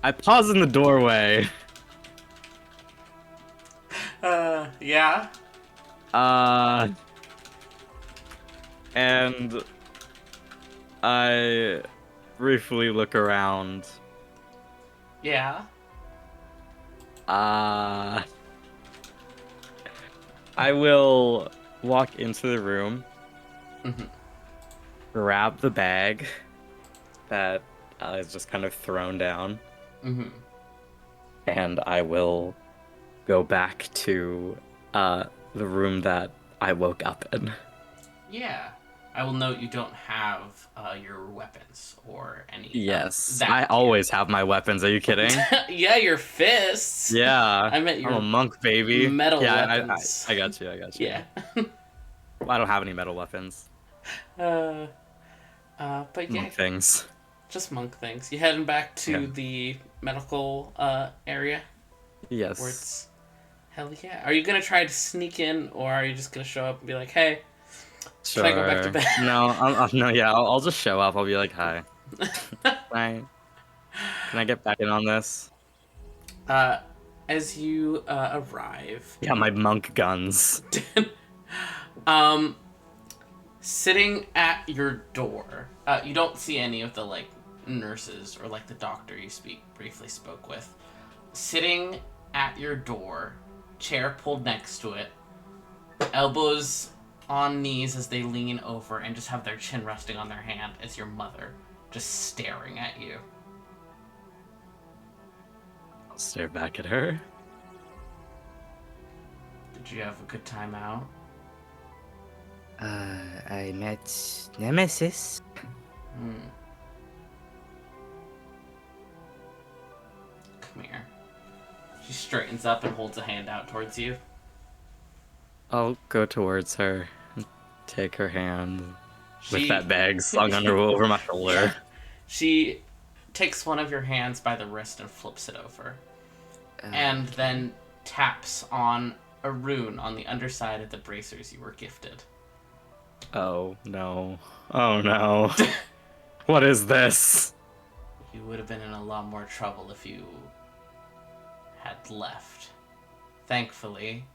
I pause in the doorway. Yeah? And I briefly look around. Yeah? I will walk into the room, Mhm. grab the bag that is just kind of thrown down, Mm-hmm. and I will go back to the room that I woke up in. Yeah. I will note you don't have your weapons or any of Yes, that I gear. always have my weapons. Are you kidding? Yeah, your fists. Yeah, I meant your I'm a monk, baby. metal yeah, weapons. I got you. I got you. Yeah. I don't have any metal weapons. But yeah, Monk things. just monk things. You heading back to Yeah. the medical area where Yes. it's hell yeah. Are you gonna try to sneak in, or are you just gonna show up and be like, "Hey, Sure. can I go back to bed?" No, no, yeah, I'll just show up. I'll be like, hi. Can I get back in on this? As you arrive, Yeah, my monk guns. um, sitting at your door, you don't see any of the like nurses or like the doctor you briefly spoke with. Sitting at your door, chair pulled next to it, elbows on knees as they lean over and just have their chin resting on their hand, as your mother just staring at you. I'll stare back at her. Did you have a good time out? I met Nemesis. Come here. She straightens up and holds a hand out towards you. I'll go towards her and take her hand with She- that bag slung over my shoulder. She takes one of your hands by the wrist and flips it over. And then taps on a rune on the underside of the bracers you were gifted. Oh no. Oh no. What is this? You would have been in a lot more trouble if you had left. Thankfully,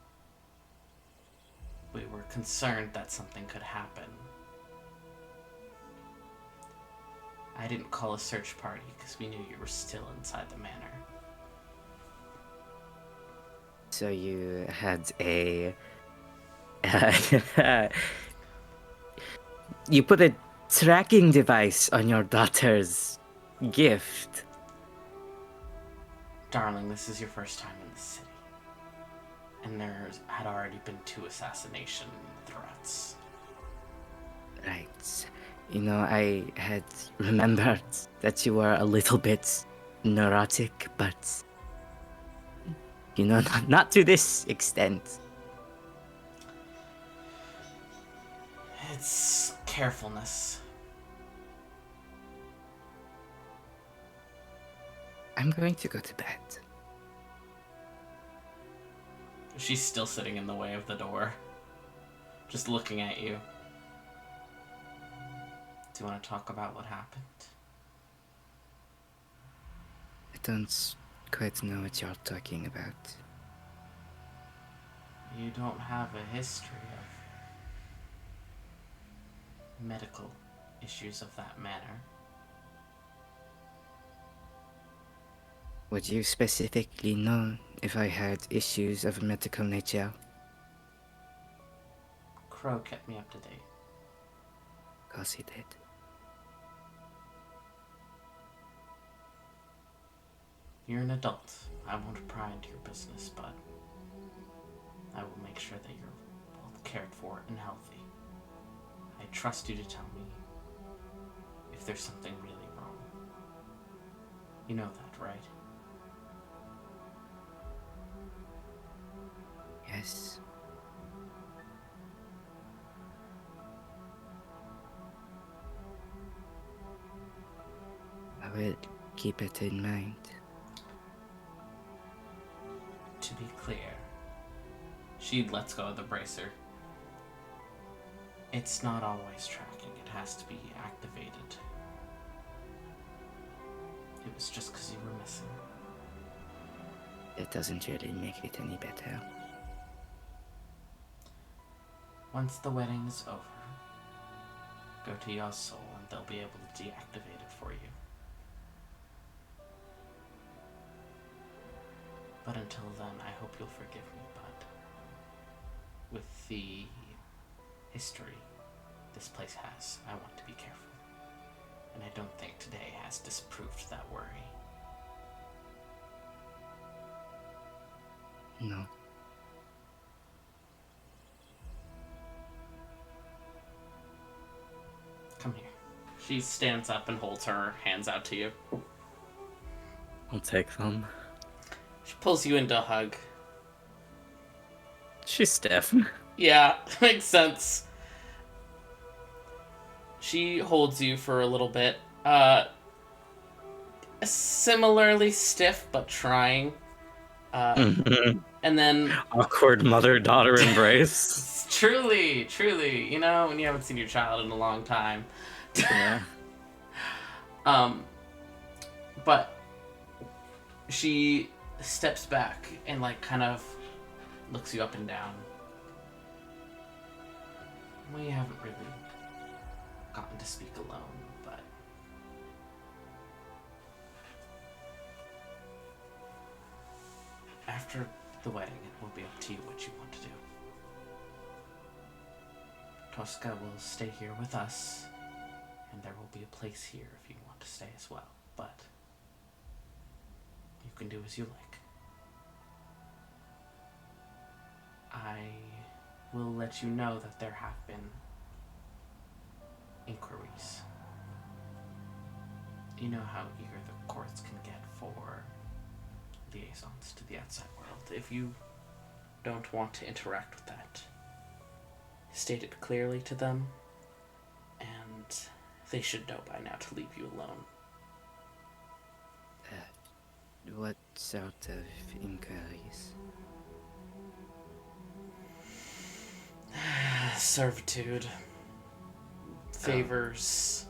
we were concerned that something could happen. I didn't call a search party because we knew you were still inside the manor. So you had a. You put a tracking device on your daughter's gift. Darling, this is your first time in the city. And there had already been 2 assassination threats. Right. You know, I had remembered that you were a little bit neurotic, but. You know, not to this extent. It's carefulness. I'm going to go to bed. She's still sitting in the way of the door. Just looking at you. Do you want to talk about what happened? I don't quite know what you're talking about. You don't have a history of medical issues of that manner. Would you specifically know if I had issues of a medical nature? Crow kept me up to date. Of course he did. You're an adult. I won't pry into your business, but I will make sure that you're well cared for and healthy. I trust you to tell me if there's something really wrong. You know that, right? Yes. I will keep it in mind. To be clear, she lets go of the bracer. It's not always tracking. It has to be activated. It was just because you were missing. It doesn't really make it any better. Once the wedding is over, go to your soul and they'll be able to deactivate it for you. But until then, I hope you'll forgive me, but with the history this place has, I want to be careful. And I don't think today has disproved that worry. No. Come here. She stands up and holds her hands out to you. I'll take them. She pulls you into a hug. She's stiff. Yeah, makes sense. She holds you for a little bit. Similarly stiff, but trying. And then... Awkward mother-daughter embrace. Truly, you know, when you haven't seen your child in a long time. Yeah. But she steps back and, like, kind of looks you up and down. We haven't really gotten to speak alone, but... After the wedding, it will be up to you what you want to do. Tosca will stay here with us, and there will be a place here if you want to stay as well, but you can do as you like. I will let you know that there have been inquiries. You know how eager the courts can get for liaisons to the outside world. If you don't want to interact with that, state it clearly to them, and they should know by now to leave you alone. What sort of inquiries? Servitude, favors,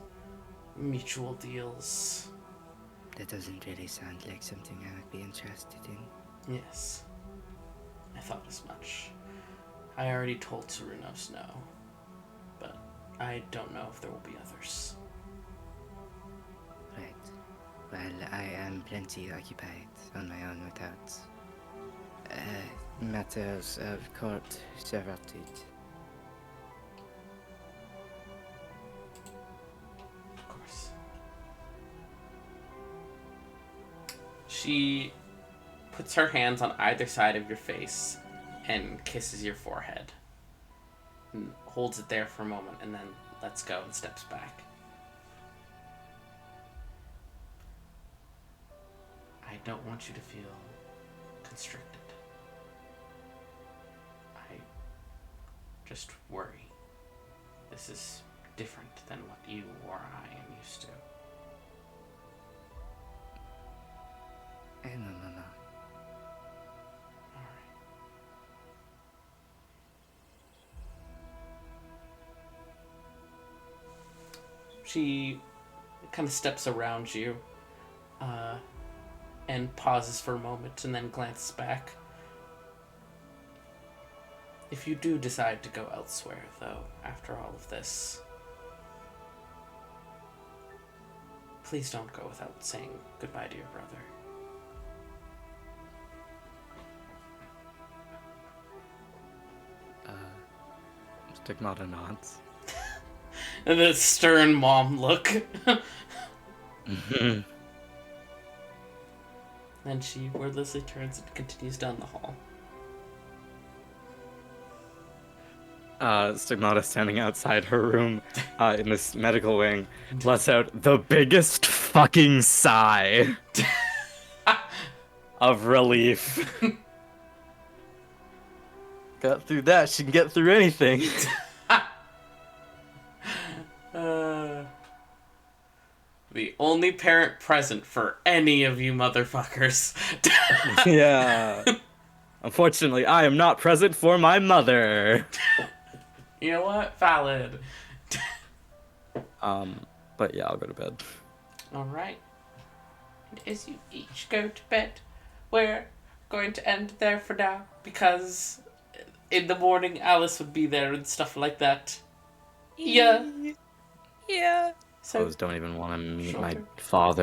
mutual deals. That doesn't really sound like something I would be interested in. Yes, I thought as much. I already told Tsurunos no, but I don't know if there will be others. Right. Well, I am plenty occupied on my own without matters of court servitude. Of course. She puts her hands on either side of your face and kisses your forehead. And holds it there for a moment and then lets go and steps back. I don't want you to feel constricted. I just worry. This is different than what you or I am used to. No. Alright. She kind of steps around you, and pauses for a moment and then glances back. If you do decide to go elsewhere, though, after all of this, please don't go without saying goodbye to your brother. Stigmata nods. And the stern mom look. Then she wordlessly turns and continues down the hall. Stigmata standing outside her room in this medical wing lets out the biggest fucking sigh of relief. Got through that, she can get through anything. The only parent present for any of you motherfuckers. Yeah. Unfortunately, I am not present for my mother. You know what? Valid. But yeah, I'll go to bed. Alright. And as you each go to bed, we're going to end there for now, because in the morning Alice would be there and stuff like that. Yeah. Yeah. So I don't even want to meet my Shoulder. father.